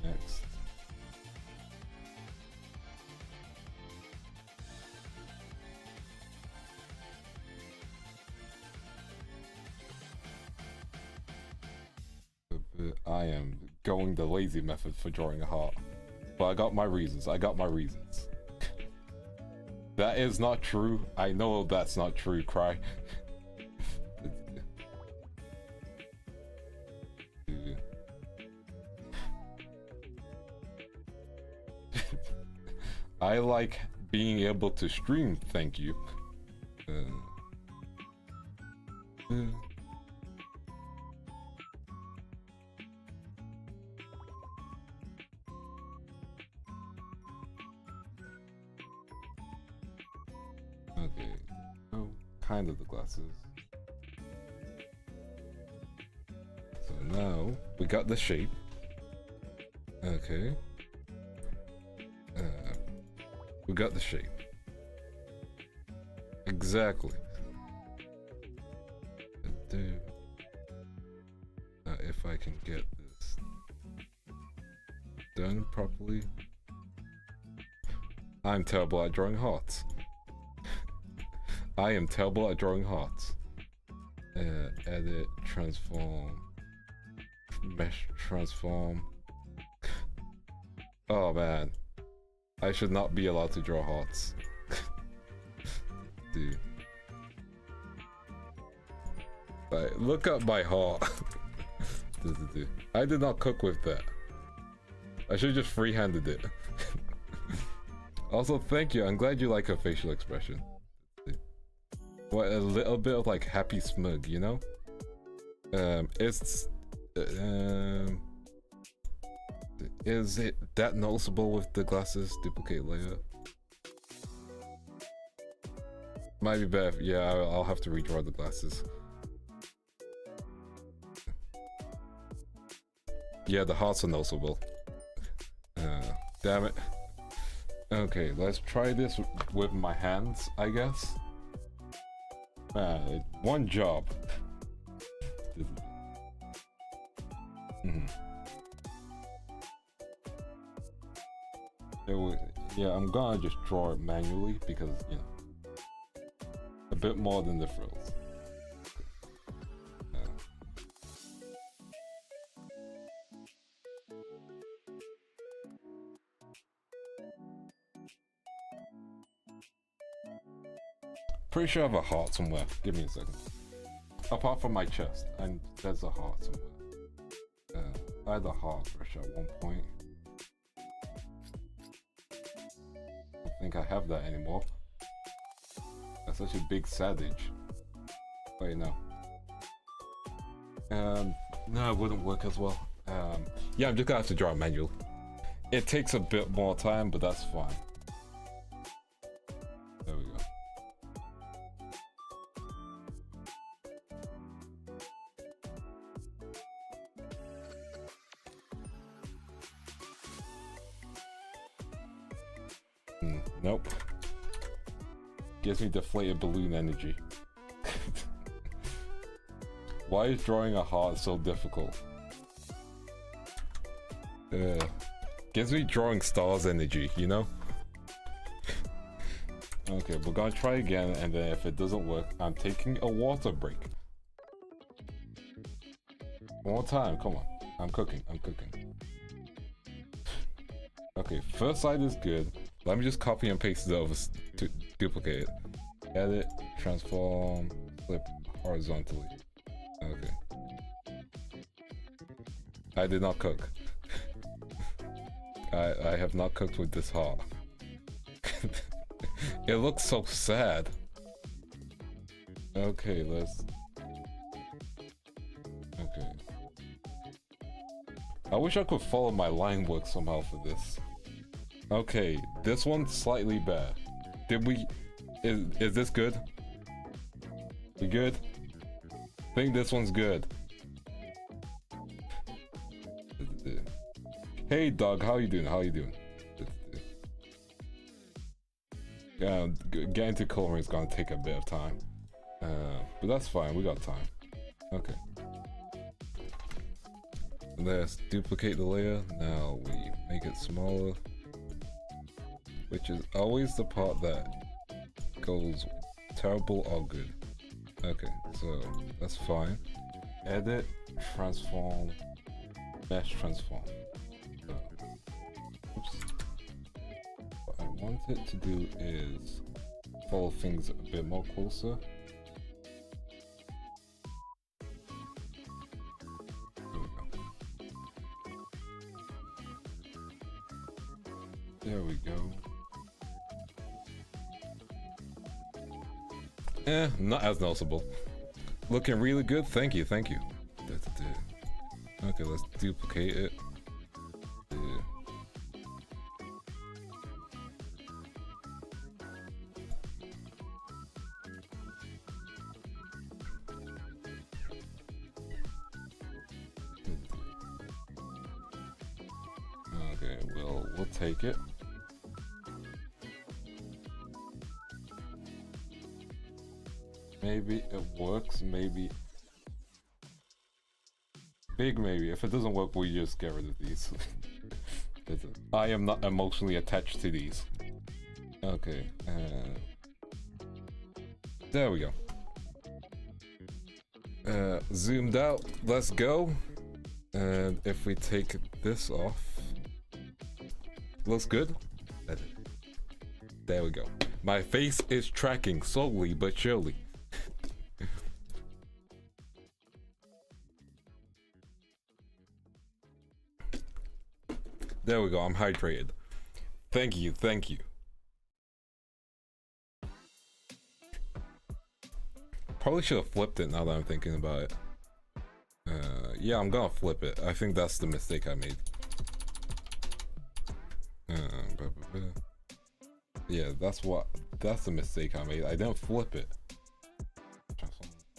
Next. I am going the lazy method for drawing a heart. But I got my reasons. That is not true. I know that's not true, Cry. I like being able to stream, thank you. Okay, oh, kind of the glasses. So now we got the shape. Okay. We got the shape. Exactly. If I can get this done properly. I'm terrible at drawing hearts. I am terrible at drawing hearts. Edit, transform, mesh, transform. Oh man. I should not be allowed to draw hearts. Dude. Like, look at my heart. I did not cook with that. I should have just free-handed it. Also, thank you. I'm glad you like her facial expression. What, a little bit of like happy smug, you know? Is it that noticeable with the glasses duplicate layer? Might be better. Yeah, I'll have to redraw the glasses. Yeah, the hearts are noticeable. Damn it. Okay, let's try this with my hands, I guess. One job. Yeah, I'm gonna just draw it manually because, you know, a bit more than the frills. Pretty sure I have a heart somewhere. Give me a second. Apart from my chest, and there's a heart somewhere. I had a heart brush at one point. I don't think I have that anymore. That's such a big savage. Wait, no. No, it wouldn't work as well. Yeah, I'm just gonna have to draw it manually. It takes a bit more time, but that's fine. There we go. Nope. Gives me deflated balloon energy. Why is drawing a heart so difficult? Gives me drawing stars energy, you know? Okay, we're gonna try again, and then if it doesn't work, I'm taking a water break. One more time, come on. I'm cooking. Okay, first side is good. Let me just copy and paste it over to duplicate it. Edit, transform, flip horizontally. Okay. I did not cook. I have not cooked with this heart. It looks so sad. Okay, let's... Okay. I wish I could follow my line work somehow for this. Okay, this one's slightly bad. Did we... Is this good? We good? I think this one's good. Hey Doug, how you doing? Yeah, getting to coloring is gonna take a bit of time. But that's fine, we got time. Okay. Let's duplicate the layer. Now we make it smaller. Which is always the part that goes terrible or good. Okay, so that's fine. Edit, transform, mesh transform. Oops. What I want it to do is follow things a bit more closer. There we go. Not as noticeable. Looking really good. Thank you. Okay, let's duplicate it. Okay, we'll take it. Maybe it works, maybe. Big maybe. If it doesn't work, we just get rid of these. I am not emotionally attached to these. Okay, there we go. Zoomed out, let's go. And if we take this off, looks good. There we go. My face is tracking slowly but surely. There we go, I'm hydrated. Thank you. Probably should have flipped it now that I'm thinking about it. Yeah, I'm gonna flip it. I think that's the mistake I made. Yeah, that's the mistake I made. I didn't flip it.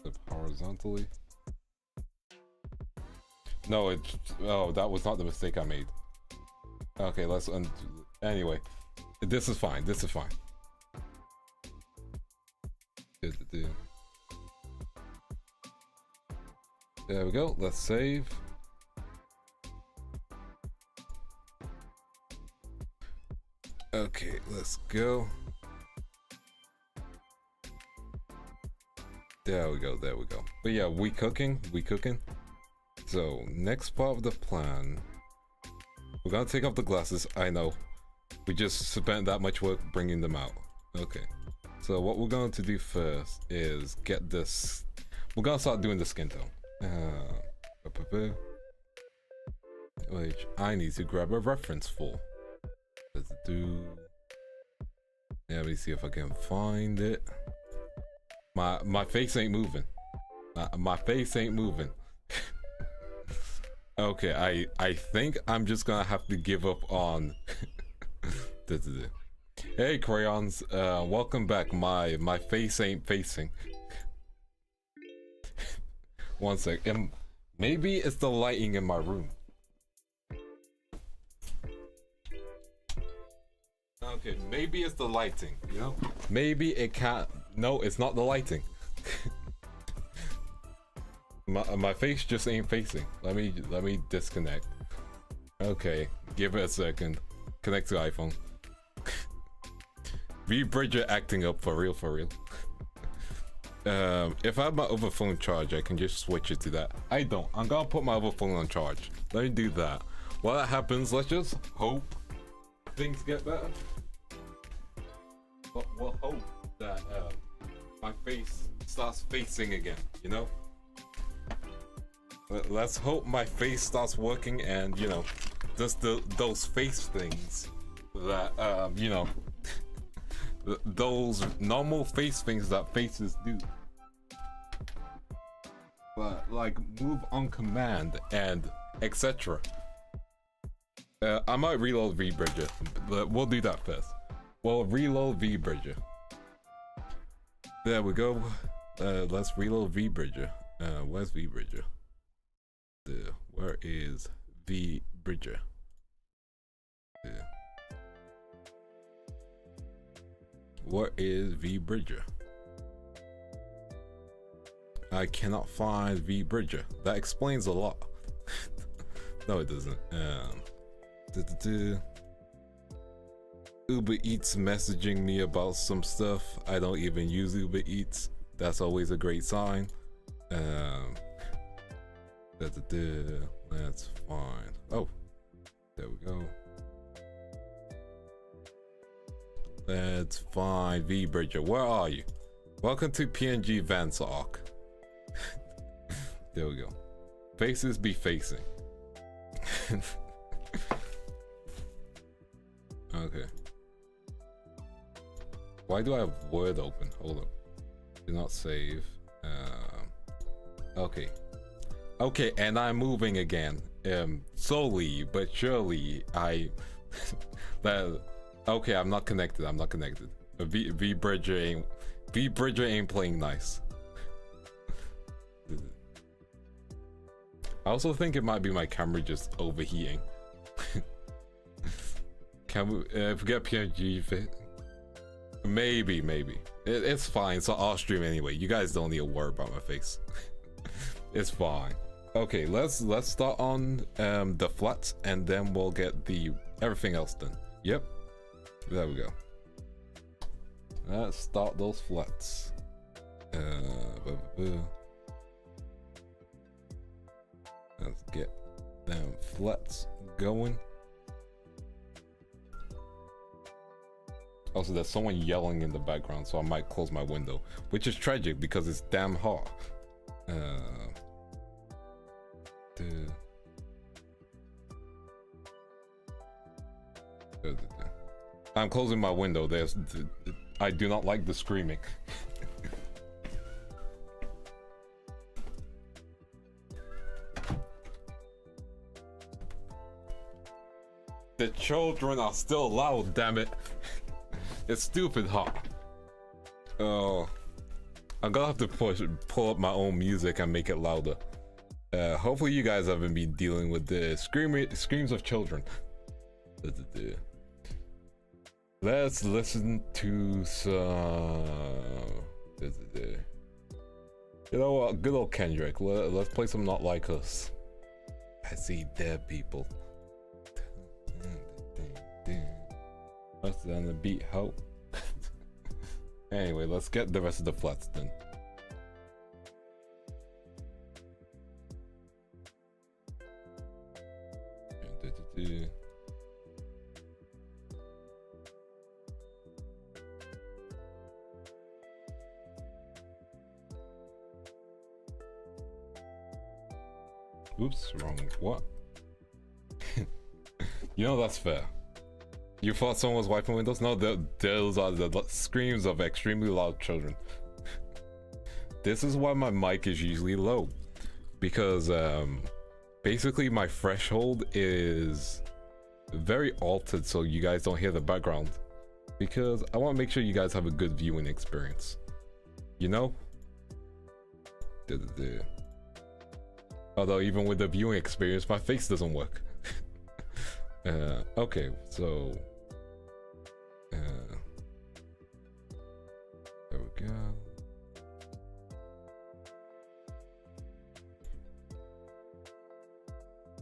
Flip horizontally. No, it's... Oh, that was not the mistake I made. Okay, let's undo... Anyway, this is fine. This is fine. There we go. Let's save. Okay, let's go. There we go. There we go. But yeah, we cooking. So next part of the plan, we're gonna take off the glasses. I know, we just spent that much work bringing them out. Okay, so what we're going to do first is get this. We're gonna start doing the skin tone, which I need to grab a reference for. Let's do. Yeah, let me see if I can find it. My face ain't moving. My face ain't moving. Okay, I think I'm just gonna have to give up on. Hey crayons, welcome back. My face ain't facing. One sec. Maybe it's the lighting in my room. Okay, maybe it's the lighting. You know, maybe it can't. No, it's not the lighting. My face just ain't facing. Let me disconnect. Okay, give it a second. Connect to iPhone. Bridger acting up for real. If I have my other phone charged, I can just switch it to that. I don't. I'm gonna put my other phone on charge. Let me do that. While that happens, let's just hope things get better. But we'll hope that my face starts facing again, you know? Let's hope my face starts working and, you know, just those face things that, you know, those normal face things that faces do. But, like, move on command and etc. I might reload V-Bridger, but we'll do that first. We'll reload V-Bridger. There we go. Let's reload V-Bridger. Where's V-Bridger? Where is V-Bridger? Where is V-Bridger? I cannot find V-Bridger. That explains a lot. No, it doesn't. Uber Eats messaging me about some stuff. I don't even use Uber Eats. That's always a great sign. That's fine. Oh, there we go. That's fine. V-Bridger, where are you? Welcome to PNG Vance arc. There we go. Faces be facing. Okay. Why do I have Word open? Hold up. Do not save. Okay. Okay, and I'm moving again. Slowly but surely I that okay, I'm not connected. I'm not connected. V-Bridger ain't playing nice. I also think it might be my camera just overheating. Can we forget PNG fit? Maybe. It's fine. So I'll stream anyway. You guys don't need to worry about my face. It's fine. Okay, let's start on the flats and then we'll get the everything else done. Yep. There we go. Let's start those flats. Let's get them flats going. Also, there's someone yelling in the background, so I might close my window, which is tragic because it's damn hot. I'm closing my window. I do not like the screaming. The children are still loud, damn it. It's stupid hot. Oh, I'm gonna have to pull up my own music and make it louder. Hopefully you guys haven't been dealing with the screams of children. Let's listen to some. You know what? Good old Kendrick. Let's play some Not Like Us. I see dead people. Let's then the beat help. Anyway, let's get the rest of the flats then. Oops, wrong. What? You know, that's fair. You thought someone was wiping windows? No, those are the screams of extremely loud children. This is why my mic is usually low. Because basically my threshold is very altered so you guys don't hear the background. Because I want to make sure you guys have a good viewing experience. You know? Although even with the viewing experience, my face doesn't work. Okay, so there we go.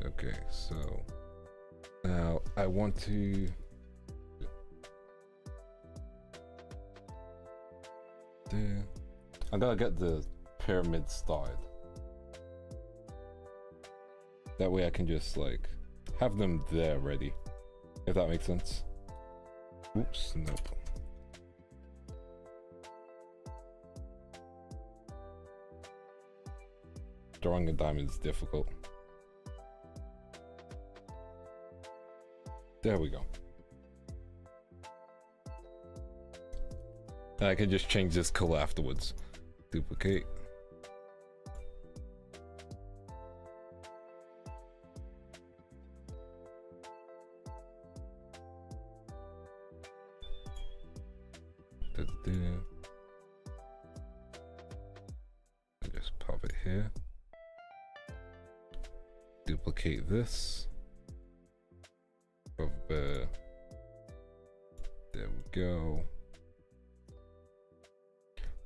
Okay, so now I want to I'm gonna get the pyramid started. That way I can just like have them there ready, if that makes sense. Oops, nope. Drawing a diamond is difficult. There we go. And I can just change this color afterwards. Duplicate. Just pop it here. Duplicate this. There we go.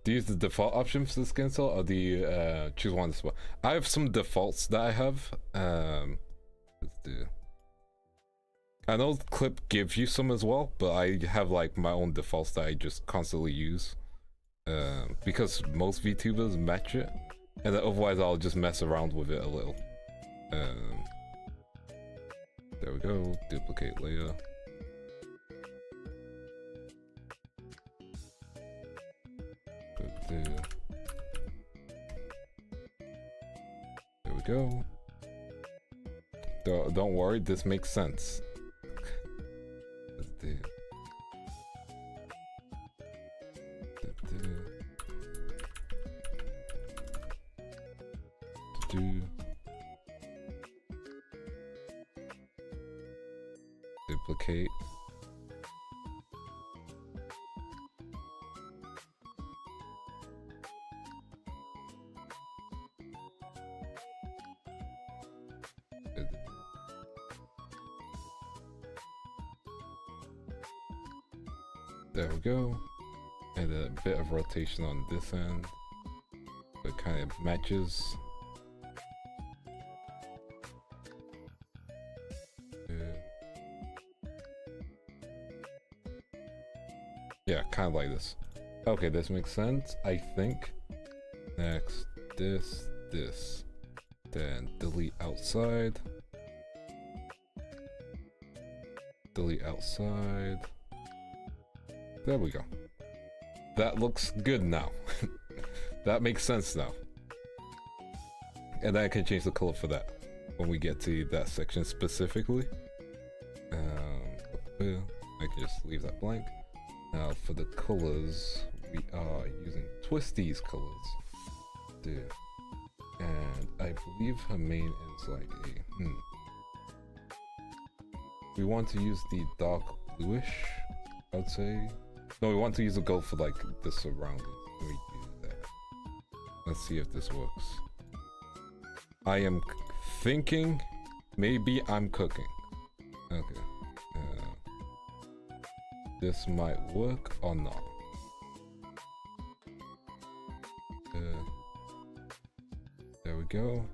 Do you use the default option for the skin cell, or do you choose one as well? I have some defaults that I have. Let's do. I know Clip gives you some as well, but I have like my own defaults that I just constantly use. Because most VTubers match it, and then otherwise I'll just mess around with it a little. There we go, duplicate layer. There we go. Don't worry, this makes sense. Duplicate. There we go. And a bit of rotation on this end. It kind of matches. Yeah, kind of like this. Okay, this makes sense, I think. Next, this. Then delete outside. Delete outside. There we go. That looks good now. That makes sense now. And then I can change the color for that when we get to that section specifically. I can just leave that blank. Now for the colors, we are using Twisty's colors. And I believe her main is like a we want to use the dark bluish, I'd say. No, we want to use the gold for like the surroundings. Let me do that. Let's see if this works. I am thinking maybe I'm cooking. Okay. This might work or not. There we go.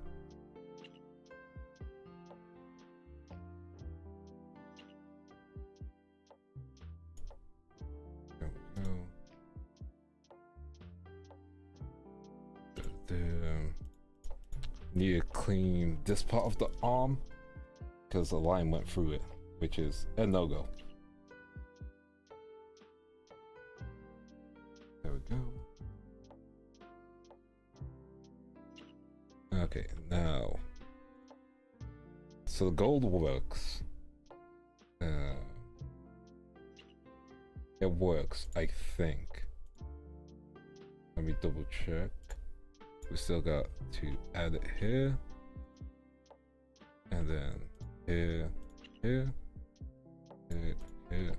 There we go. Need to clean this part of the arm because the line went through it, which is a no-go. There we go. Okay, now. So the gold works. It works, I think. Let me double check. We still got to add it here. And then here, here, here, here.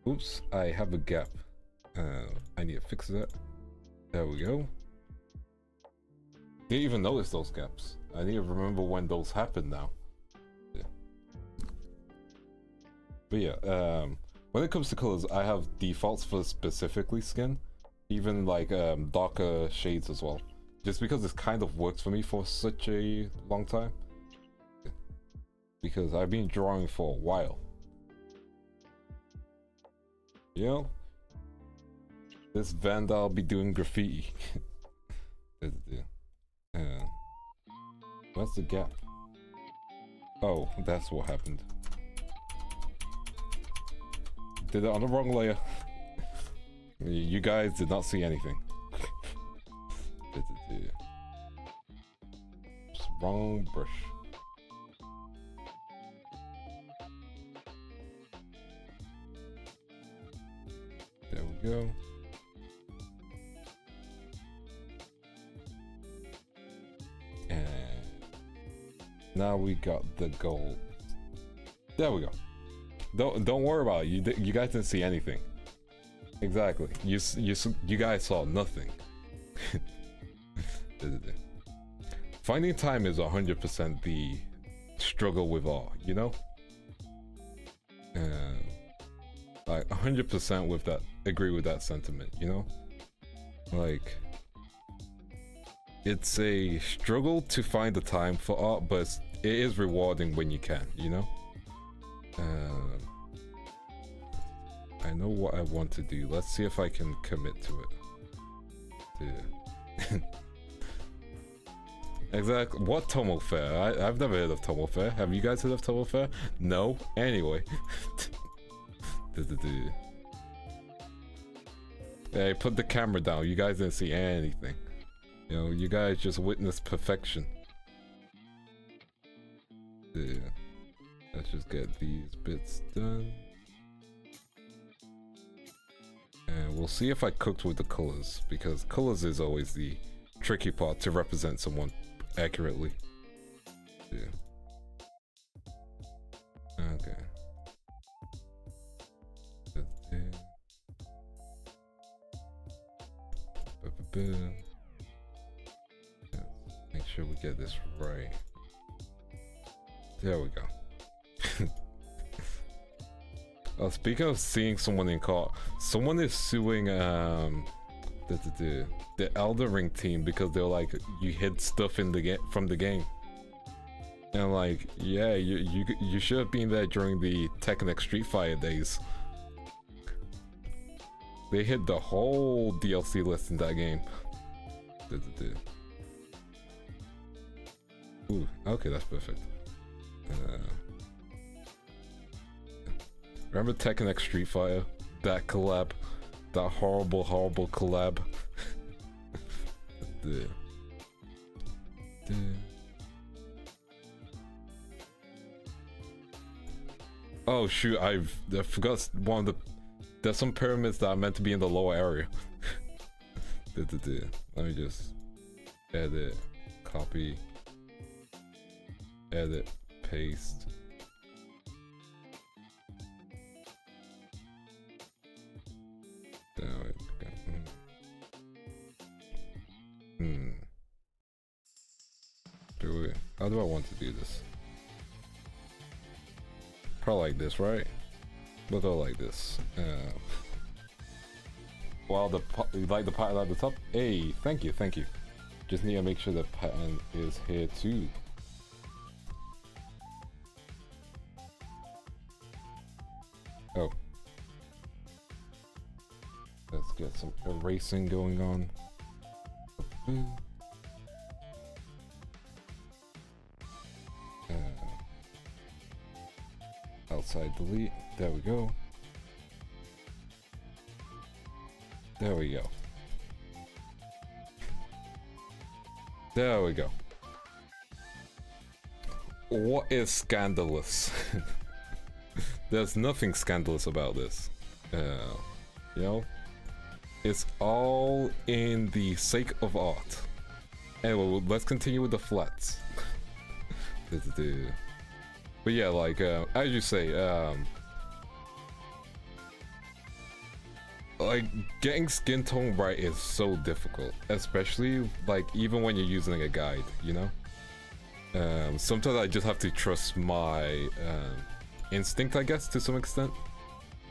Oops, I have a gap. I need to fix that. There we go. Didn't even notice those gaps. I need to remember when those happened now. Yeah. But yeah, when it comes to colors, I have defaults for specifically skin. Even like darker shades as well. Just because this kind of works for me for such a long time. Yeah. Because I've been drawing for a while. You know, this Vandal be doing graffiti. What's the gap? Oh, that's what happened. Did it on the wrong layer. You guys did not see anything. It's wrong brush. There we go. And now we got the gold. There we go. Don't worry about it. You guys didn't see anything. Exactly. You guys saw nothing. Finding time is 100% the struggle with all, you know? Like 100% with that, agree with that sentiment, you know? Like, it's a struggle to find the time for art, but it is rewarding when you can, you know? I know what I want to do. Let's see if I can commit to it. Exactly. What Tomo Fair? I've never heard of Tomo Fair. Have you guys heard of Tomo Fair? No? Anyway. Hey, put the camera down. You guys didn't see anything. You know, you guys just witnessed perfection. Yeah. Let's just get these bits done. And we'll see if I cooked with the colors, because colors is always the tricky part to represent someone accurately. Yeah. Okay. Make sure we get this right. There we go. Speaking of seeing someone in court, someone is suing the Elden Ring team because they're like, you hid stuff in the from the game. And like, yeah, you should have been there during the Tekken Street Fighter days. They hid the whole DLC list in that game. Ooh, okay, that's perfect. Remember Tekken X Street Fighter? That collab. That horrible, horrible collab. Oh shoot, I forgot one of the... There's some pyramids that are meant to be in the lower area. Let me just edit, copy, edit, paste. How do I want to do this? Probably like this, right? We'll go like this. While you like the pattern at the top? Hey, thank you. Just need to make sure the pattern is here too. Oh. Let's get some erasing going on. Outside delete. There we go. There we go. There we go. What is scandalous? There's nothing scandalous about this. You know? It's all in the sake of art. Anyway, let's continue with the flats. But yeah, like, as you say, like, getting skin tone right is so difficult. Especially, like, even when you're using a guide, you know? Sometimes I just have to trust my instinct, I guess, to some extent.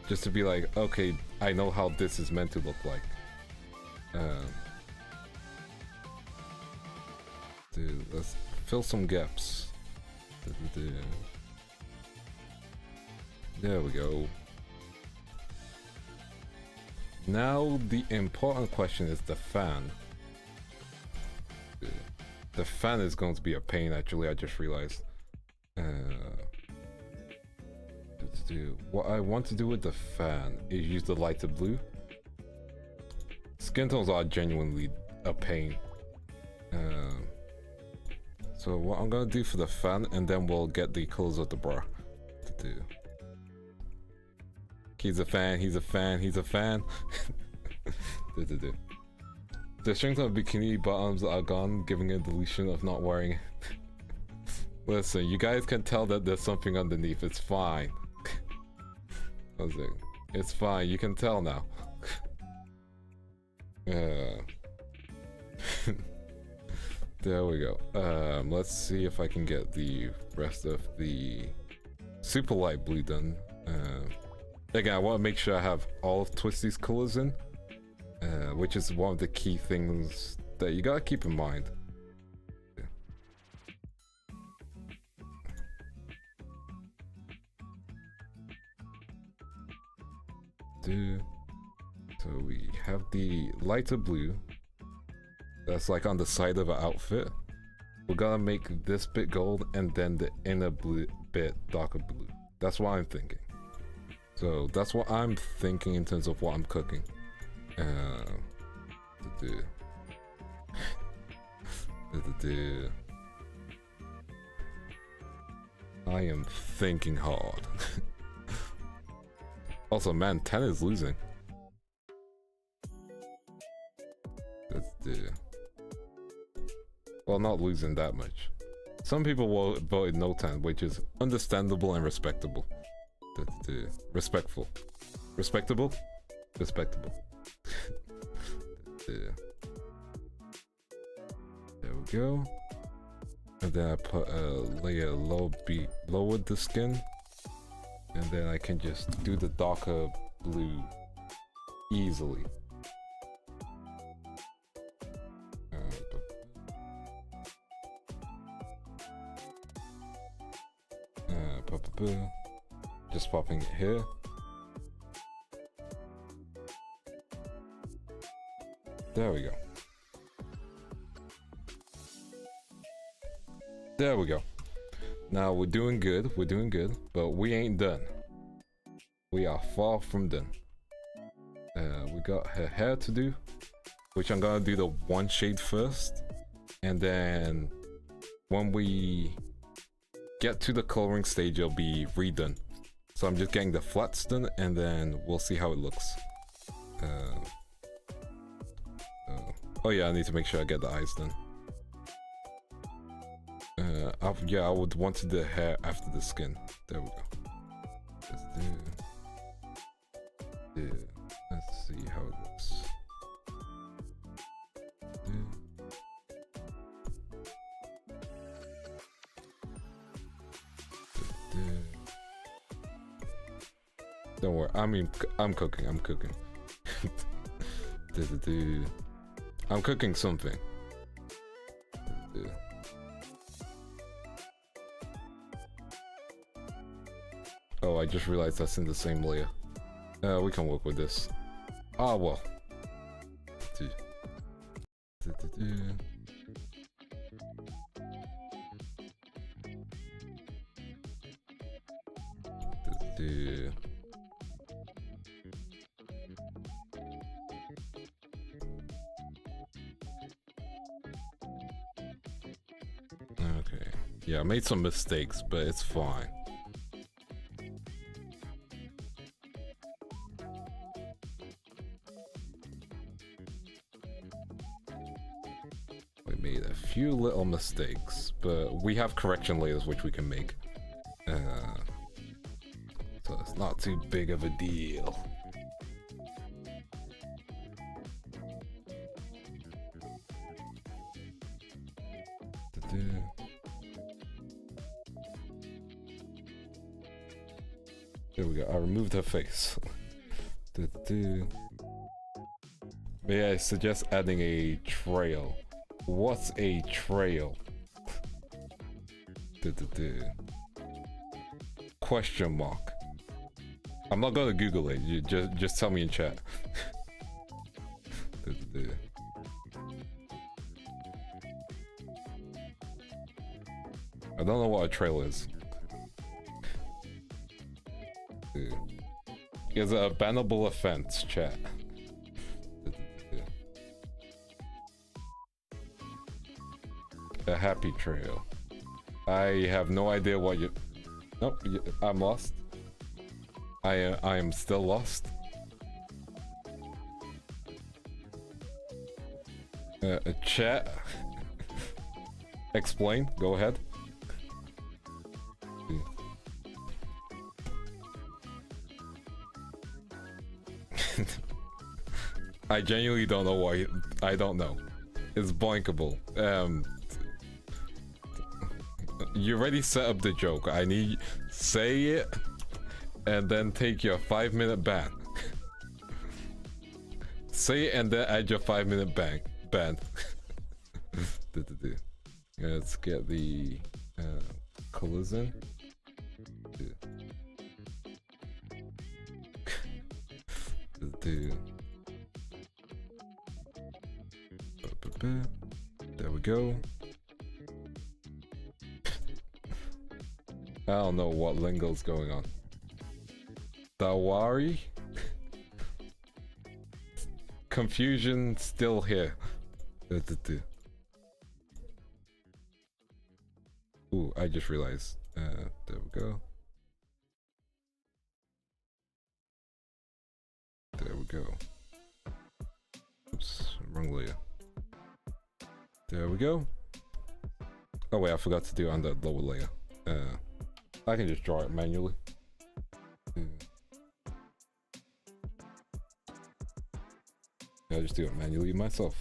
Just to be like, okay, I know how this is meant to look like. Dude, let's fill some gaps. There we go. Now the important question is the fan. The fan is going to be a pain, actually, I just realized. What I want to do with the fan is use the lighter blue. Skin tones are genuinely a pain. So what I'm gonna do for the fan, and then we'll get the colors of the bra to do. He's a fan. The strength of bikini bottoms are gone, giving a delusion of not wearing it. Listen, you guys can tell that there's something underneath. It's fine. It's fine. You can tell now. There we go. Let's see if I can get the rest of the super light blue done. Again, I want to make sure I have all of Twisty's colors in, which is one of the key things that you gotta keep in mind. So we have the lighter blue. That's like on the side of an outfit. We're gonna make this bit gold and then the inner blue bit darker blue. That's what I'm thinking. So that's what I'm thinking in terms of what I'm cooking. I am thinking hard. Also, man, 10 is losing. Well, not losing that much. Some people voted no 10, which is understandable and respectable. Respectful. Respectable? Respectable. There we go. And then I put a layer lower the skin. And then I can just do the darker blue easily. Just popping it here. There we go. There we go. Now we're doing good, but we ain't done. We are far from done. We got her hair to do, which I'm gonna do the one shade first, and then when we get to the coloring stage, it'll be redone. So I'm just getting the flats done, and then we'll see how it looks. Oh yeah, I need to make sure I get the eyes done. Yeah, I would want to do the hair after the skin. There we go. Let's see how it looks. Don't worry. I mean, I'm cooking. I'm cooking. I'm cooking something. Oh, I just realized that's in the same layer. We can work with this. Ah, well. Okay. Yeah, I made some mistakes, but it's fine. We made a few little mistakes, but we have correction layers which we can make. So it's not too big of a deal. There we go. I removed her face. May I suggest adding a trail? What's a trail? Question mark. I'm not gonna Google it. You just tell me in chat. I don't know what a trail is. It's a bannable offense, chat. A happy trail. I have no idea what you... Nope, I'm lost. I am still lost. Chat. Explain, go ahead. I genuinely don't know why. I don't know. It's blinkable. You already set up the joke. I need say it and then take your 5-minute ban. Say it and then add your 5-minute ban. Let's get the colors in. There we go. I don't know what lingo's going on. Dawari? Confusion still here. Ooh, I just realized. There we go. There we go. Oops, wrong layer. There we go. Oh wait, I forgot to do it on the lower layer. I can just draw it manually. I'll just do it manually myself.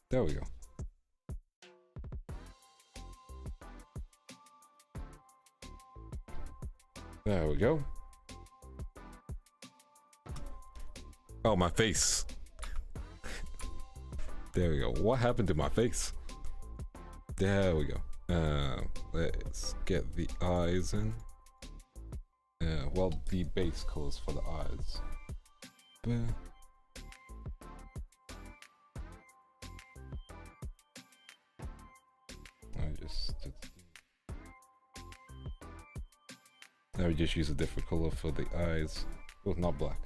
There we go. There we go. Oh, my face. There we go. What happened to my face? There we go. Let's get the eyes in. Well, the base colors for the eyes. I would just use a different color for the eyes. Well, not black.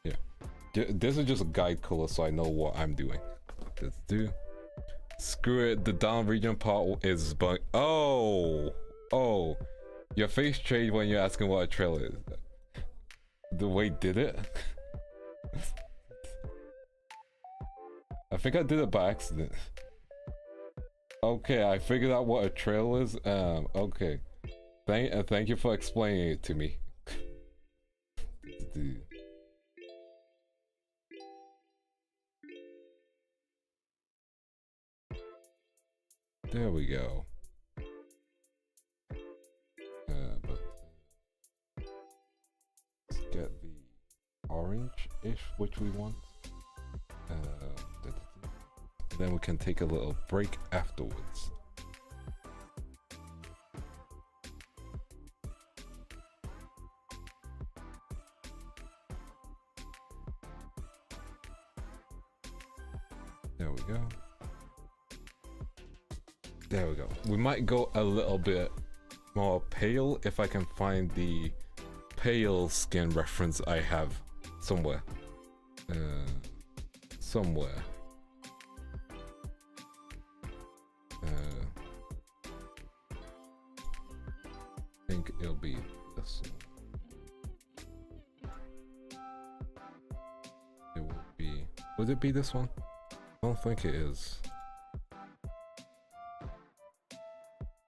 Yeah. This is just a guide color so I know what I'm doing. Let's do. Screw it, the down region part is bug. Oh! Oh! Your face changed when you're asking what a trail is. The way did it? I think I did it by accident. Okay, I figured out what a trail is. Okay. Thank you for explaining it to me. There we go. orange-ish, which we want. Then we can take a little break afterwards. There we go. There we go. We might go a little bit more pale if I can find the pale skin reference I have somewhere. Somewhere. I think it'll be this one. It will be. Would it be this one? I don't think it is.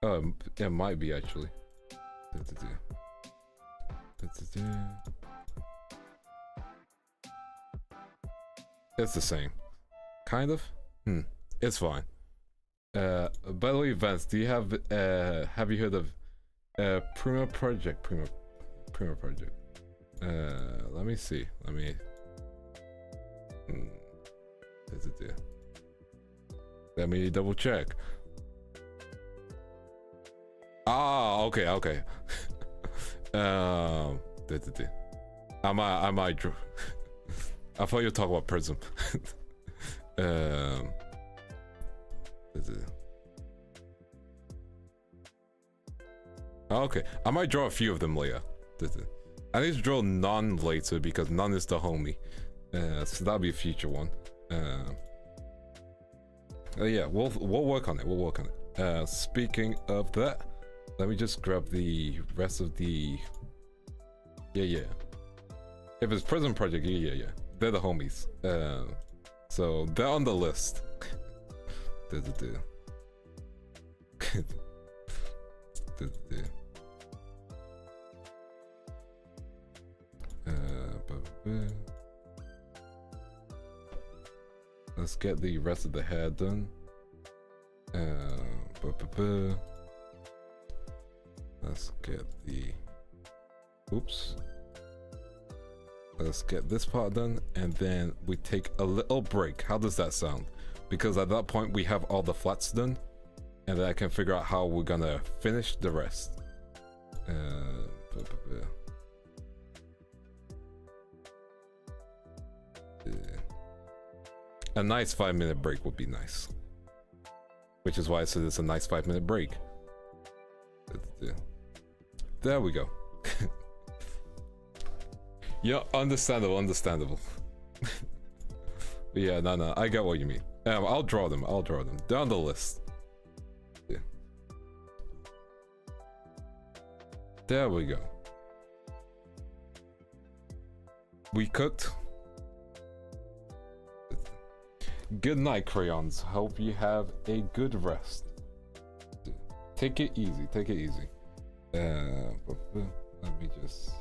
Oh, it might be actually. It's the same. Kind of? It's fine. By the way, Vance, do you have you heard of Prima Project? Prima Project. Let me see. Let me Let me double check. Ah, okay. I might draw. I thought you were talking about Prism. Okay, I might draw a few of them later. I need to draw none later because none is the homie. So that'll be a future one. Yeah, we'll work on it. We'll work on it. Speaking of that, let me just grab the rest of the. Yeah. If it's Prism Project, yeah. They're the homies. So they're on the list. Let's get the rest of the hair done. Let's get the. Oops. Let's get this part done, and then we take a little break. How does that sound? Because at that point we have all the flats done, and then I can figure out how we're gonna finish the rest. A nice 5-minute break would be nice. Which is why I said it's a nice 5-minute break. There we go. Yeah, understandable. Yeah, no, I get what you mean. I'll draw them. They're on the list. Yeah. There we go. We cooked. Good night, crayons. Hope you have a good rest. Take it easy. Let me just.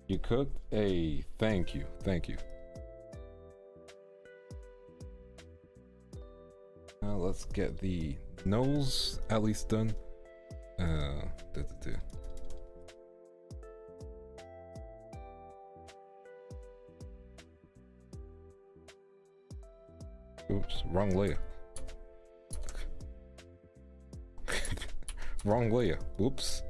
You cooked? Hey, thank you. Now let's get the nose at least done. Oops, wrong layer. Wrong layer. Whoops.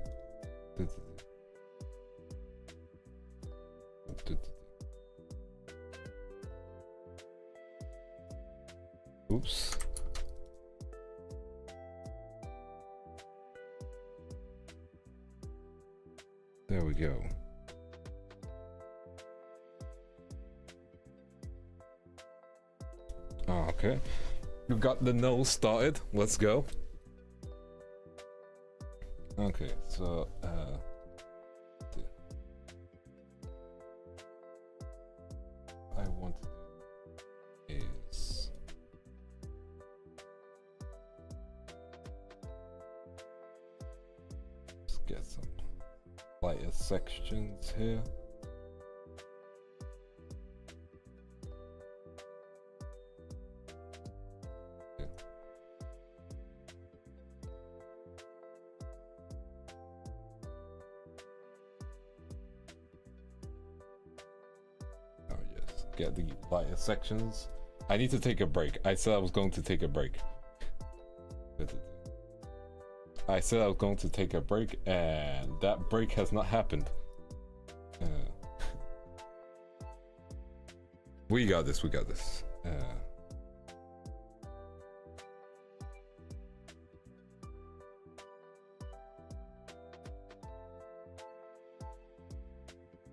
Oops. There we go. Okay, we've got the nose started. Let's go. Okay, so I want to do is just get some lighter sections here. get the lighter sections. I need to take a break. I said I was going to take a break. I said I was going to take a break, and that break has not happened. We got this, we got this.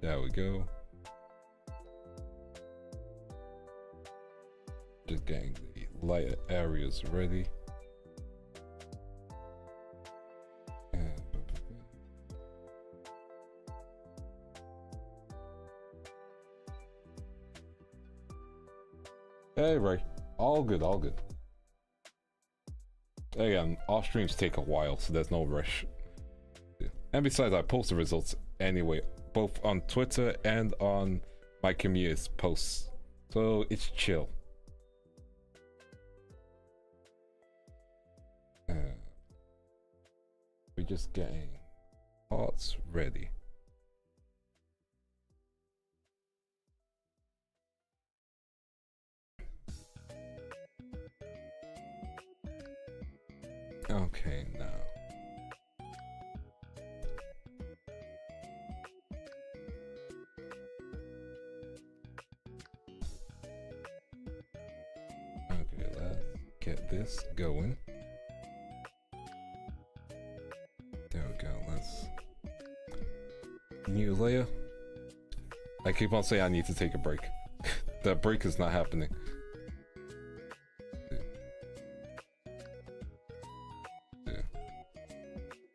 There we go. Just getting the lighter areas ready. Hey Ray, all good, all good. Again, off streams take a while, so there's no rush. And besides, I post the results anyway, both on Twitter and on my community's posts, so it's chill. We're just getting parts ready. Okay, now. Okay, let's get this going. There we go, let's... New layer. I keep on saying I need to take a break. That break is not happening.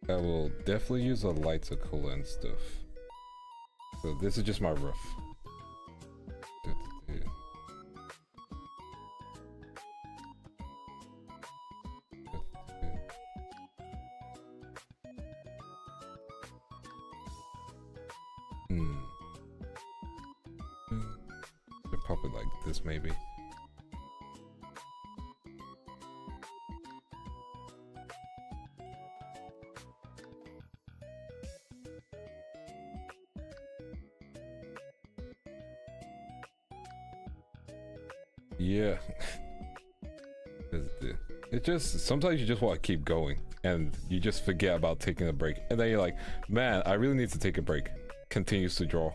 I will definitely use a lighter color and stuff. So this is just my roof. Pop it like this maybe. Yeah. It just, sometimes you just want to keep going and you just forget about taking a break, and then you're like, man, I really need to take a break. Continues to draw.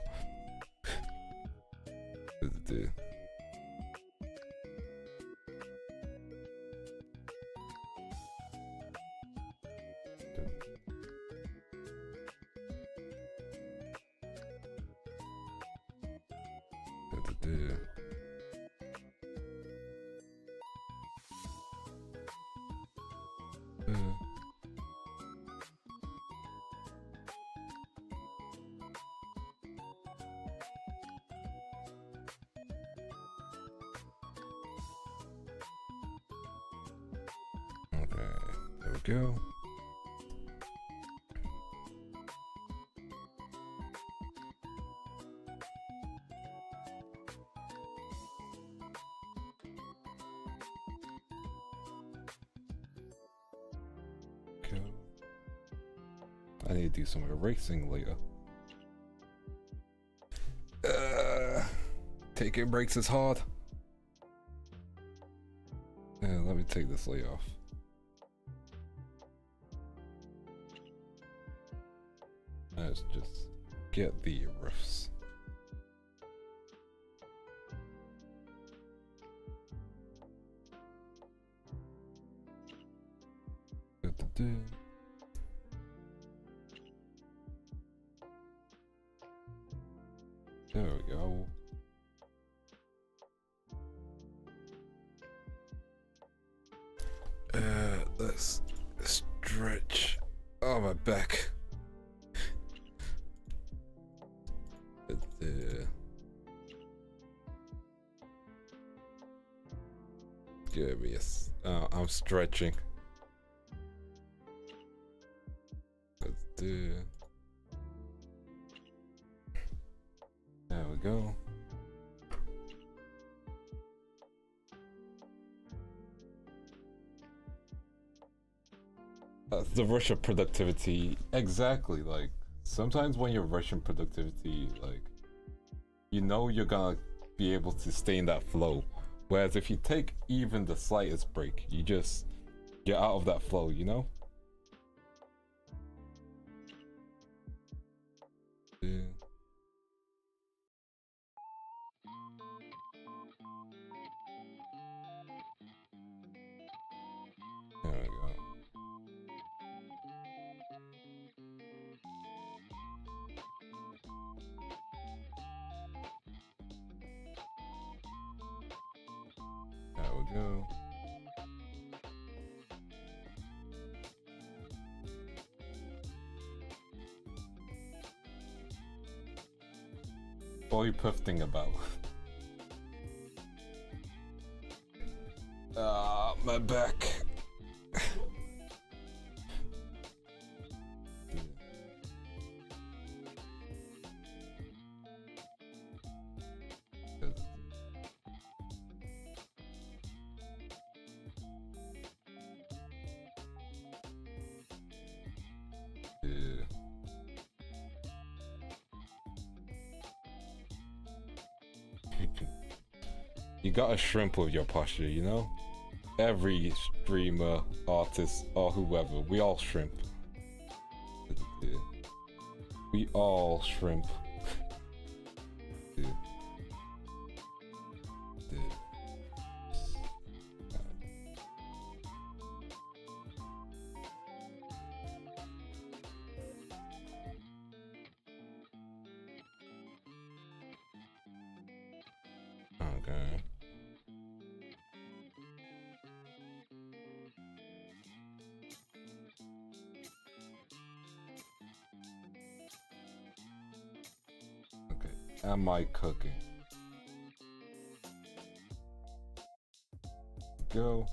Go. I need to do some erasing later. Taking breaks is hard. Yeah, let me take this layer off. Let's just get the roofs. There we go. Let's stretch. Oh, my back. Yes. I'm stretching. Let's do. There we go. The rush of productivity. Exactly. Like sometimes when you're rushing productivity, like you know you're gonna be able to stay in that flow. Whereas if you take even the slightest break, you're out of that flow, you know? Yeah. There we go. There we go. What are you puffing about? My back. You gotta shrimp with your posture, you know? Every streamer, artist, or whoever, we all shrimp. We all shrimp. Okay. Okay. Am I cooking? Go.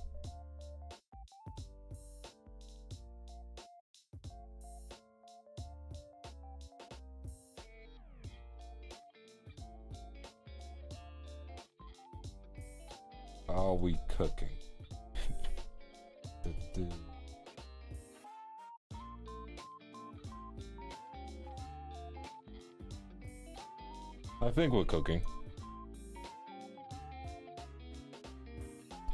Are we cooking? I think we're cooking.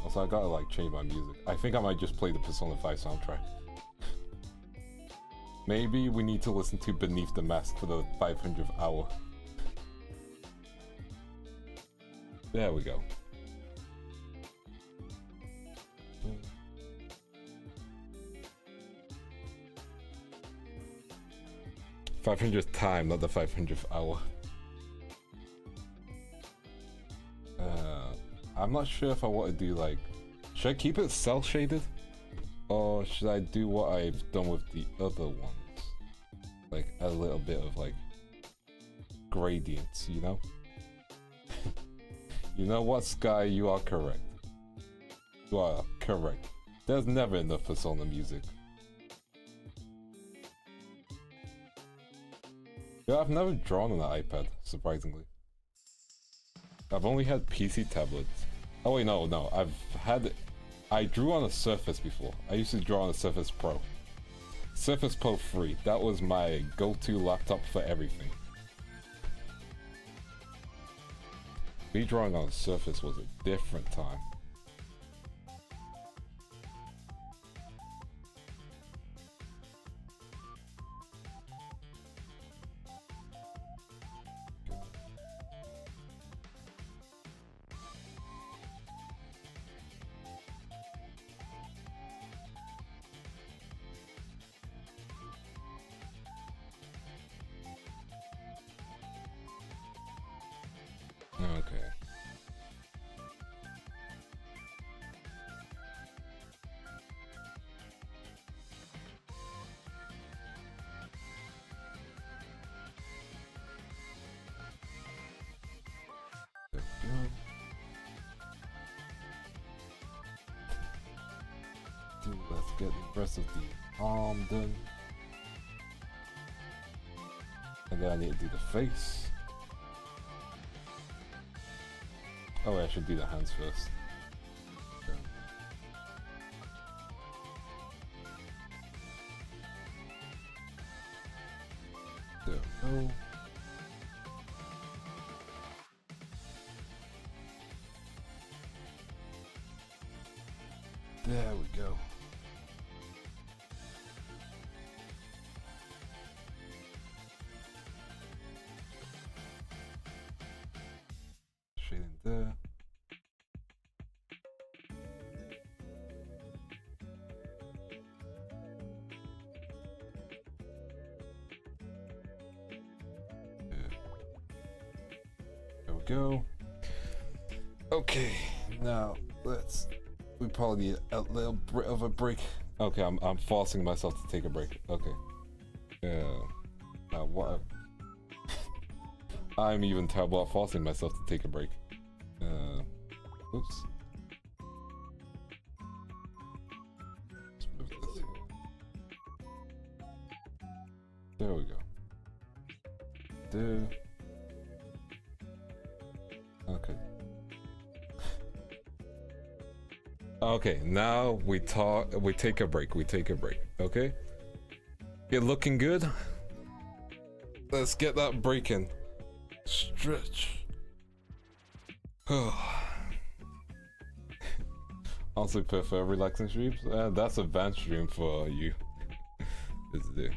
Also, I gotta like change my music. I think I might just play the Persona 5 soundtrack. Maybe we need to listen to Beneath the Mask for the 500th hour. There we go. 500th time, not the 500th hour. I'm not sure if I want to do like... Should I keep it cell shaded? Or should I do what I've done with the other ones? Like a little bit of like... gradients, you know? You know what, Sky? You are correct. You are correct. There's never enough Persona music. Yeah, I've never drawn on an iPad, surprisingly. I've only had PC tablets. Oh wait, no, I drew on a Surface before. I used to draw on a Surface Pro. Surface Pro 3, that was my go-to laptop for everything. Me drawing on a Surface was a different time. Okay. There we go. Let's get the rest of the arm done. And then I need to do the face. Oh, wait, I should do the hands first. Okay. There we go. There we go. Straight in there. There we go. Okay, now we probably need a little bit of a break. Okay, I'm forcing myself to take a break. Okay. What? I'm even terrible at forcing myself to take a break. Oops. Let's move this here. There we go. There. Okay. Okay, now we take a break, okay? You're looking good? Let's get that break in. Stretch. Also prefer relaxing streams? That's a Vance stream for you. Is it?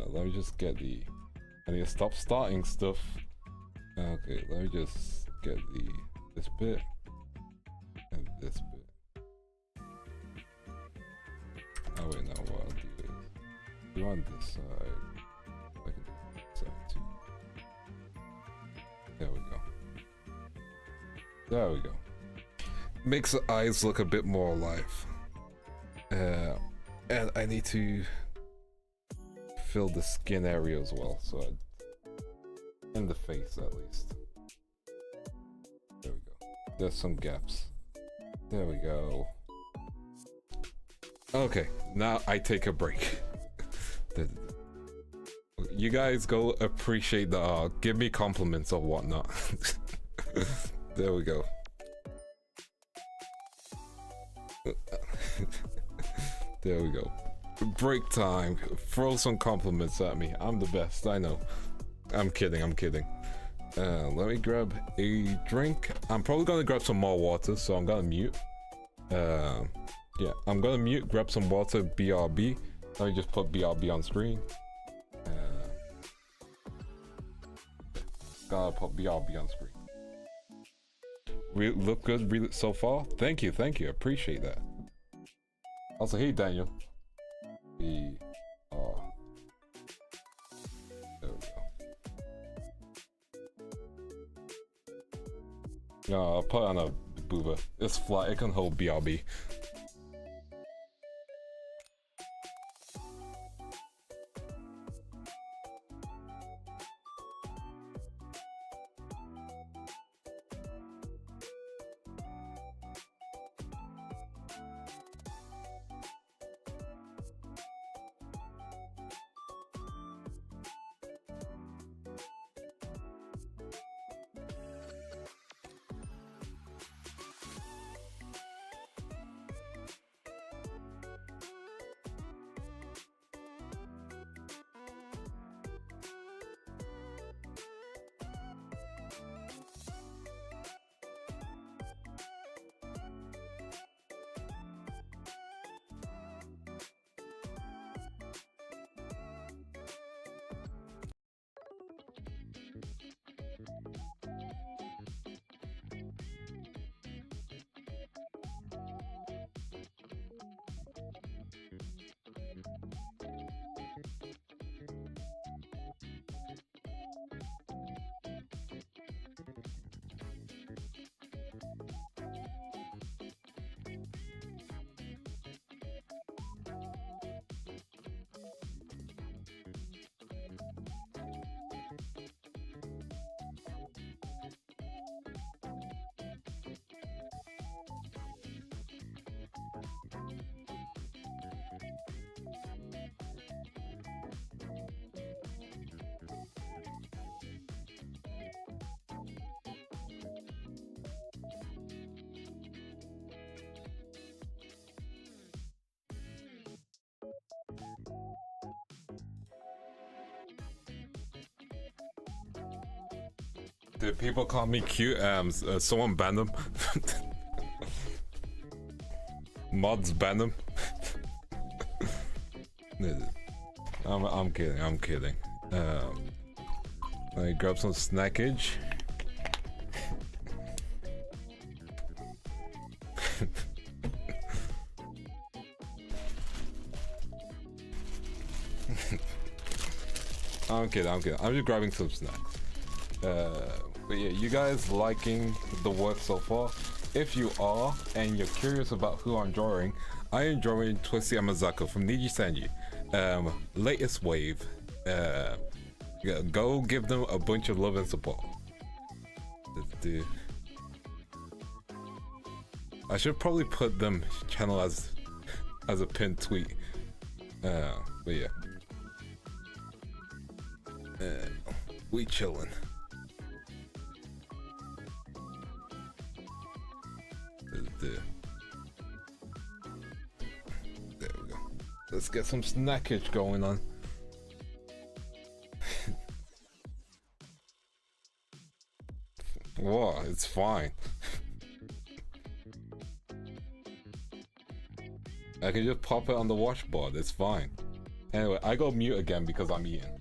Let me just get I need to stop starting stuff. Okay, let me just get this bit. And this bit. Oh wait, now what I'll do is do on this side. I can do this side too. There we go. There we go. Makes the eyes look a bit more alive. And I need to fill the skin area as well, so in the face at least. There we go. There's some gaps. There we go. Okay, now I take a break. You guys go appreciate the give me compliments or whatnot. There we go. There we go. Break time. Throw some compliments at me. I'm the best, I know. I'm kidding. Let me grab a drink. I'm probably gonna grab some more water, so I'm gonna mute. Yeah, I'm gonna mute, grab some water, BRB. Let me just put BRB on screen. Gotta put BRB on screen. We look good really so far. Thank you, appreciate that. Also, hey Daniel. There we go. No, I'll put on a booba. It's flat, it can hold BRB. Did people call me cute? Someone banned them. Mods ban him. I'm kidding. I'm kidding. Let me grab some snackage. I'm kidding. I'm kidding. I'm just grabbing some snacks. But yeah, you guys liking the work so far? If you are, and you're curious about who I'm drawing, I am drawing Twisty Amazako from Niji Sanji. Latest wave. Yeah, go give them a bunch of love and support. I should probably put them channel as a pinned tweet. But yeah. We chillin'. There we go. Let's get some snackage going on. Whoa, it's fine. I can just pop it on the washboard, it's fine. Anyway, I go mute again because I'm eating.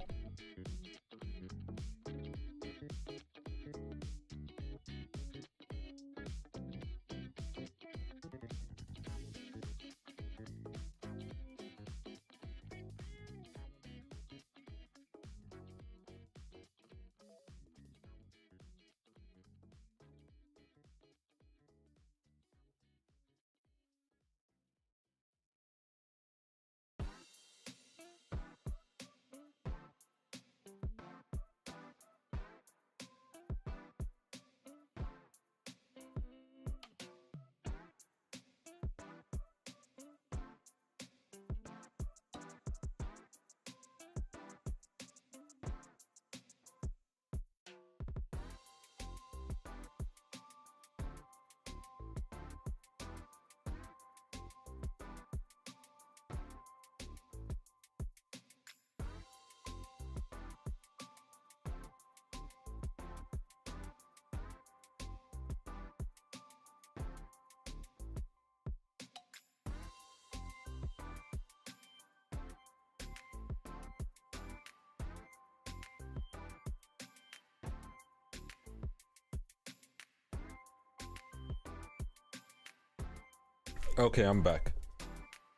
Okay, I'm back.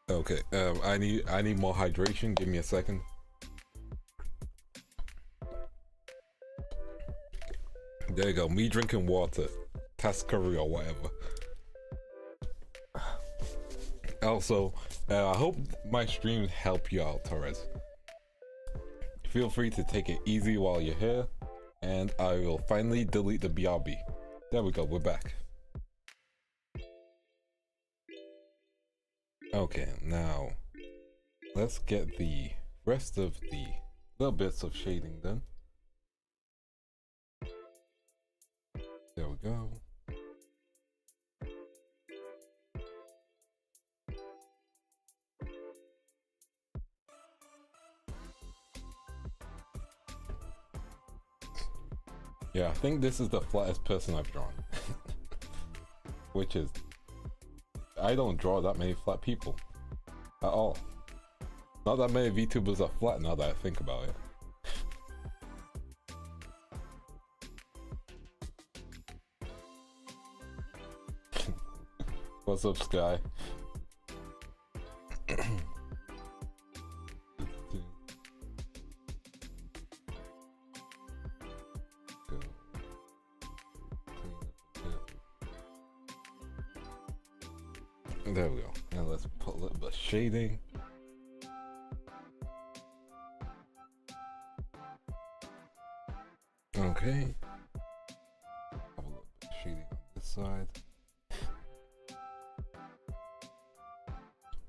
Okay, I need more hydration. Give me a second. There you go. Me drinking water, Tascari or whatever. Also, I hope my streams help you out, Torres. Feel free to take it easy while you're here, and I will finally delete the BRB. There we go. We're back. Okay, now let's get the rest of the little bits of shading done. There we go. Yeah, I think this is the flattest person I've drawn. Which is, I don't draw that many flat people at all. Not that many VTubers are flat now that I think about it. What's up, Sky? There we go. And let's put a little bit of shading. Okay. Have a little bit of shading on this side.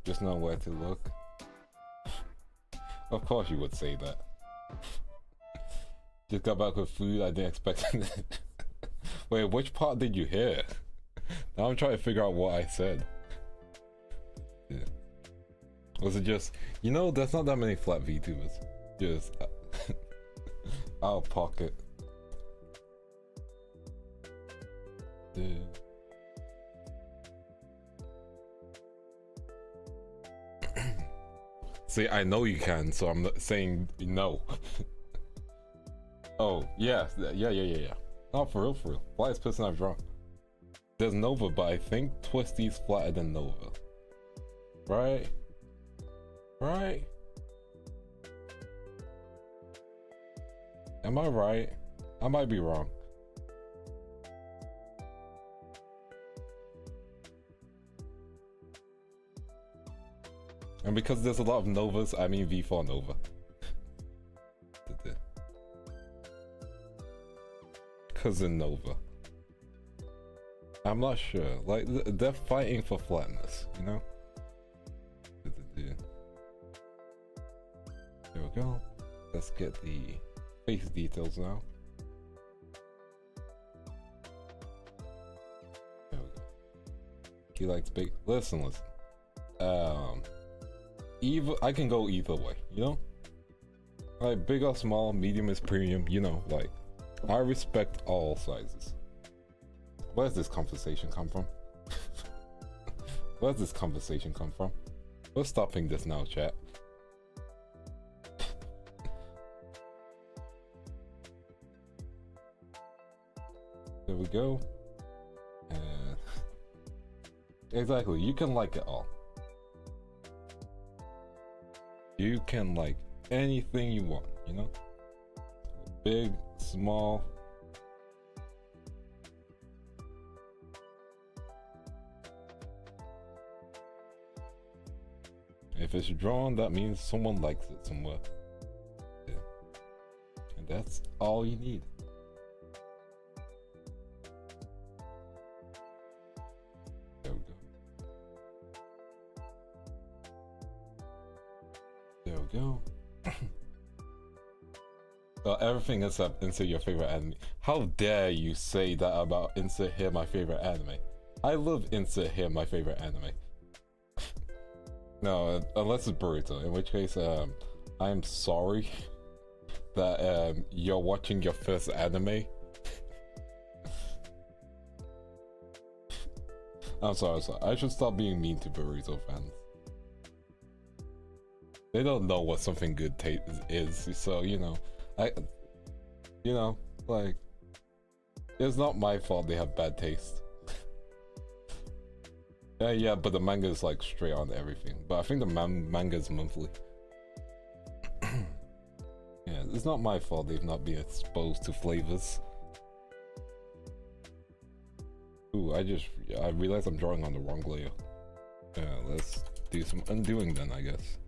Just know where to look. Of course you would say that. Just got back with food, I didn't expect it. Wait, which part did you hear? Now I'm trying to figure out what I said. Yeah. Was it just, you know, there's not that many flat VTubers. Just out of pocket. Yeah. See, I know you can, so I'm not saying no. Oh, yeah. Oh, for real, for real. Flattest person I've drawn. There's Nova, but I think Twisty's flatter than Nova. Right? Right? Am I right? I might be wrong. And because there's a lot of Novas, I mean V4 Nova. Cousin Nova. I'm not sure. Like, they're fighting for flatness, you know? There we go. Let's get the face details now. There we go. He likes big. Listen. Either I can go either way, you know? Like, big or small, medium is premium, you know, like, I respect all sizes. Where's this conversation come from? Where's this conversation come from? We're stopping this now, chat. There we go. Exactly, you can like it all. You can like anything you want, you know? Big, small. If it's drawn, that means someone likes it somewhere. Yeah. And that's all you need. There we go. There we go. Everything except insert your favorite anime. How dare you say that about insert here my favorite anime? I love insert here my favorite anime. No, unless it's Burrito, in which case I'm sorry that you're watching your first anime. I'm sorry. I should stop being mean to Burrito fans. They don't know what something good is, so you know. Like, it's not my fault they have bad taste. Yeah, but the manga is like straight on everything. But I think the manga is monthly. Yeah, it's not my fault they've not been exposed to flavors. Ooh, I realized I'm drawing on the wrong layer. Yeah, let's do some undoing then, I guess.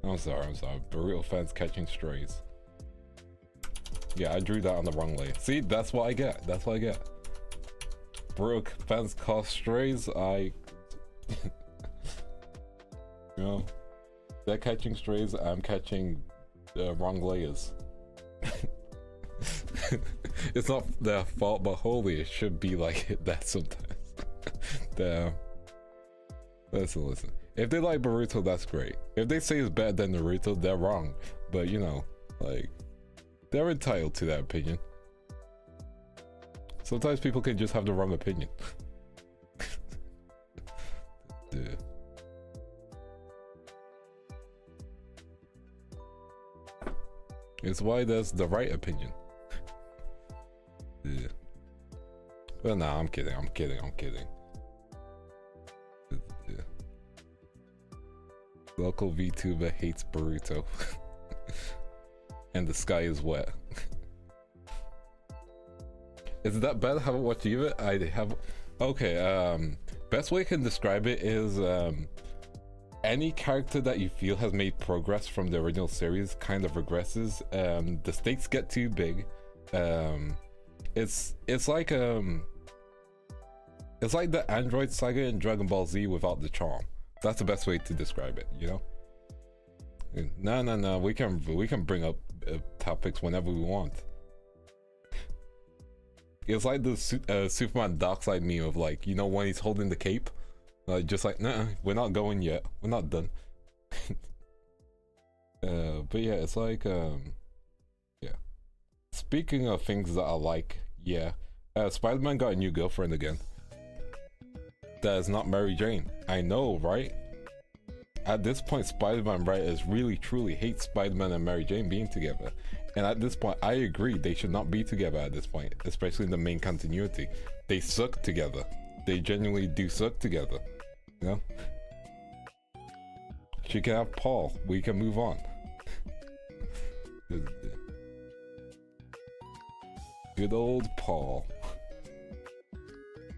I'm sorry. Burrito fans catching strays. Yeah, I drew that on the wrong layer. See, that's what I get. Burrito fans caught strays, you know, they're catching strays, I'm catching wrong layers. It's not their fault, but holy, it should be like that sometimes. Damn. Listen. If they like Boruto, that's great. If they say it's better than Naruto, they're wrong. But you know, like, they're entitled to that opinion. Sometimes people can just have the wrong opinion. Dude. It's why there's the right opinion. Yeah. Well, nah, I'm kidding. Yeah. Local VTuber hates burrito. And the sky is wet. Is that bad? I haven't watched either. I have. Okay, best way I can describe it is any character that you feel has made progress from the original series kind of regresses. The stakes get too big. It's like the Android saga in Dragon Ball Z without the charm. That's the best way to describe it, you know? No. We can bring up topics whenever we want. It's like the Superman Darkseid meme of, like, you know, when he's holding the cape, just like, nah, we're not going yet. We're not done. But yeah, it's like, yeah. Speaking of things that I like, yeah, Spider-Man got a new girlfriend again. That is not Mary Jane. I know, right? At this point, Spider-Man writers really truly hate Spider-Man and Mary Jane being together. And at this point, I agree, they should not be together at this point, especially in the main continuity. They suck together. They genuinely do suck together. You know? She can have Paul. We can move on. Good old Paul.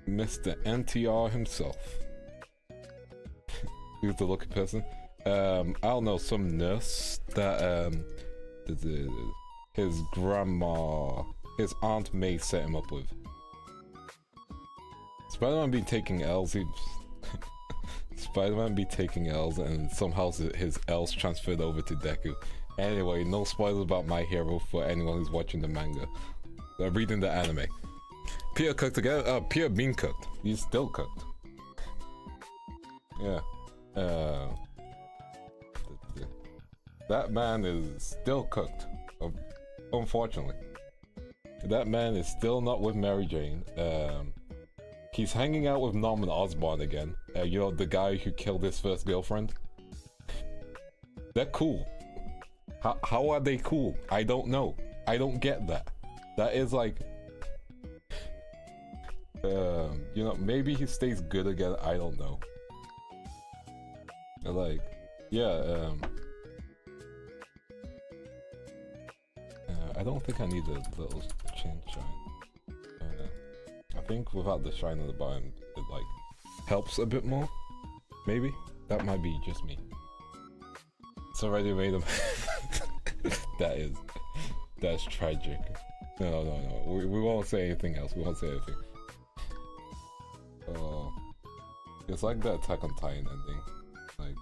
Mr. NTR himself. Who's the lucky person? I don't know, some nurse that his grandma, his Aunt May set him up with. Spider-Man be taking L's, Spider-Man be taking L's and somehow his L's transferred over to Deku. Anyway, no spoilers about My Hero for anyone who's watching the manga. Reading the anime. Peter cooked again? Peter being cooked. He's still cooked. Yeah. That man is still cooked. Unfortunately. That man is still not with Mary Jane. He's hanging out with Norman Osborn again. You know, the guy who killed his first girlfriend? They're cool. How are they cool? I don't know. I don't get that. That is like... you know, maybe he stays good again, I don't know. Like, yeah, I don't think I need a little chin shine. I think without the shine on the bottom, it like helps a bit more. Maybe that might be just me. It's already made him. That's tragic. No. We won't say anything else. We won't say anything. It's like the Attack on Titan ending. Like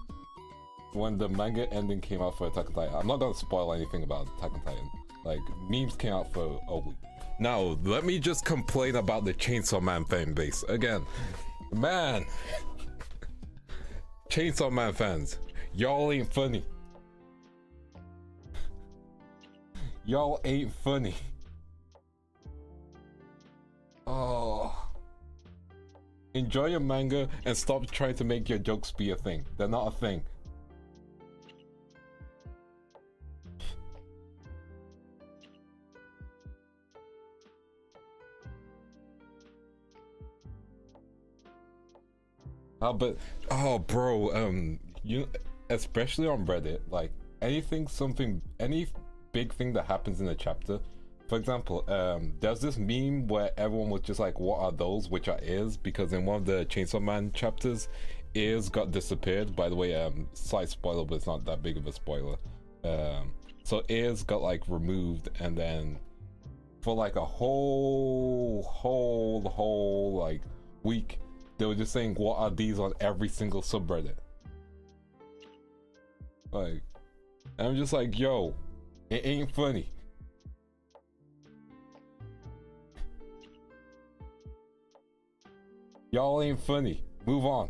when the manga ending came out for Attack on Titan. I'm not gonna spoil anything about Attack on Titan. Like memes came out for a week. Now let me just complain about the Chainsaw Man fan base again. Man, Chainsaw Man fans, y'all ain't funny. Y'all ain't funny. Oh. Enjoy your manga and stop trying to make your jokes be a thing. They're not a thing. Bro, you, especially on Reddit, like any big thing that happens in a chapter. For example, there's this meme where everyone was just like, what are those? Which are ears? Because in one of the Chainsaw Man chapters, ears got disappeared. By the way, slight spoiler, but it's not that big of a spoiler. So ears got like removed, and then for like a whole like week, they were just saying, what are these on every single subreddit? Like, I'm just like, yo, it ain't funny. Y'all ain't funny. Move on.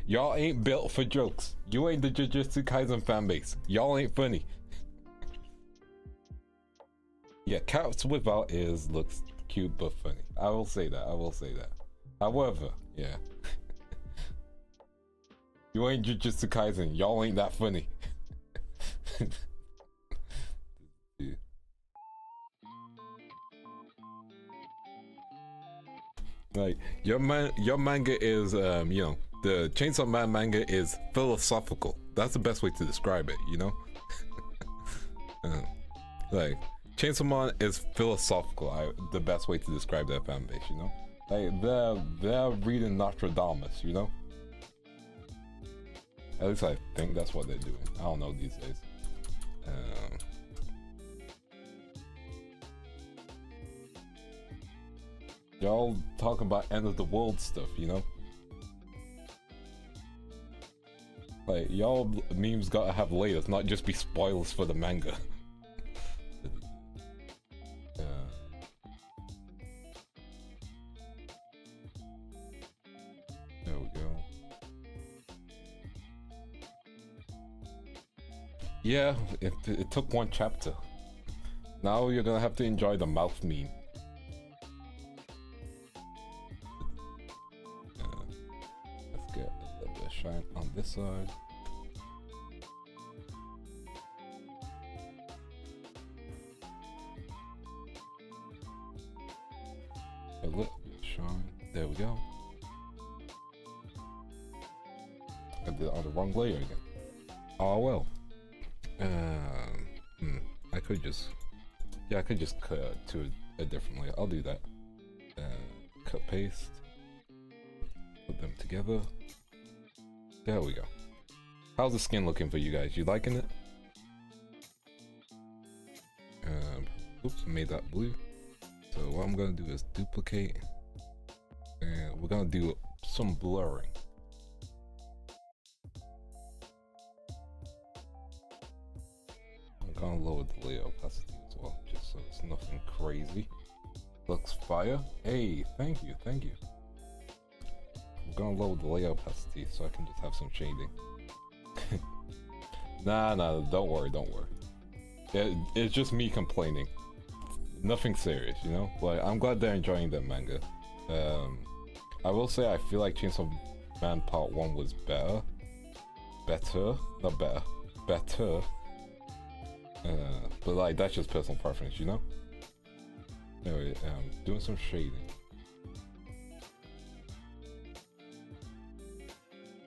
Y'all ain't built for jokes. You ain't the Jujutsu Kaisen fanbase. Y'all ain't funny. Yeah, cats without ears looks cute but funny. I will say that. However, yeah. You ain't Jujutsu Kaisen. Y'all ain't that funny. Like your manga is you know, the Chainsaw Man manga is philosophical. That's the best way to describe it, you know. Like Chainsaw Man is philosophical. The best way to describe that fan base, you know. Like they're reading Nostradamus, you know. At least I think that's what they're doing. I don't know these days. Y'all talking about end of the world stuff, you know? Like, y'all memes gotta have layers, not just be spoilers for the manga. There we go. Yeah, it took one chapter. Now you're gonna have to enjoy the mouth meme. Let's get a little bit of shine on this side. A little bit of shine. There we go. I did it on the wrong layer again. Oh well. I could just, yeah, I could just cut to a different layer. I'll do that. Cut, paste, put them together. There we go. How's the skin looking for you guys? You liking it? Oops, made that blue. So what I'm gonna do is duplicate, and we're gonna do some blurring. I'm gonna lower the layer opacity as well, just so it's nothing crazy. Looks fire. Hey, thank you, thank you. I'm gonna lower the layer opacity so I can just have some shading. Nah, don't worry, don't worry. It's just me complaining. Nothing serious, you know? Like, I'm glad they're enjoying the manga. I will say I feel like Chainsaw Man Part 1 was better. Not better. Better. But like, that's just personal preference, you know? Anyway, doing some shading.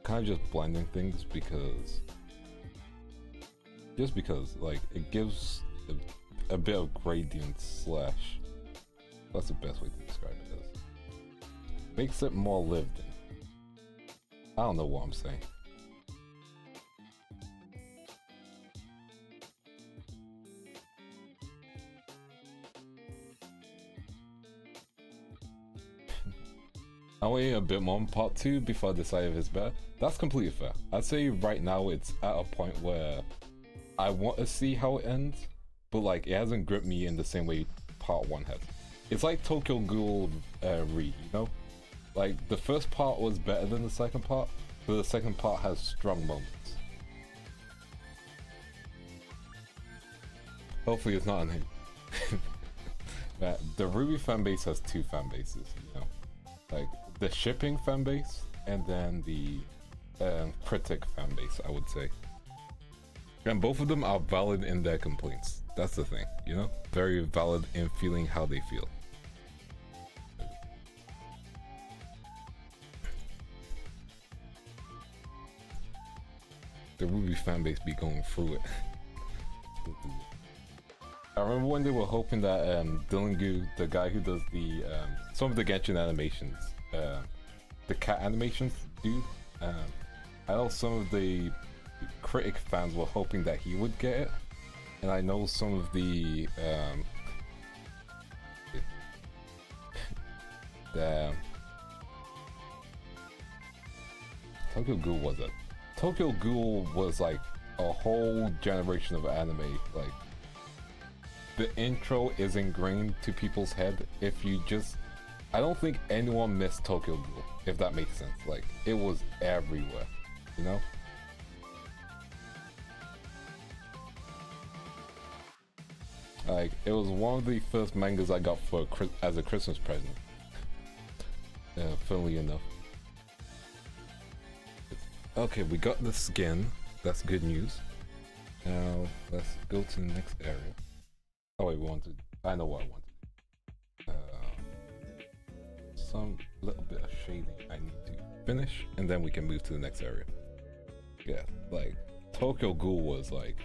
Kind of just blending things because... Just because, like, it gives a bit of gradient slash... That's the best way to describe it as. Makes it more lived in. I don't know what I'm saying. I'm waiting a bit more on part 2 before I decide if it's better. That's completely fair. I'd say right now it's at a point where I want to see how it ends, but like it hasn't gripped me in the same way part 1 had. It's like Tokyo Ghoul Re, you know? Like the first part was better than the second part, but the second part has strong moments. Hopefully it's not on him. The Ruby fanbase has 2 fan bases, you know? Like the shipping fan base and then the critic fan base, I would say. And both of them are valid in their complaints. That's the thing, you know? Very valid in feeling how they feel. The Ruby fanbase be going through it. I remember when they were hoping that Dylan Gu, the guy who does the some of the Genshin animations, the cat animations dude, I know some of the critic fans were hoping that he would get it, and I know some of the Tokyo Ghoul was it? Tokyo Ghoul was like a whole generation of anime. Like the intro is ingrained to people's head. If you just, I don't think anyone missed Tokyo Ghoul, if that makes sense. Like it was everywhere, you know? Like it was one of the first mangas I got for as a Christmas present. Funnily enough. Okay, we got the skin. That's good news. Now let's go to the next area. Oh wait, I know what I want to do. Some little bit of shading I need to finish, and then we can move to the next area. Yeah, like Tokyo Ghoul was like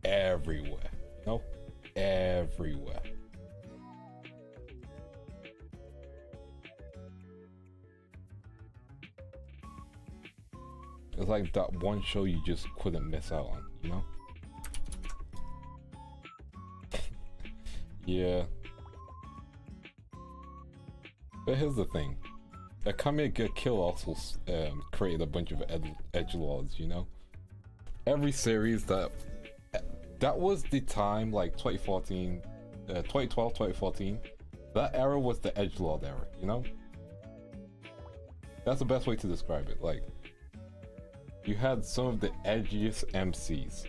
everywhere. No, everywhere. It's like that one show you just couldn't miss out on, you know? Yeah. But here's the thing. Akame ga Kill also created a bunch of edgelords, you know? Every series that was the time, like 2014, 2012, 2014, that era was the edgelord era, you know? That's the best way to describe it. Like, you had some of the edgiest MCs.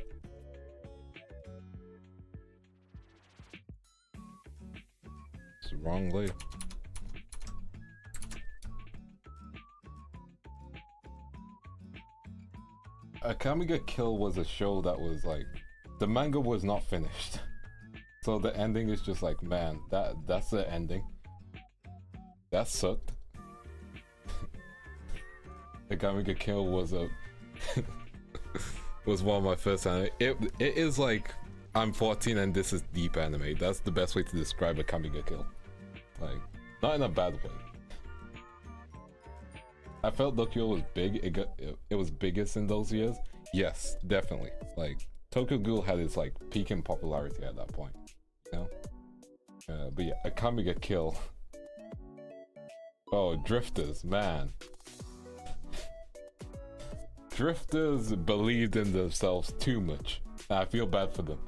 wrong layer. Akame ga Kill was a show that was like, the manga was not finished. So the ending is just like, man, that's the ending. That sucked. Akame ga Kill was a was one of my first anime. It is like, I'm 14 and this is deep anime. That's the best way to describe Akame ga Kill. Like, not in a bad way. I felt Tokyo was big. It was biggest in those years. Yes, definitely. Like, Tokyo Ghoul had its like peak in popularity at that point. You know? But yeah, Akame ga Kill. Oh, Drifters, man. Drifters believed in themselves too much. I feel bad for them.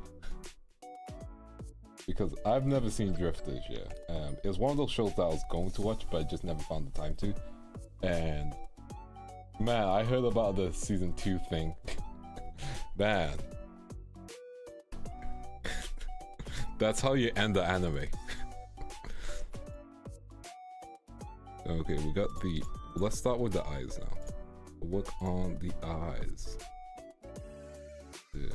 Because I've never seen Drifters yet. It's one of those shows that I was going to watch, but I just never found the time to. And man, I heard about the season 2 thing. Man. That's how you end the anime. Okay, we got the... Let's start with the eyes now. Work on the eyes. Yeah.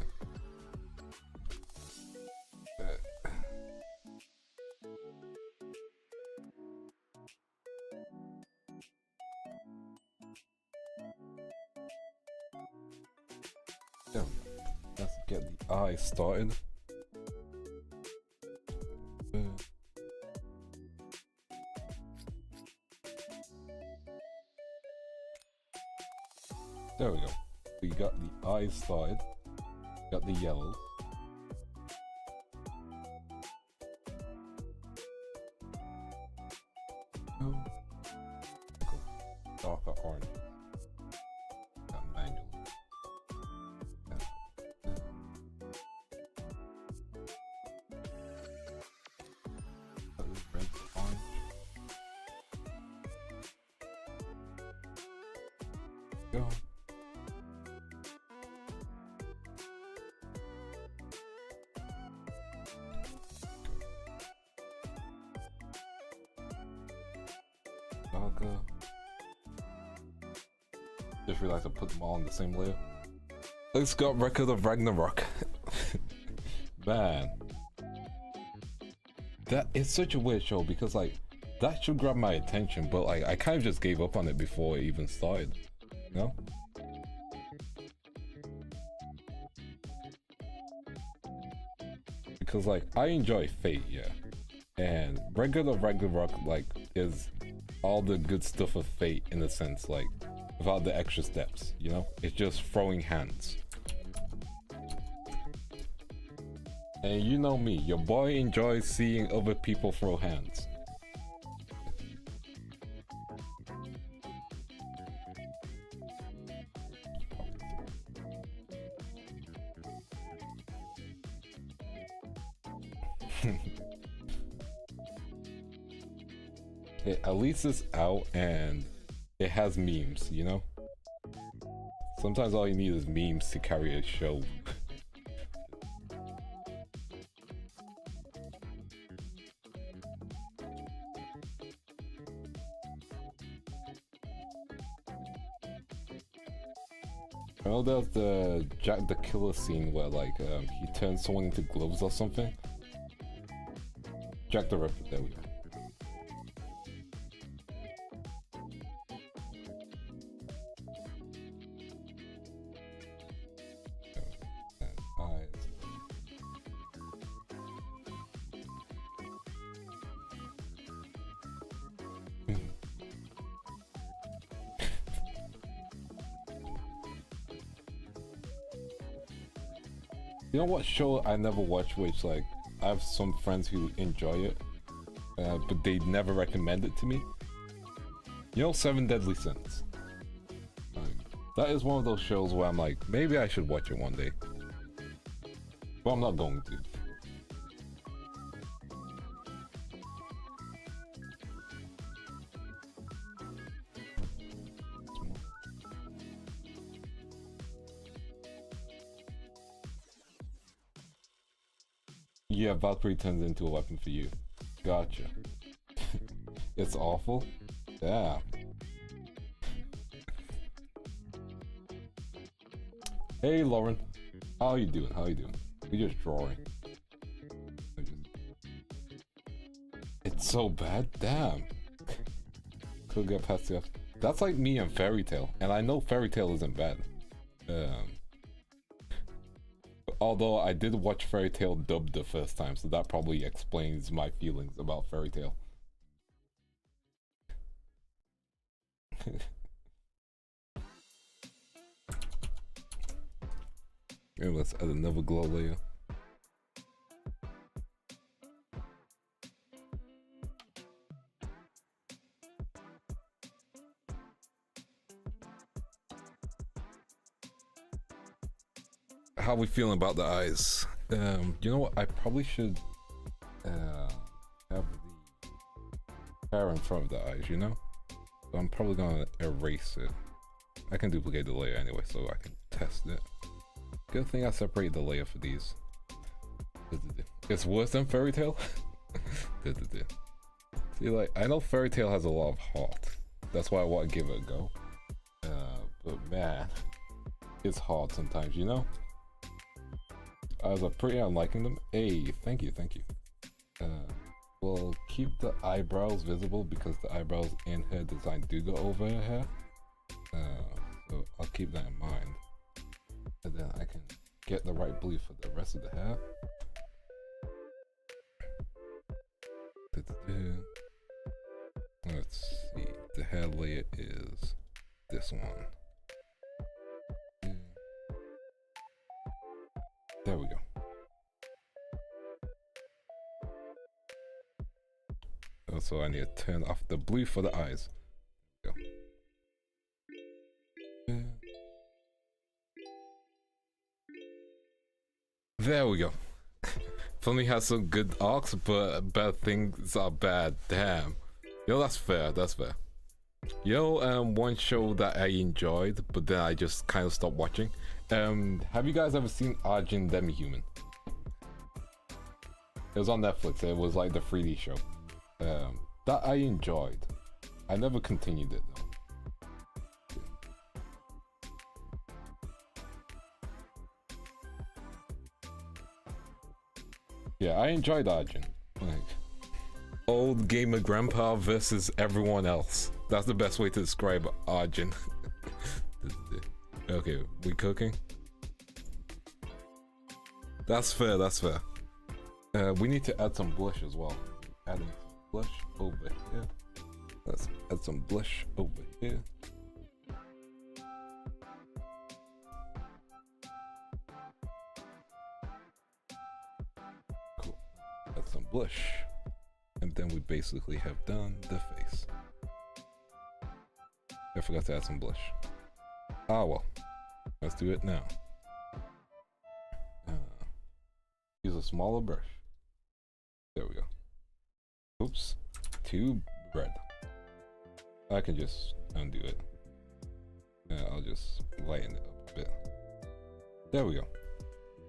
There we go. Let's get the eyes started. There we go. We got the eyes started. Got the yellow. Oh. Cool. Darker orange. Got manual. Red, orange. Go. Just realized I put them all in the same layer. It's got Record of Ragnarok. Man. That is such a weird show because like that should grab my attention, but like I kind of just gave up on it before it even started. You know? Because like I enjoy Fate, yeah. And Record of Ragnarok like is all the good stuff of Fate in a sense, like without the extra steps, you know? It's just throwing hands. And you know me, your boy enjoys seeing other people throw hands. At least it's out and it has memes, you know? Sometimes all you need is memes to carry a show. I know there's the Jack the Killer scene where like he turns someone into gloves or something. Jack the Ripper, there we go. You know what show I never watched, which like I have some friends who enjoy it, but they never recommend it to me? You know, Seven Deadly Sins? Like, that is one of those shows where I'm like, maybe I should watch it one day. But I'm not going to. Yeah, Valkyrie turns into a weapon for you. Gotcha. It's awful. Yeah. Hey Lauren, how you doing? How you doing? We just drawing. It's so bad. Damn. Could get past the. That's like me and Fairy Tail, and I know Fairy Tail isn't bad. Although I did watch Fairy Tail dubbed the first time, so that probably explains my feelings about Fairy Tail. Maybe let's add another glow layer. How we feeling about the eyes? You know what? I probably should have the hair in front of the eyes, you know? So I'm probably gonna erase it. I can duplicate the layer anyway, so I can test it. Good thing I separated the layer for these. It's worse than Fairy Tail? See, like, I know Fairy Tail has a lot of heart. That's why I want to give it a go. But man, it's hard sometimes, you know? I was pretty unliking them. Hey, thank you. We'll keep the eyebrows visible because the eyebrows in her design do go over her hair. So I'll keep that in mind. And then I can get the right blue for the rest of the hair. Let's see. The hair layer is this one. There we go. Also, I need to turn off the blue for the eyes. There we go. There we go. Funny has some good arcs, but bad things are bad. Damn. Yo, that's fair. That's fair. Yo, one show that I enjoyed, but then I just kind of stopped watching. Have you guys ever seen Arjun Demi-Human? It was on Netflix. It was like the 3D show. That I enjoyed. I never continued it though. Yeah, I enjoyed Arjun. Like, old gamer grandpa versus everyone else. That's the best way to describe Arjun. Okay, we cooking? That's fair, that's fair. We need to add some blush as well. Adding some blush over here. Let's add some blush over here. Cool. Add some blush. And then we basically have done the face. I forgot to add some blush. Ah well. Let's do it now. Use a smaller brush. There we go. Oops. Too red. I can just undo it. I'll just lighten it up a bit. There we go.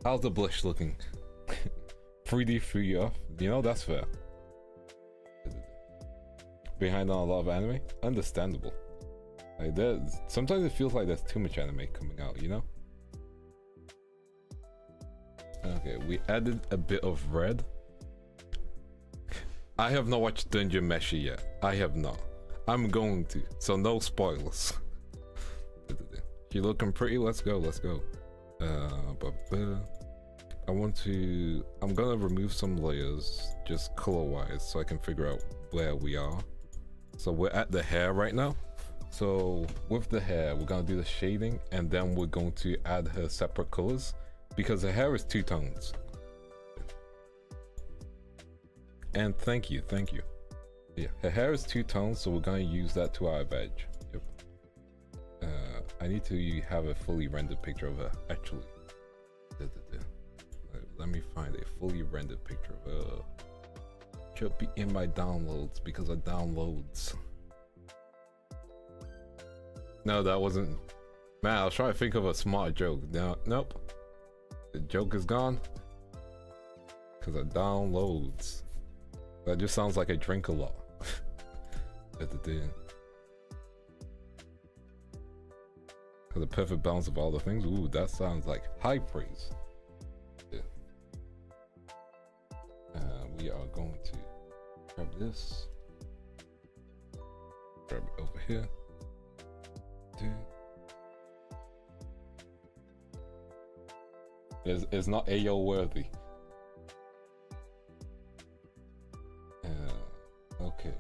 How's the blush looking? 3D threw you off? You know, that's fair. Behind on a lot of anime? Understandable. Like, sometimes it feels like there's too much anime coming out, you know? Okay, we added a bit of red. I have not watched Dungeon Meshi yet. I have not. I'm going to, so no spoilers. You're looking pretty. Let's go. Let's go. I'm gonna remove some layers, just color-wise, so I can figure out where we are. So we're at the hair right now. So with the hair, we're gonna do the shading, and then we're going to add her separate colors because her hair is 2 tones. And thank you. Yeah, her hair is 2 tones, so we're gonna use that to our advantage. Yep. I need to have a fully rendered picture of her, actually. Let me find a fully rendered picture of her. Should be in my downloads because of downloads. No, that wasn't. Man, I was trying to think of a smart joke. No, nope. The joke is gone because of downloads. That just sounds like I drink a lot. The perfect balance of all the things. Ooh, that sounds like high praise. Yeah. We are going to grab this. Grab it over here. It's not AO worthy. Okay.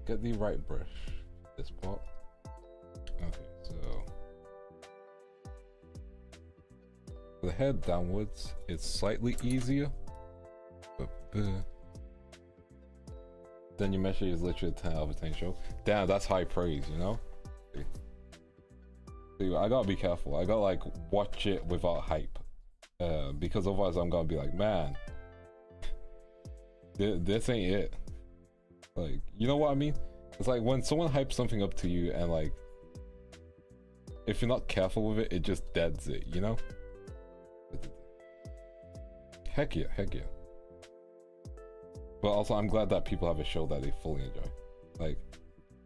Get the right brush. This part. Okay, so for the head downwards, it's slightly easier. Then you measure is literally a 10 out of 10 show. Damn, that's high praise, you know? See, I gotta be careful. I gotta like watch it without hype. Because otherwise I'm gonna be like, man, this ain't it. Like, you know what I mean? It's like when someone hypes something up to you and like, if you're not careful with it, it just deads it, you know? Heck yeah, heck yeah. But also, I'm glad that people have a show that they fully enjoy. Like,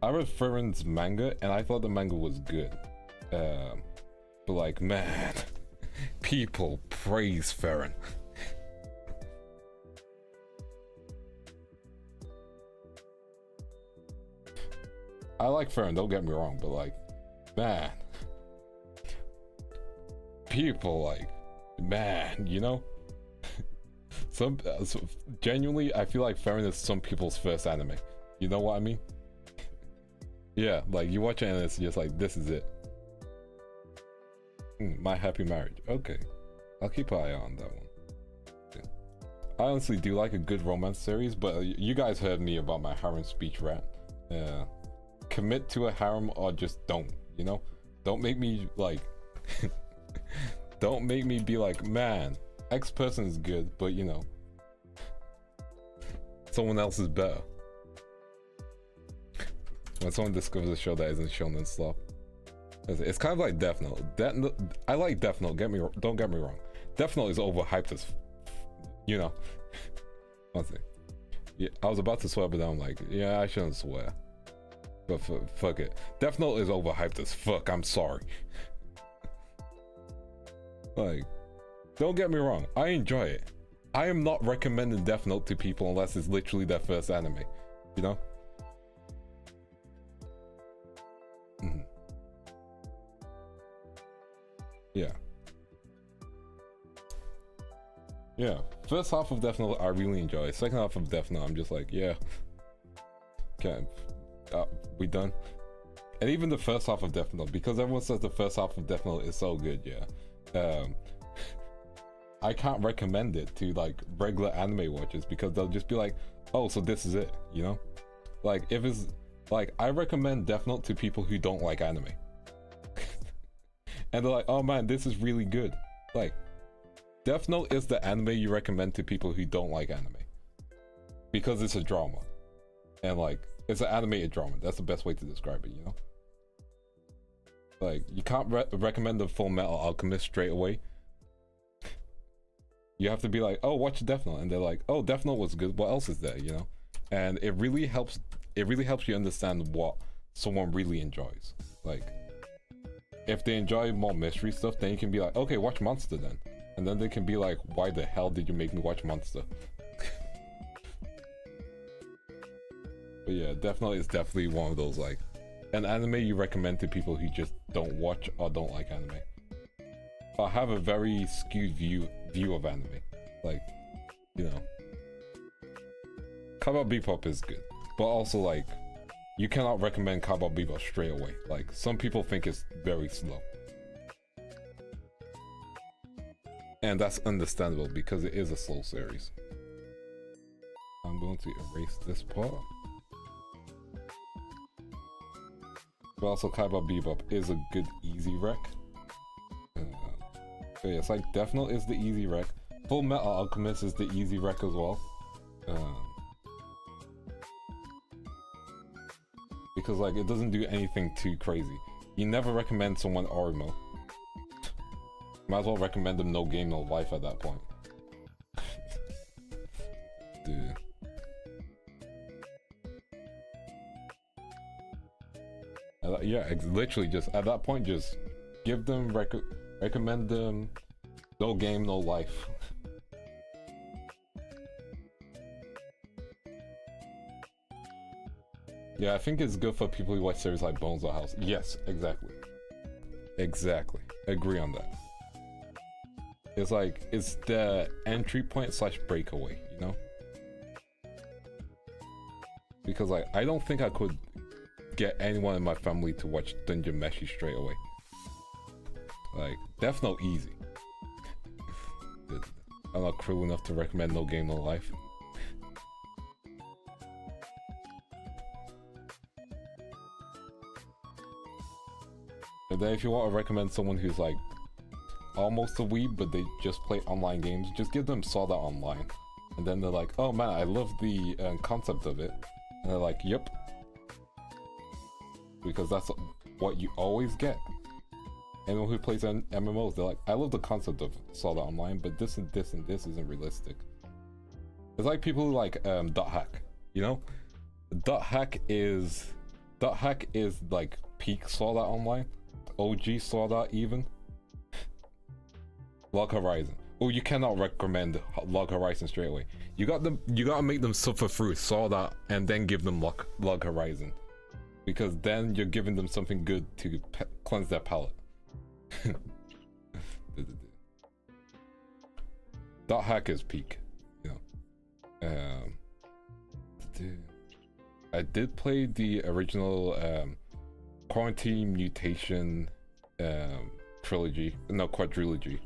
I read Farron's manga and I thought the manga was good. But like, man, people praise Farron. I like Farron, don't get me wrong, but like, man, people like, man, you know? Genuinely, I feel like Farron is some people's first anime. You know what I mean? Yeah, like you watch it and it's just like, this is it. My Happy Marriage. Okay, I'll keep an eye on that one. Yeah. I honestly do like a good romance series, but you guys heard me about my harem speech rant. Commit to a harem or just don't, you know? Don't make me like don't make me be like, man, X person is good, but you know, someone else is better. When someone discovers a show that isn't shown in slop, it's kind of like Death Note. I like Death Note. Don't get me wrong. Death Note is overhyped as, you know. One thing. Yeah, I was about to swear, but then I'm like, yeah, I shouldn't swear. But fuck it. Death Note is overhyped as fuck. I'm sorry. Like, don't get me wrong. I enjoy it. I am not recommending Death Note to people unless it's literally their first anime. You know? Yeah. Yeah. First half of Death Note I really enjoy. Second half of Death Note I'm just like, yeah. Okay. We done? And even the first half of Death Note, because everyone says the first half of Death Note is so good, yeah. I can't recommend it to like regular anime watchers because they'll just be like, oh, so this is it, you know? Like if it's like, I recommend Death Note to people who don't like anime. And they're like, oh man, this is really good. Like, Death Note is the anime you recommend to people who don't like anime. Because it's a drama. And like, it's an animated drama. That's the best way to describe it, you know? Like, you can't recommend the Full Metal Alchemist straight away. You have to be like, oh, watch Death Note. And they're like, oh, Death Note was good. What else is there, you know? And it really helps you understand what someone really enjoys. Like, if they enjoy more mystery stuff, then you can be like, okay, watch Monster then. And then they can be like, why the hell did you make me watch Monster? But yeah, Death Note is definitely one of those, like, an anime you recommend to people who just don't watch or don't like anime. I have a very skewed view of anime. Like, you know, Cowboy Bebop is good, but also like, you cannot recommend Cowboy Bebop straight away. Like, some people think it's very slow. And that's understandable because it is a slow series. I'm going to erase this part. But also Cowboy Bebop is a good easy rec. So yeah, it's like Death Note is the easy rec. Full Metal Alchemist is the easy rec as well. Because like, it doesn't do anything too crazy. You never recommend someone Orimo. Might as well recommend them No Game No Life at that point. Dude. yeah, literally just at that point, just give them recommend them. No game, no life. Yeah, I think it's good for people who watch series like Bones or House. Yes, exactly. Exactly. Agree on that. It's like, it's the entry point slash breakaway, you know? Because like, I don't think I could get anyone in my family to watch Dungeon Meshi straight away. Like, that's no easy. I'm not cruel enough to recommend No Game No Life. And then if you want to recommend someone who's like almost a weeb but they just play online games, just give them Sword Art Online. And then they're like, oh man, I love the concept of it. And they're like, yep. Because that's what you always get. Anyone who plays MMOs, they're like, I love the concept of Sword Art Online, but this and this and this isn't realistic. It's like people who like Dot Hack, you know? Dot Hack is like peak Sword Art Online. OG Sword Art even. Log Horizon. Oh, you cannot recommend Log Horizon straight away. You gotta make them suffer through Sword Art and then give them Log Horizon. Because then you're giving them something good to cleanse their palate. Dot Hack is peak, you know. I did play the original Quarantine Mutation quadrilogy.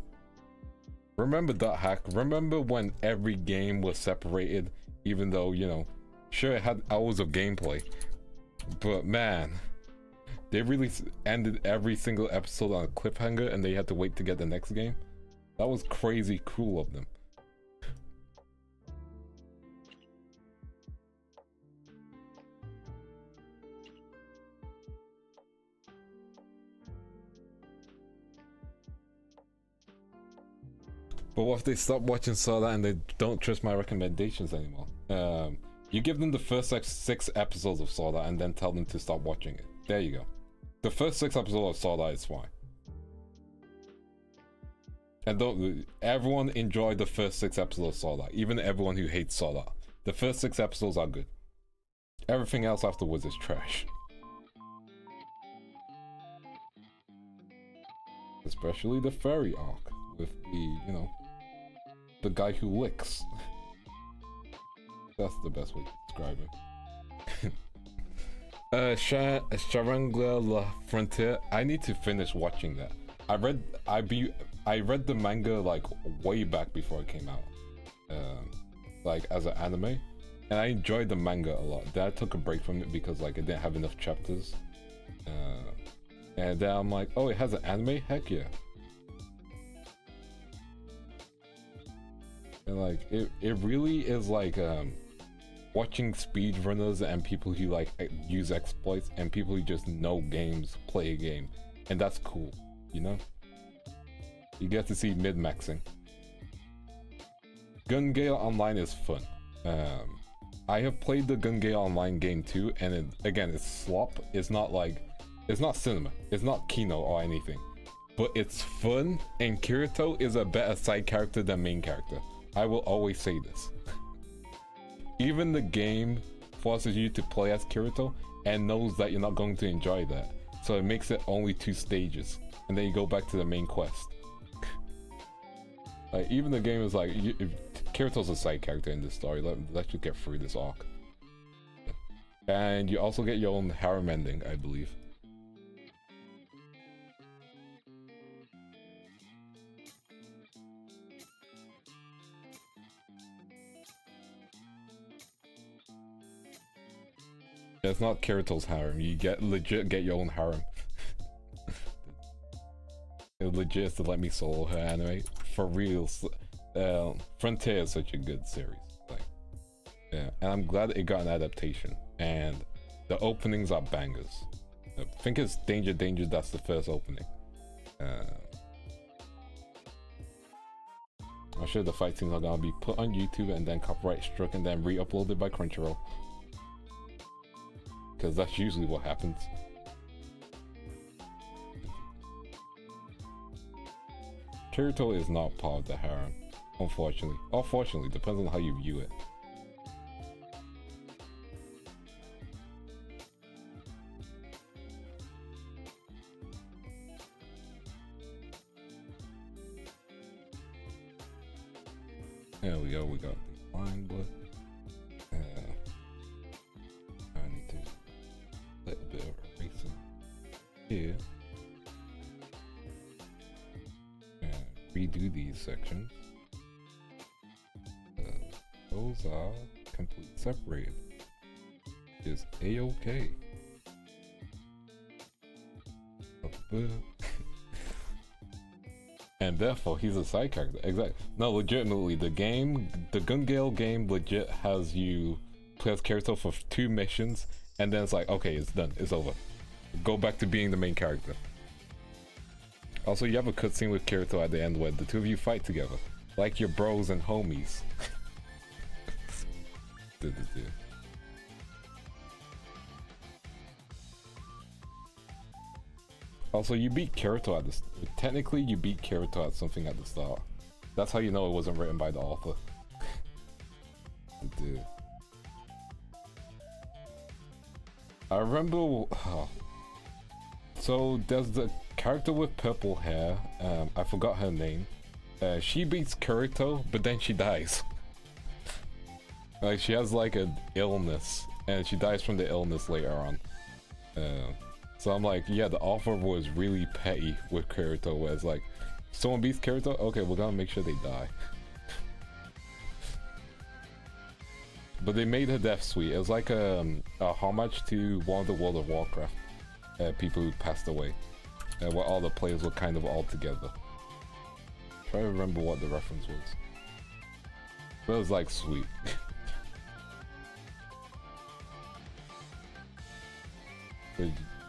Remember Dot Hack? Remember when every game was separated, even though, you know, sure it had hours of gameplay, but man, they really ended every single episode on a cliffhanger and they had to wait to get the next game. That was crazy cool of them. But what if they stop watching Sword Art and they don't trust my recommendations anymore? You give them the first like 6 episodes of Sword Art and then tell them to stop watching it. There you go. The first 6 episodes of Sword Art is fine. And don't everyone enjoy the first 6 episodes of Sword Art, even everyone who hates Sword Art. The first 6 episodes are good. Everything else afterwards is trash. Especially the fairy arc with the, you know, the guy who licks. That's the best way to describe it. Charangla La Frontier. I need to finish watching that. I read the manga like way back before it came out, like as an anime, and I enjoyed the manga a lot. Then I took a break from it because like it didn't have enough chapters, and then I'm like, oh, it has an anime? Heck yeah! And like it really is like watching speedrunners and people who like use exploits and people who just know games play a game, and that's cool, you know? You get to see mid-maxing. Gun Gale Online is fun. I have played the Gun Gale Online game too, and again, it's slop. It's not cinema. It's not Kino or anything, but it's fun, and Kirito is a better side character than main character. I will always say this. Even the game forces you to play as Kirito and knows that you're not going to enjoy that. So it makes it only 2 stages. And then you go back to the main quest. Like, even the game is like, Kirito's a side character in this story. Let's just get through this arc. And you also get your own harem ending, I believe. It's not Kirito's harem. You legit get your own harem. It legit is to let me solo her anime for real. Frontier is such a good series. Like, yeah, and I'm glad it got an adaptation. And the openings are bangers. I think it's Danger Danger. That's the first opening. I'm sure the fight scenes are gonna be put on YouTube and then copyright struck and then re-uploaded by Crunchyroll. Because that's usually what happens. Kirito is not part of the harem, unfortunately. Or fortunately, depends on how you view it. There we go, we got the line book. I need to a little bit of erasing here. And redo these sections. Those are completely separated. Is A-okay. And therefore, he's a side character. Exactly. No, legitimately, the Gun Gale game legit has you play as Kirito for 2 missions, and then it's like, okay, it's done, it's over. Go back to being the main character. Also, you have a cutscene with Kirito at the end where the 2 of you fight together, like your bros and homies. Also, you beat Kirito at this. Technically, you beat Kirito at something at the start. That's how you know it wasn't written by the author. Dude. I remember. So there's the character with purple hair. I forgot her name. She beats Kirito, but then she dies. Like she has like an illness, and she dies from the illness later on. So I'm like, yeah, the author was really petty with Kirito, where it's like, someone beats Kirito, okay, we're gonna make sure they die. But they made her death sweet. It was like a homage to one of the World of Warcraft people who passed away, where all the players were kind of all together. Try to remember what the reference was. But it was like sweet.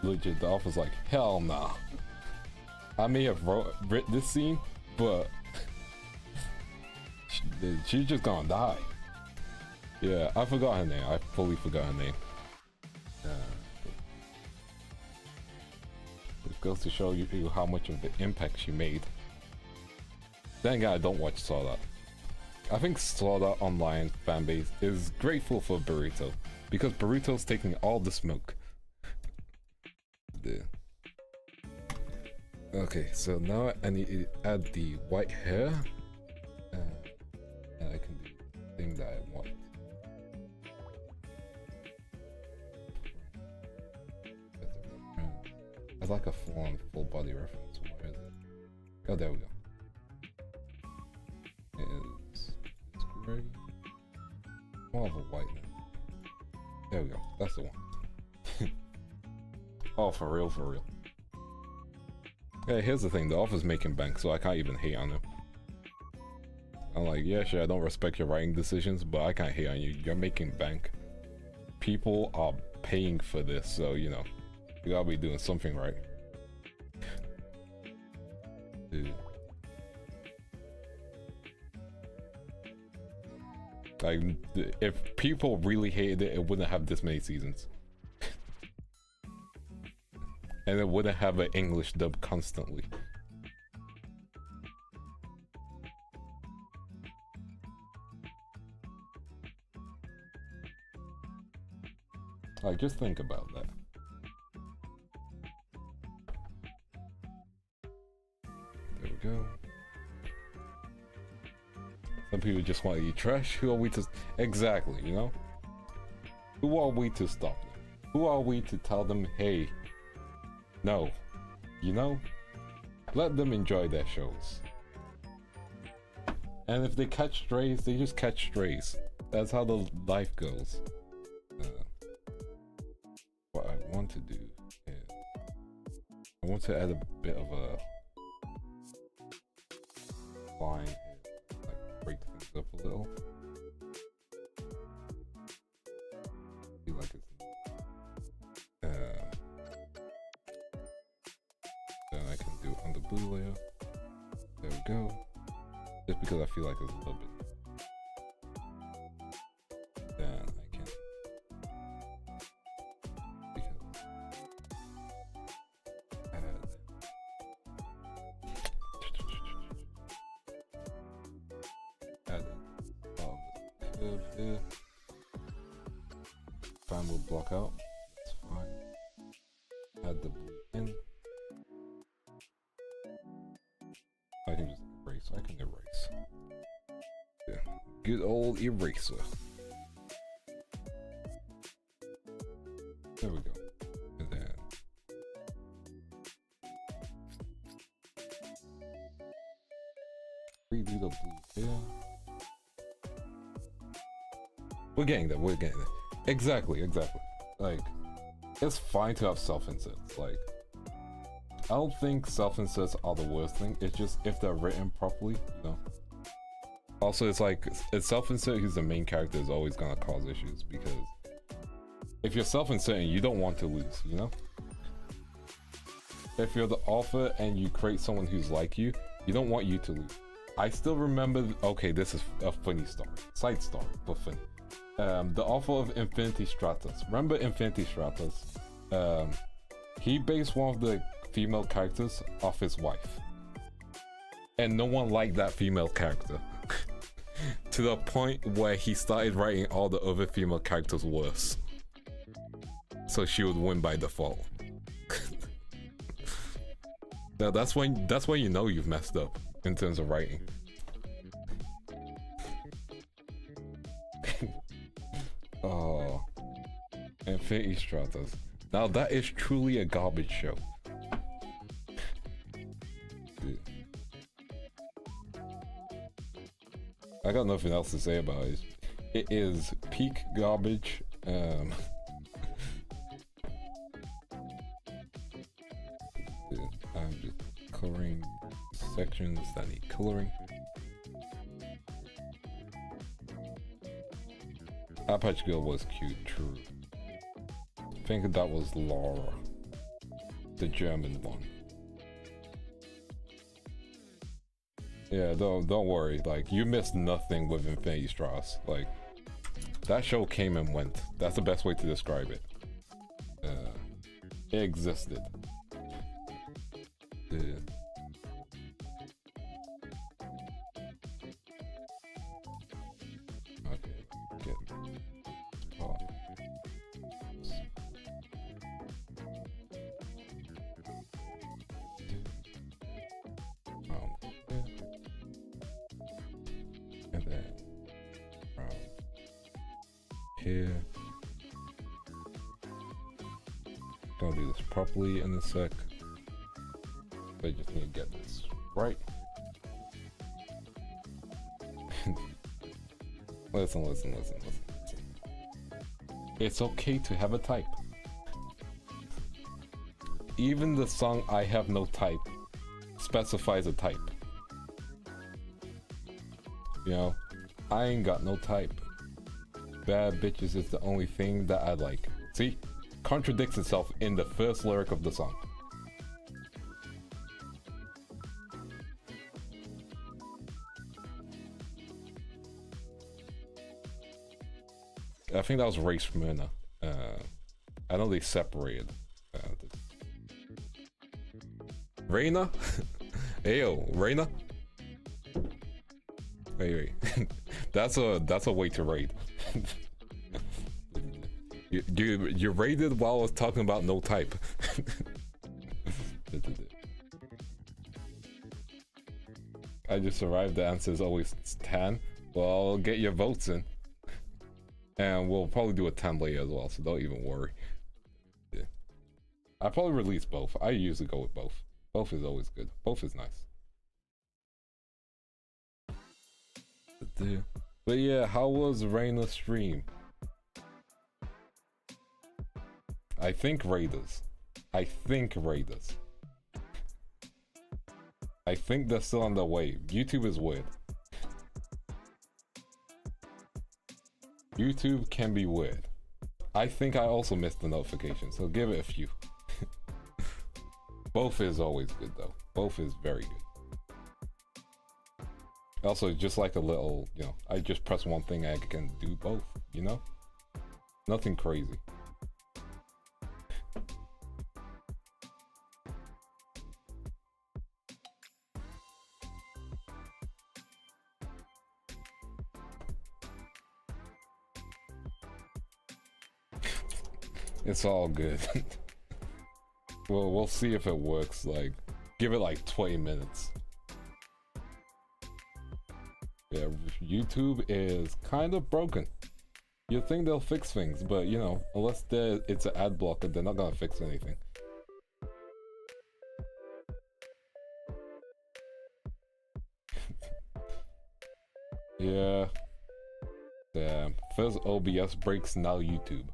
Legit, the author's like, hell nah. I may have written this scene, but she's just gonna die. Yeah, I forgot her name. I fully forgot her name. It goes to show you how much of the impact she made. Then again, I don't watch Sword Art. I think Sword Art Online fanbase is grateful for Burrito, because Burrito's taking all the smoke. Okay, so now I need to add the white hair, and I can do the thing that I want. I'd like a full body reference. Where is it? Oh, there we go. It's gray. More of a white now. There we go. That's the one. Oh, for real, for real. Hey, here's the thing, the author's making bank, so I can't even hate on him. I'm like, yeah, sure, I don't respect your writing decisions, but I can't hate on you. You're making bank. People are paying for this, so, you know, you gotta be doing something right. Dude. Like, if people really hated it, it wouldn't have this many seasons. And it wouldn't have an English dub constantly. Like, just think about that. There we go. Some people just want to eat trash. Who are we to... Exactly, you know? Who are we to stop them? Who are we to tell them, hey... No, you know, let them enjoy their shows. And if they catch strays, they just catch strays. That's how the life goes. What I want to do is, I want to add a bit of a line here, like break things up a little. Feel like it's then I can do on the blue layer. There we go. Just because I feel like it's a little bit. Then I can. Because add. here. Fan will block out. That's fine. Add the blue in. I can just erase. I can erase. Yeah. Good old eraser. There we go. And then redo the blue here. We're getting there. We're getting there. Exactly. Like, it's fine to have self-inserts. Like, I don't think self-inserts are the worst thing. It's just if they're written properly, you know. Also, it's like a self-insert who's the main character is always gonna cause issues because if you're self-inserting, you don't want to lose, you know? If you're the author and you create someone who's like you don't want you to lose. I still remember, okay, this is a funny story, side story, but funny. The author of Infinity Stratus, remember Infinity Stratus? He based one of the female characters off his wife. And no one liked that female character. To the point where he started writing all the other female characters worse. So she would win by default. Now that's when you know you've messed up in terms of writing. Oh, Infinity Stratus. Now that is truly a garbage show. Dude. I got nothing else to say about it. It is peak garbage. Dude, I'm just coloring sections that need coloring. Apache Girl was cute, true. I think that was Laura, the German one. Yeah, don't worry. Like, you missed nothing with Infinity Stratus. Like, that show came and went. That's the best way to describe it. It existed. Yeah. Okay, get oh. And then here. Gonna do this properly in a sec. I just need to get this right. Listen. It's okay to have a type. Even the song I Have No Type specifies a type. You know, I ain't got no type. Bad bitches is the only thing that I like. See? Contradicts itself in the first lyric of the song. I think that was Race Smyrna. I know they separated. Reina? Ayo, Reina? Wait. That's a way to raid. You raided while I was talking about no type. I just survived. The answer is always 10. Well, I'll get your votes in. And we'll probably do a 10 later as well, so don't even worry. Yeah. I probably release both. I usually go with both. Both is always good. Both is nice. But yeah, how was Reina's stream? I think Raiders. I think they're still on their way. YouTube is weird. YouTube can be weird. I think I also missed the notification, so give it a few. Both is always good though. Both is very good. Also, just like a little, you know, I just press one thing, I can do both, you know? Nothing crazy. It's all good. We'll see if it works. Like, give it like 20 minutes. Yeah, YouTube is kind of broken. You think they'll fix things, but you know, unless it's an ad blocker, they're not gonna fix anything. Yeah. Damn. First OBS breaks, now YouTube.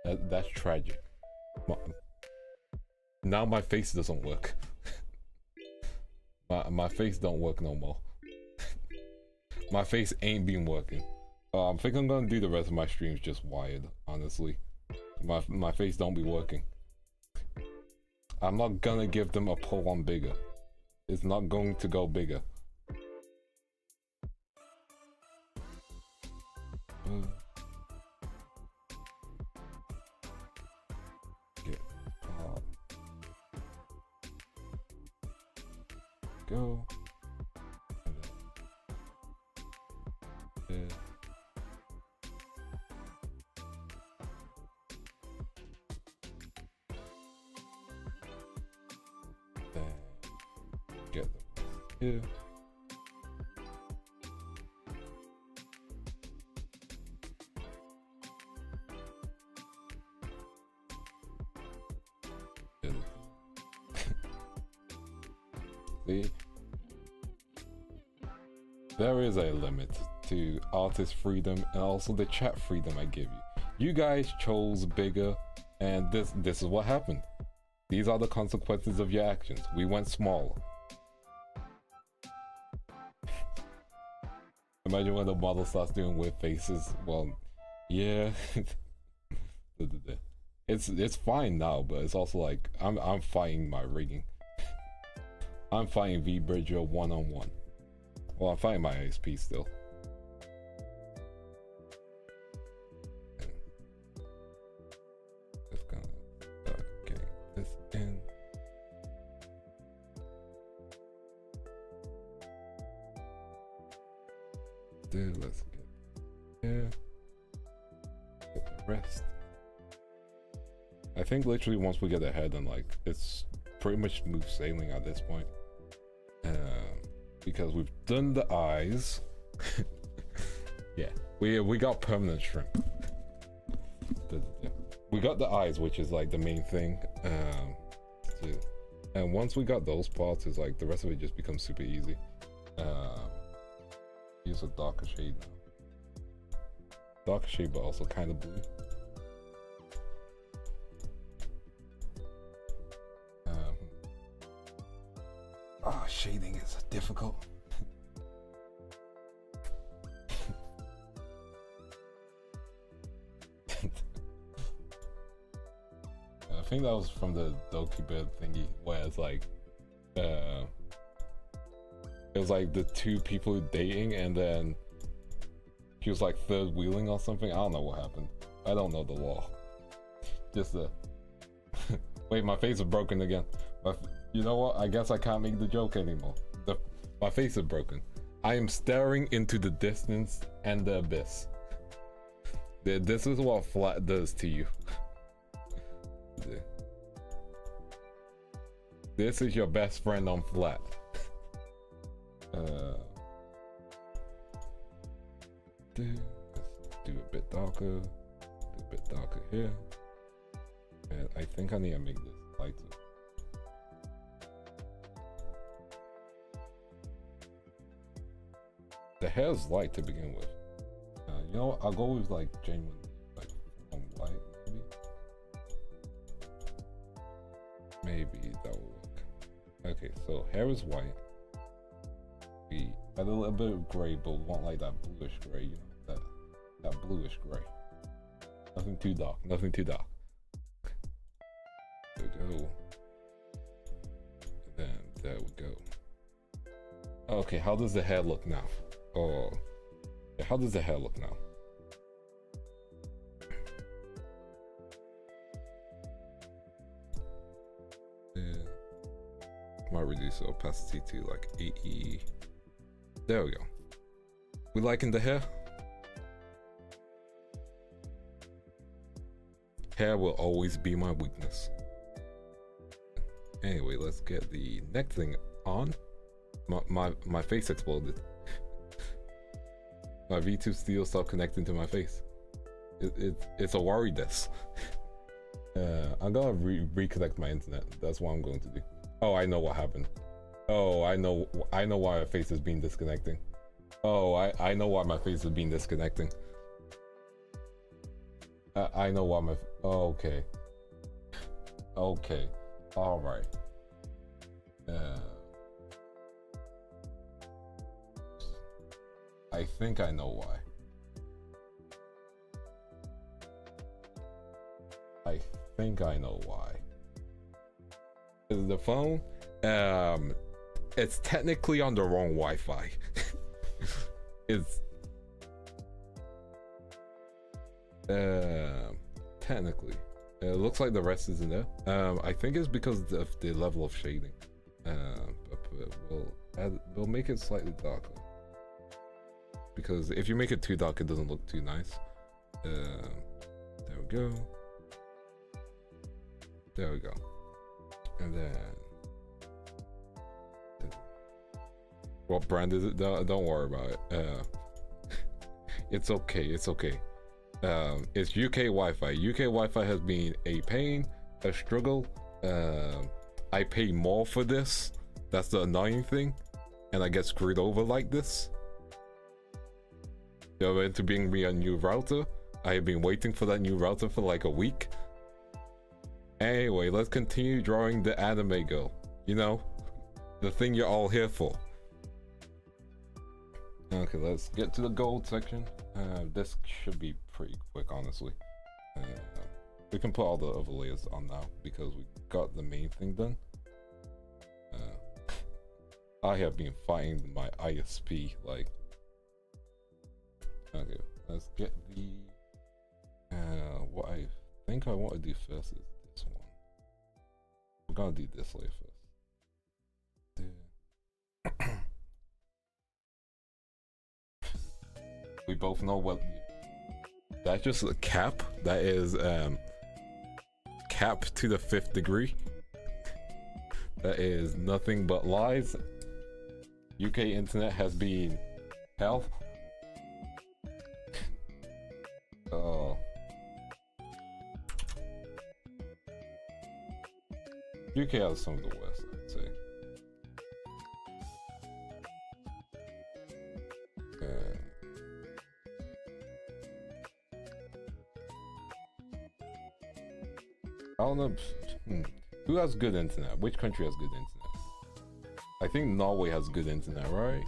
That's tragic. Now my face doesn't work. my face don't work no more. My face ain't been working. I think I'm gonna do the rest of my streams just wired, honestly. My face don't be working. I'm not gonna give them a pull on bigger. It's not going to go bigger. Go. Get them here. See? There is a limit to artist freedom and also the chat freedom I give you. You guys chose bigger, and this is what happened. These are the consequences of your actions. We went smaller. Imagine when the model starts doing weird faces. Well, yeah. It's fine now, but it's also like I'm fighting my rigging. I'm fighting V-Bridger one-on-one. Well, I'm fighting my ISP still. Just gonna start getting this in. Dude, let's get here. Get the rest. I think literally once we get ahead, and like it's pretty much smooth sailing at this point. Because we've done the eyes. Yeah, we got permanent shrimp. We got the eyes, which is like the main thing. And once we got those parts, it's like the rest of it just becomes super easy. Use a darker shade now. Darker shade, but also kind of blue. Shading is difficult. I think that was from the Doki Bird thingy, where it's like, it was like the two people dating, and then he was like third wheeling or something. I don't know what happened. I don't know the law. Just wait, my face is broken again. You know what? I guess I can't make the joke anymore. My face is broken. I am staring into the distance and the abyss. This is what flat does to you. This is your best friend on flat. Let's do a bit darker. Do a bit darker here. And I think I need to make this lighter. The hair's light to begin with. You know what? I'll go with like genuine, like white, maybe. Maybe that will work. Okay, so hair is white. We add a little bit of gray, but we want like that bluish gray, you know, that bluish gray. Nothing too dark. Nothing too dark. There we go. Then there we go. Okay, how does the hair look now? Oh, how does the hair look now? Yeah. Might reduce the opacity to like 80. There we go. We liking the hair? Hair will always be my weakness. Anyway, let's get the next thing on. My face exploded. My V2 Steel stopped connecting to my face. It's a worry this. I'm gonna reconnect my internet. That's what I'm going to do. Oh, I know what happened. Oh, I know why my face is being disconnecting. Oh, I know why my face is being disconnecting. I know why my... Okay. Okay. Alright. I think I know why. I think I know why. Is the phone? It's technically on the wrong Wi-Fi. It's technically. It looks like the rest isn't there. I think it's because of the level of shading. We'll make it slightly darker. Because if you make it too dark, it doesn't look too nice. There we go. There we go. And then... What brand is it? Don't worry about it. It's okay, it's okay. It's UK Wi-Fi. UK Wi-Fi has been a pain, a struggle. I pay more for this. That's the annoying thing. And I get screwed over like this. They're meant to bring me a new router. I have been waiting for that new router for like a week. Anyway, let's continue drawing the anime girl. You know, the thing you're all here for. Okay, let's get to the gold section. This should be pretty quick, honestly. We can put all the other layers on now because we got the main thing done. I have been fighting my ISP, like... Okay, let's get the... what I think I want to do first is this one. We're gonna do this layer first. We both know what... That's just a cap. That is cap to the 5th degree. That is nothing but lies. UK internet has been hell. Oh. UK has some of the worst, I'd say. I don't know. Who has good internet? Which country has good internet? I think Norway has good internet, right?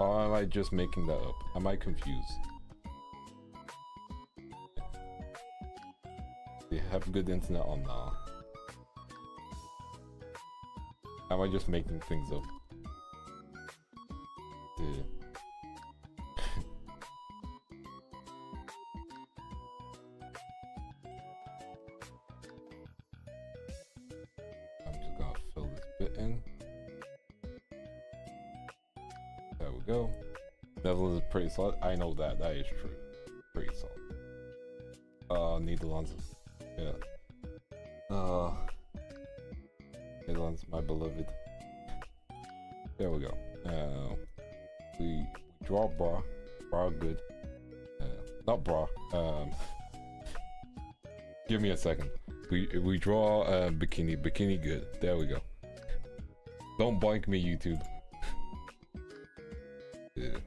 Or am I just making that up? Am I confused? They have good internet or not? Am I just making things up? Dude. I'm just gonna fill this bit in. There we go. Netherlands is pretty solid. I know that. That is true. Pretty solid. Netherlands. Yeah. Netherlands, my beloved. There we go. We draw bra. Bra good. Not bra. Give me a second. We draw bikini. Bikini good. There we go. Don't boink me, YouTube. Yeah.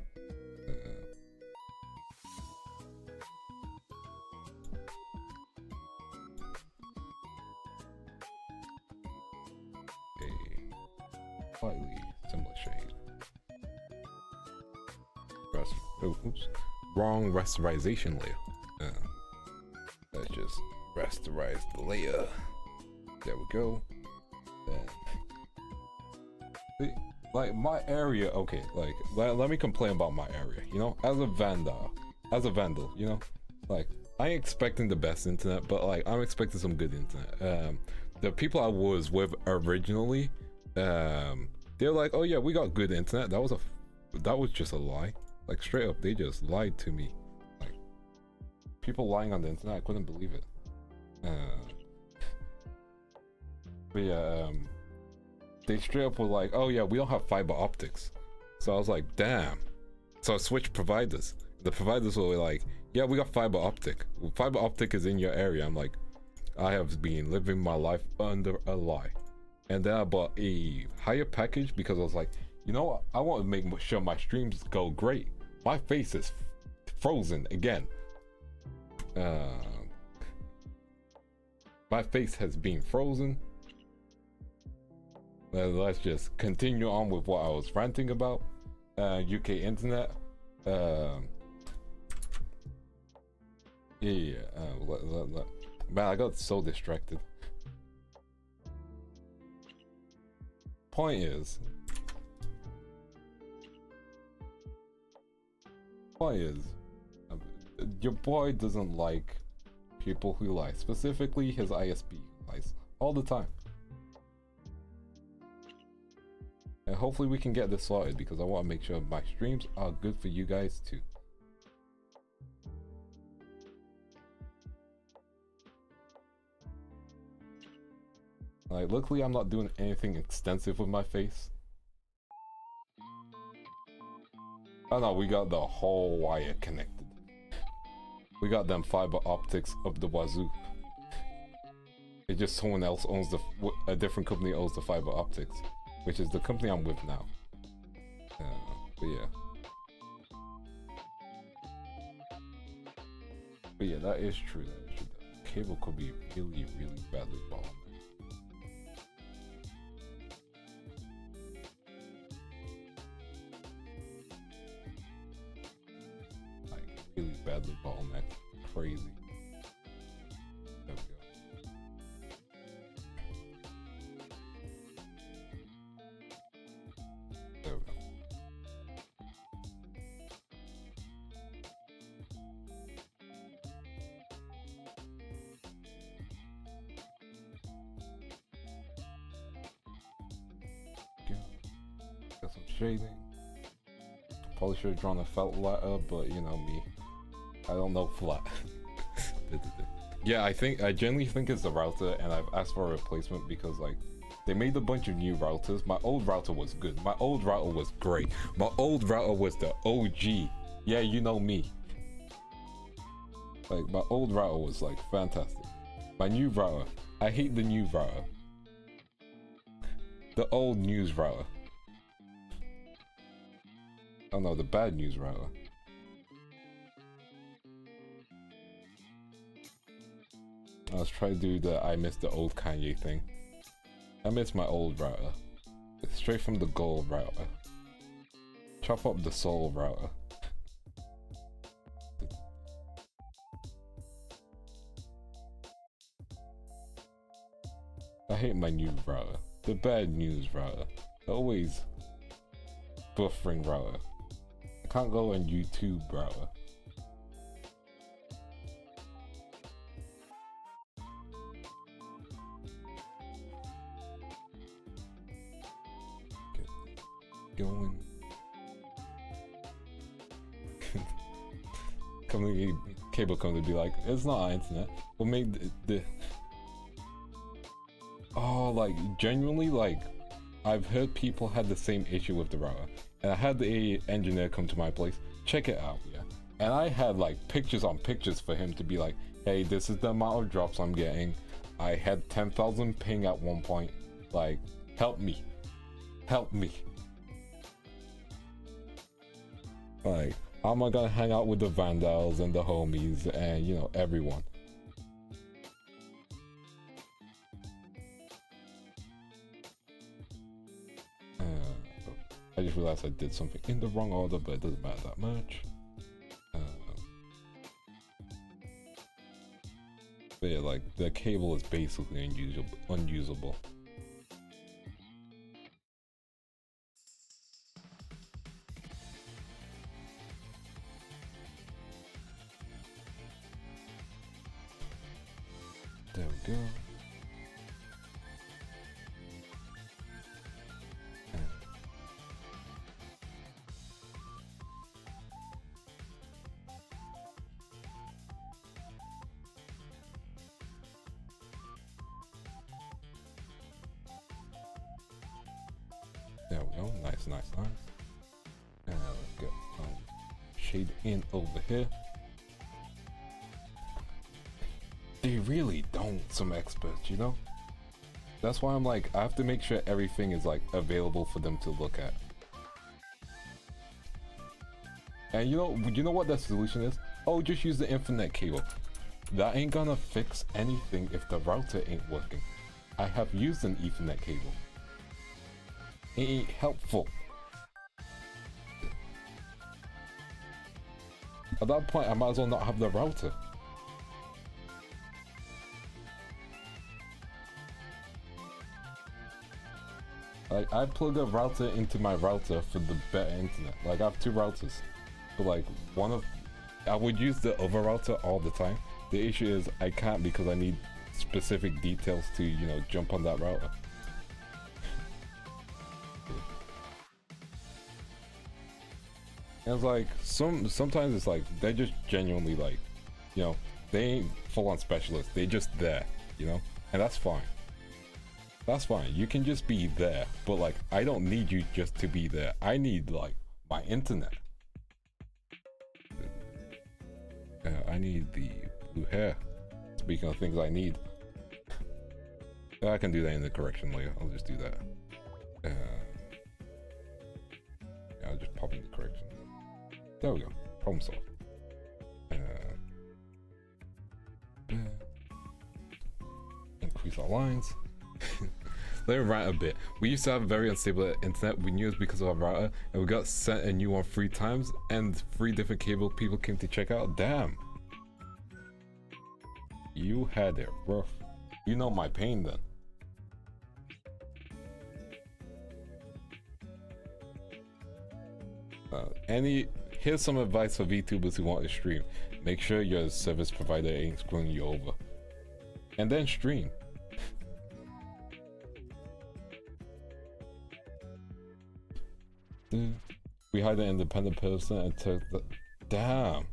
Slightly similar shade. Oops. Wrong rasterization layer. Let's just rasterize the layer. There we go. Then, like my area, okay, like let me complain about my area, you know, as a vandal, you know, like I ain't expecting the best internet, but like I'm expecting some good internet. The people I was with originally, they're like, oh yeah, we got good internet. That was just a lie. Like straight up, they just lied to me. Like people lying on the internet, I couldn't believe it. But yeah, they straight up were like, oh yeah, we don't have fiber optics. So I was like, damn. So I switched providers. The providers were like, yeah, we got fiber optic. Fiber optic is in your area. I'm like, I have been living my life under a lie. And then I bought a higher package because I was like, you know what? I want to make sure my streams go great. My face is frozen again. My face has been frozen. Let's just continue on with what I was ranting about. UK internet. Man, I got so distracted. Point is, your boy doesn't like people who lie, specifically his ISP lies all the time. And hopefully we can get this sorted because I want to make sure my streams are good for you guys too. Like, luckily I'm not doing anything extensive with my face. Oh no, we got the whole wire connected. We got them fiber optics up the wazoo. It's just someone else owns a different company owns the fiber optics, which is the company I'm with now. But yeah. But yeah, that is true. That is true. The cable could be really, really badly bombed. Really badly bottlenecked. Crazy. There we go. There we go. Got some shading. Probably should have drawn a felt ladder, but you know me. I don't know flat. Yeah, I generally think it's the router, and I've asked for a replacement because like they made a bunch of new routers. My old router was good. My old router was great. My old router was the OG. Yeah, you know me. Like my old router was like fantastic. My new router, I hate the new router. The old news router. Oh no, the bad news router. I was trying to do the I miss the old Kanye thing. I miss my old router. Straight from the gold router. Chop up the soul router. I hate my new router. The bad news router. Always buffering router. I can't go on YouTube router. Going. Cable company be like, it's not our internet. What made the oh, like genuinely, like I've heard people had the same issue with the router, and I had the engineer come to my place, check it out, yeah, and I had like pictures on pictures for him to be like, hey, this is the amount of drops I'm getting. I had 10,000 ping at one point. Like, help me, help me. Like, how am I gonna hang out with the Vandals and the homies and, you know, everyone? I just realized I did something in the wrong order, but it doesn't matter that much. But yeah, like, the cable is basically unusable. There we go. go. Nice, nice, nice. And let's get shade in over here. They really don't, some experts, you know? That's why I'm like, I have to make sure everything is like available for them to look at. And you know what the solution is? Oh, just use the Ethernet cable. That ain't gonna fix anything if the router ain't working. I have used an Ethernet cable. It ain't helpful. At that point, I might as well not have the router. Like, I plug a router into my router for the better internet. Like, I have 2 routers. But like, I would use the other router all the time. The issue is I can't because I need specific details to, you know, jump on that router. And it's like, sometimes it's like, they're just genuinely like, you know, they ain't full-on specialists. They're just there, you know? And that's fine. That's fine. You can just be there. But like, I don't need you just to be there. I need like my internet. I need the blue hair. Speaking of things I need. I can do that in the correction layer. I'll just do that. I'll just pop in the correction. There we go. Problem solved. Increase our lines. Let me rant a bit. We used to have very unstable internet. We knew it was because of our router, and we got sent a new one 3 times, and 3 different cable people came to check out. Damn. You had it rough. You know my pain then. Here's some advice for VTubers who want to stream. Make sure your service provider ain't screwing you over. And then stream. We hired an independent person and took the... Damn.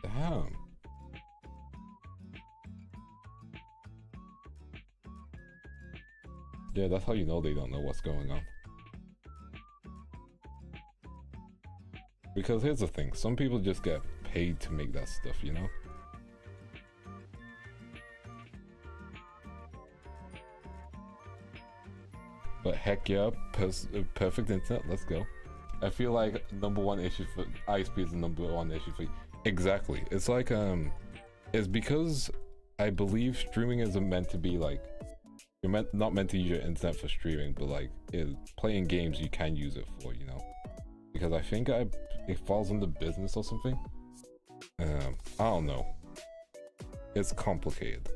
Damn. Yeah, that's how you know they don't know what's going on. Because here's the thing, some people just get paid to make that stuff, you know? But heck yeah, perfect internet, let's go. I feel like #1 issue for ISP is the #1 issue for... Exactly. It's like, it's because I believe streaming isn't meant to be like... You're not meant to use your internet for streaming, but like, playing games you can use it for, you know? Because I think it falls under business or something. I don't know. It's complicated.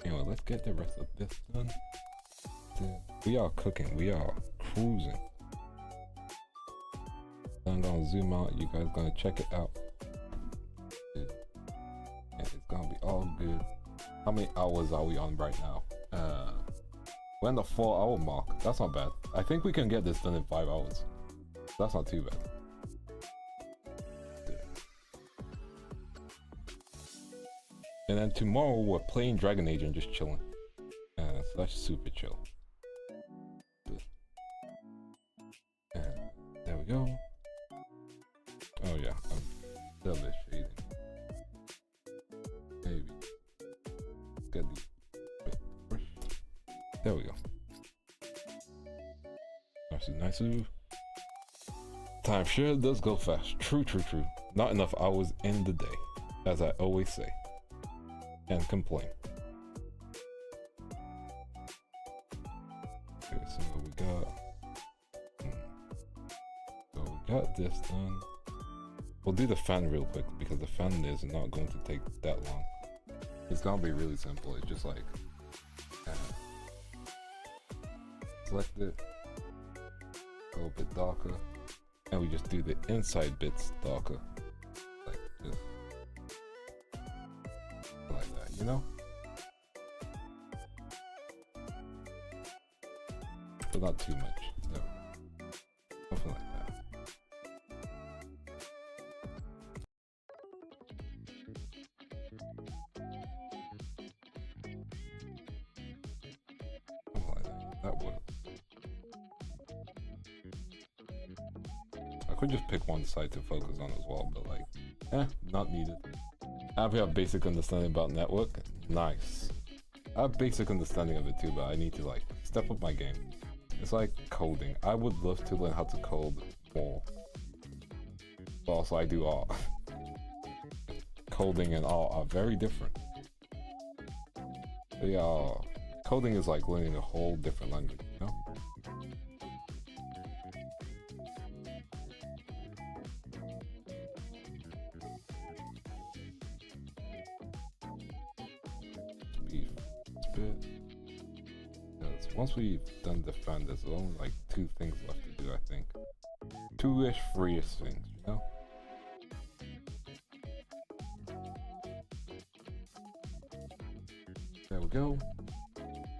Anyway, let's get the rest of this done. We are cooking. We are cruising. I'm gonna zoom out. You guys gonna check it out. And it's gonna be all good. How many hours are we on right now? We're in the 4-hour mark. That's not bad. I think we can get this done in 5 hours. That's not too bad. And then tomorrow we're playing Dragon Age and just chilling. So that's super chill. There we go. Oh yeah, I'm still this shading. Maybe. Let's get the brush. There we go. Nice. Time sure does go fast. True. Not enough hours in the day, as I always say. And complain. Okay, so we got this done. We'll do the fan real quick because the fan is not going to take that long. It's gonna be really simple. It's just like select it, go a bit darker, and we just do the inside bits darker, like this. Like that, you know? But not too much. No. Something like that. that works. I could just pick one side to focus on as well, but like, not needed. I have a basic understanding about network. Nice. I have basic understanding of it too, but I need to like step up my game. It's like coding. I would love to learn how to code more. But also I do art. Coding and art are very different. They are... Coding is like learning a whole different language, you know? Once we've done defend, there's only like 2 things left to do, I think. 2-ish, 3-ish things, you know? There we go.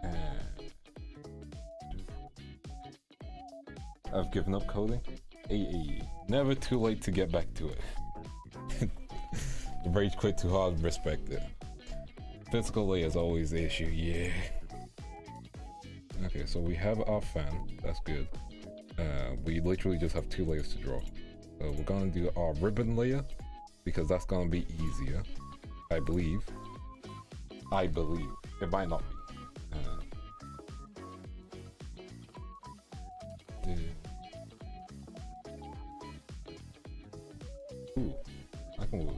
And I've given up coding. Hey, never too late to get back to it. Rage quit too hard, respect it. Physical lay is always the issue, yeah. Okay, so we have our fan, that's good. We literally just have 2 layers to draw. So we're gonna do our ribbon layer, because that's gonna be easier, I believe. It might not be. Ooh, I can move.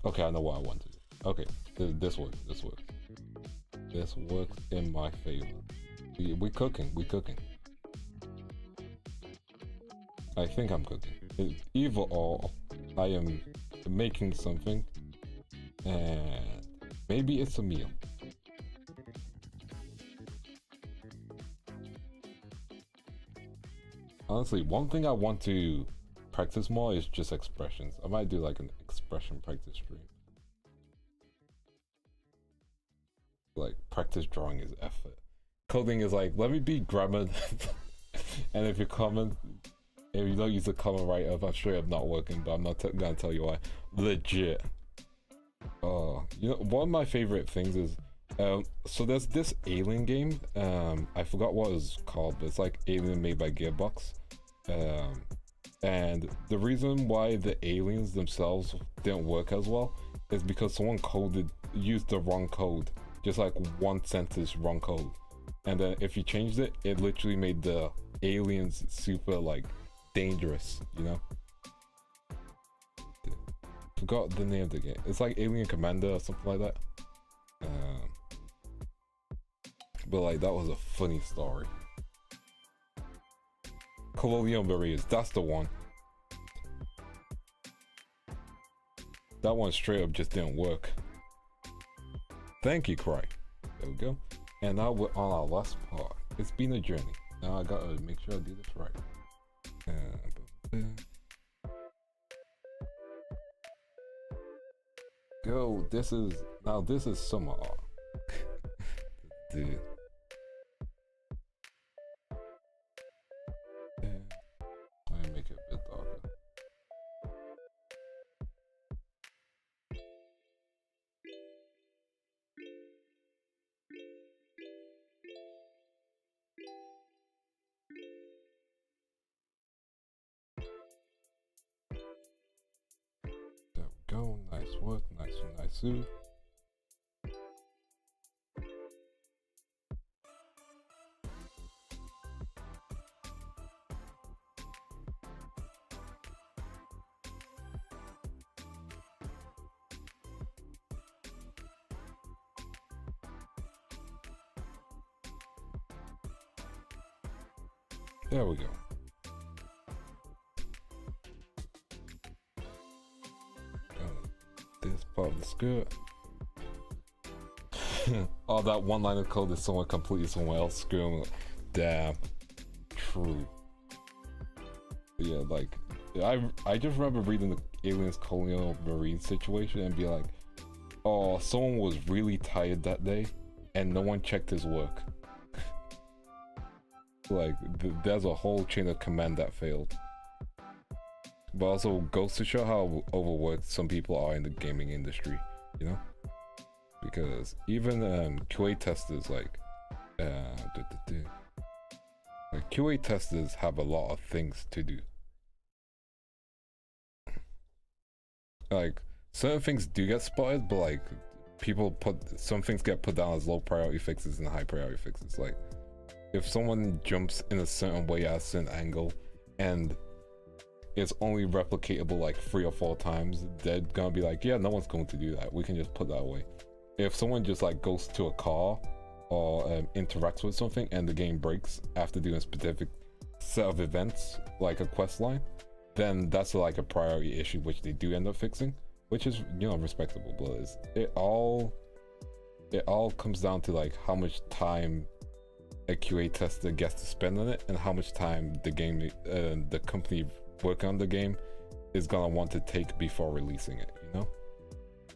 Okay, I know what I want to do. Okay, this works. This works in my favor. We're cooking. I think I'm cooking. Either or, I am making something, and maybe it's a meal. Honestly, one thing I want to practice more is just expressions. I might do like an expression practice stream. Like, practice drawing is effort. Coding is like, let me be grammar. And if you don't use the comma right up, I'm straight up not working, but I'm not gonna tell you why. Legit. You know, one of my favorite things is, so there's this Alien game, I forgot what it was called, but it's like Alien made by Gearbox. And the reason why the aliens themselves didn't work as well is because someone used the wrong code. Just like one sentence wrong code. And then if you changed it, it literally made the aliens super like dangerous, you know? Forgot the name of the game. It's like Alien Commander or something like that. But like, that was a funny story. Colonial Barriers, that's the one. That one straight up just didn't work. Thank you, Cry. There we go. And now we're on our last part. It's been a journey. Now I gotta make sure I do this right. Go, this is summer art. Dude. Let me make it a bit darker. There we go, nice work, nice. There we go. This part of the skirt. Oh, that one line of code is someone completely somewhere else screaming. Damn. True. Yeah, like I just remember reading the Aliens Colonial Marine situation and be like, oh, someone was really tired that day and no one checked his work. Like there's a whole chain of command that failed. But also goes to show how overworked some people are in the gaming industry, you know? Because even QA testers like QA testers have a lot of things to do. Like certain things do get spotted, but like people put some things get put down as low priority fixes and high priority fixes. Like if someone jumps in a certain way at a certain angle and it's only replicatable like 3 or 4 times, they're gonna be like, yeah, no one's going to do that, we can just put that away. If someone just like goes to a car or interacts with something and the game breaks after doing a specific set of events like a quest line, then that's like a priority issue which they do end up fixing, which is, you know, respectable. But it all comes down to like how much time a QA tester gets to spend on it and how much time the game the company working on the game is gonna want to take before releasing it, you know?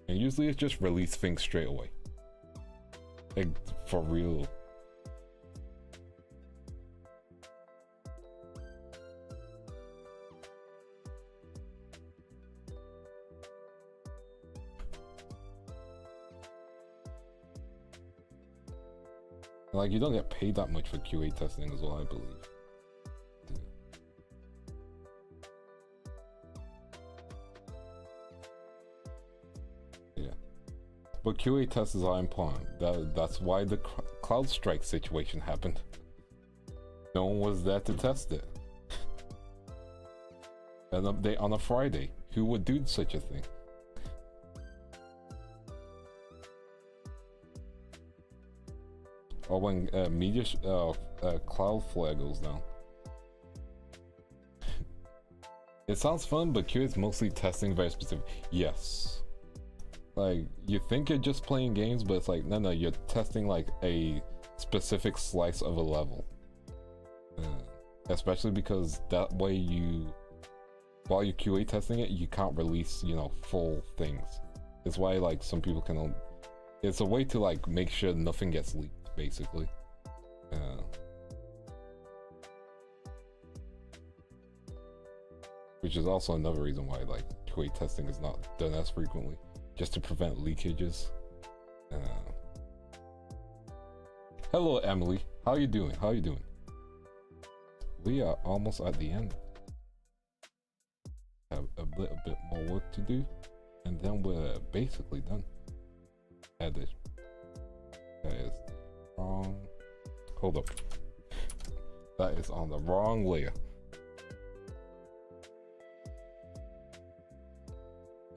And usually it's just release things straight away, like for real. Like you don't get paid that much for QA testing as well, I believe. But QA testers are important. That's why the CloudStrike situation happened. No one was there to test it. An update on a Friday. Who would do such a thing? Or when Cloudflare goes down. It sounds fun, but QA is mostly testing very specific. Yes. Like you think you're just playing games, but it's like no, you're testing like a specific slice of a level. Especially because that way while you're QA testing it, you can't release, you know, full things. It's why like some people can. It's a way to like make sure nothing gets leaked, basically. Which is also another reason why like QA testing is not done as frequently. Just to prevent leakages. Hello, Emily. How you doing? How you doing? We are almost at the end. Have a little bit more work to do, and then we're basically done. Edit. That is wrong. Hold up. That is on the wrong layer.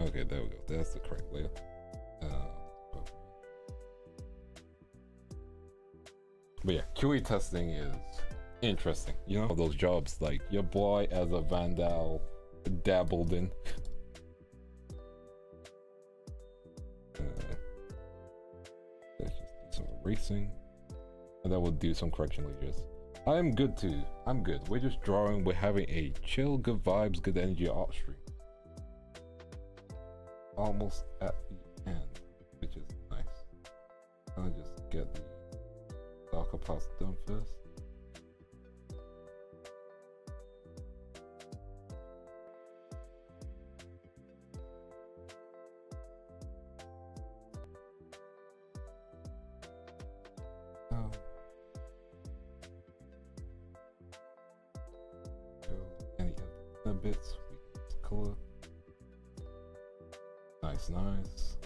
Okay, there we go. That's the correct layer. But yeah, QA testing is interesting. You know, those jobs like your boy as a Vandal dabbled in. Let's just do some erasing, and then we'll do some correction layers. I am good too. I'm good. We're just drawing. We're having a chill, good vibes, good energy art stream. Almost at the end, which is nice. I'll just get the darker parts done first. Any other bits we can color. Nice.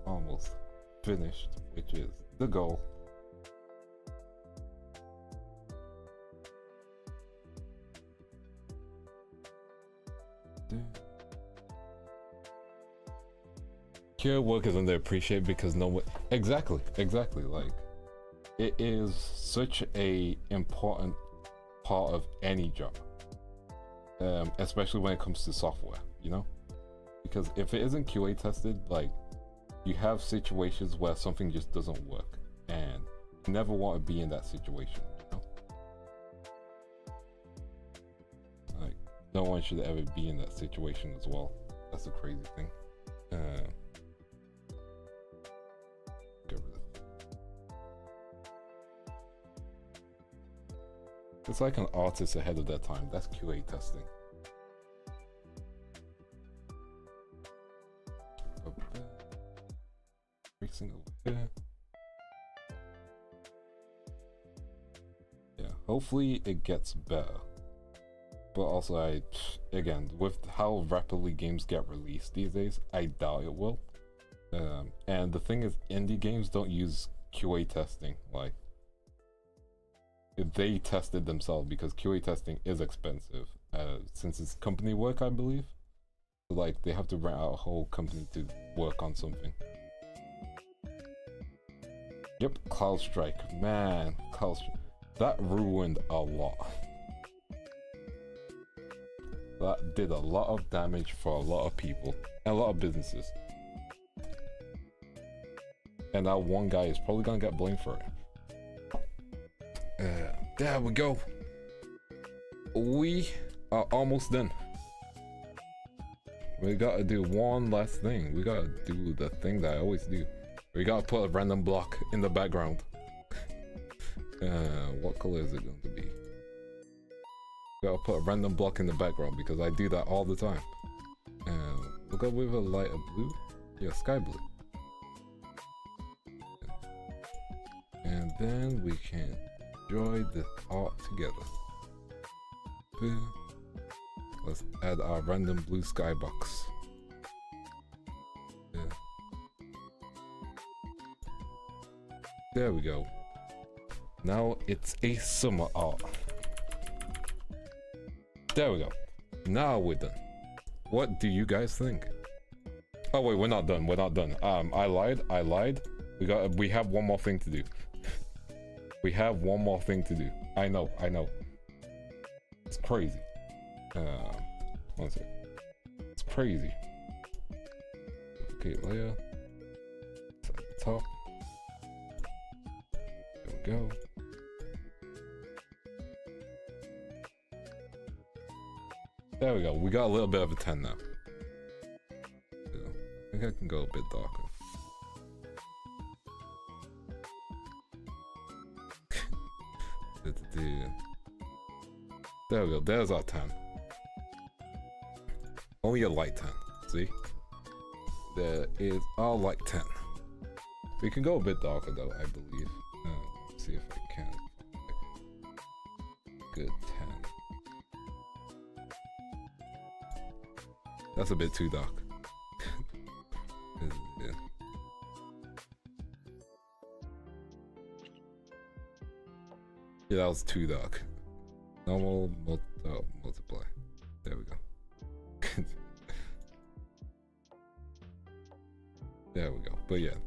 Almost finished, which is the goal. QA work is underappreciated because no one exactly like it is such a important part of any job, especially when it comes to software, you know. Because if it isn't QA tested, like you have situations where something just doesn't work, and you never want to be in that situation, you know? Like, no one should ever be in that situation as well. That's the crazy thing. Get rid of it. It's like an artist ahead of their time. That's QA testing. Racing over here. Yeah, hopefully it gets better. But also, again, with how rapidly games get released these days, I doubt it will. And the thing is, indie games don't use QA testing. Like, they test it themselves because QA testing is expensive. Since it's company work, I believe. Like, they have to rent out a whole company to work on something. Yep, Cloud Strike. Man, Cloud Strike. That ruined a lot. That did a lot of damage for a lot of people and a lot of businesses. And that one guy is probably gonna get blamed for it. There we go. We are almost done. We gotta do one last thing. We gotta do the thing that I always do. We gotta put a random block in the background. What color is it going to be? We gotta put a random block in the background because I do that all the time. We'll go with a lighter blue. Yeah, sky blue. And then we can enjoy the art together. Boom. Let's add our random blue skybox. Yeah. There we go. Now it's a summer art. There we go. Now we're done. What do you guys think? Oh wait, we're not done. We're not done. I lied. We have one more thing to do. We have one more thing to do. I know. It's crazy. One sec. It's crazy. Okay, layer. It's at the top. There we go. There we go. We got a little bit of a 10 now. So, I think I can go a bit darker. There we go. There's our 10. Only a light 10. See? There is our light 10. We can go a bit darker though, I believe. Let's see if I can. Good 10. That's a bit too dark. Yeah. Yeah, that was too dark. Normal, multiply. There we go. There we go. But yeah,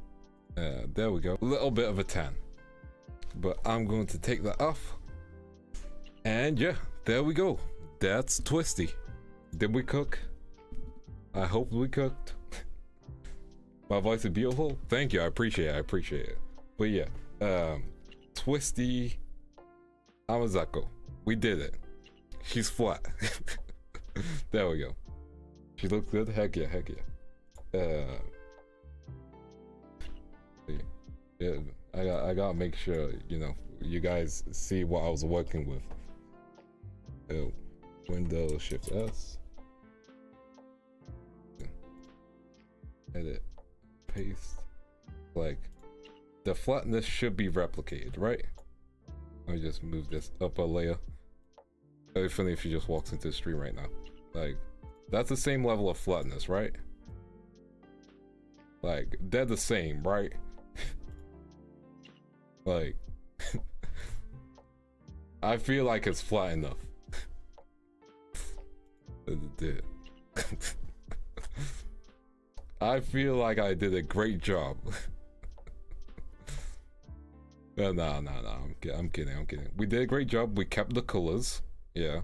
there we go. A little bit of a 10. But I'm going to take that off. And yeah, there we go. That's Twisty. Did we cook? I hope we cooked. My voice is beautiful. Thank you. I appreciate it. But yeah, Twisty Amazako. We did it. She's flat. There we go. She looks good. Heck yeah. Yeah, I gotta make sure, you know, you guys see what I was working with. Window Shift S. Edit. Paste. Like, the flatness should be replicated, right? Let me just move this up a layer. It'd be funny if she just walks into the stream right now. Like, that's the same level of flatness, right? Like, they're the same, right? Like, I feel like it's flat enough. I feel like I did a great job. No, I'm kidding. We did a great job. We kept the colors. Yeah.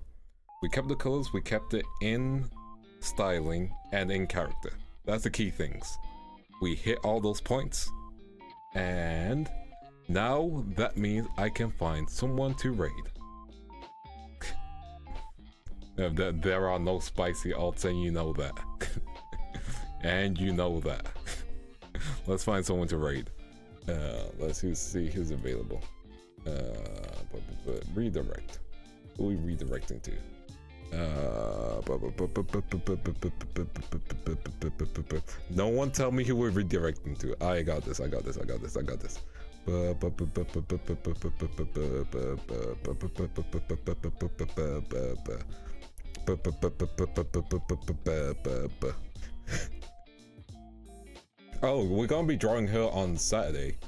We kept the colors. We kept it in styling and in character. That's the key things. We hit all those points. And now that means I can find someone to raid. There are no spicy alts, and you know that. And you know that. Let's find someone to raid. Let's see who's available. Redirect. Who are we redirecting to? No one tell me who we're redirecting to. I got this. Oh, we're gonna be drawing her on Saturday.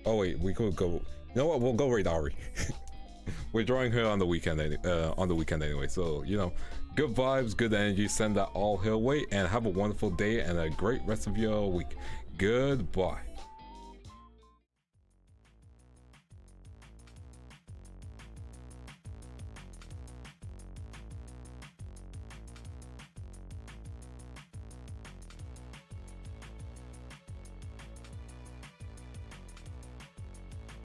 Oh wait, we could go. You know what? We'll go raid Ari. We're drawing her on the weekend anyway. So you know, good vibes, good energy. Send that all her way, and have a wonderful day and a great rest of your week. Goodbye.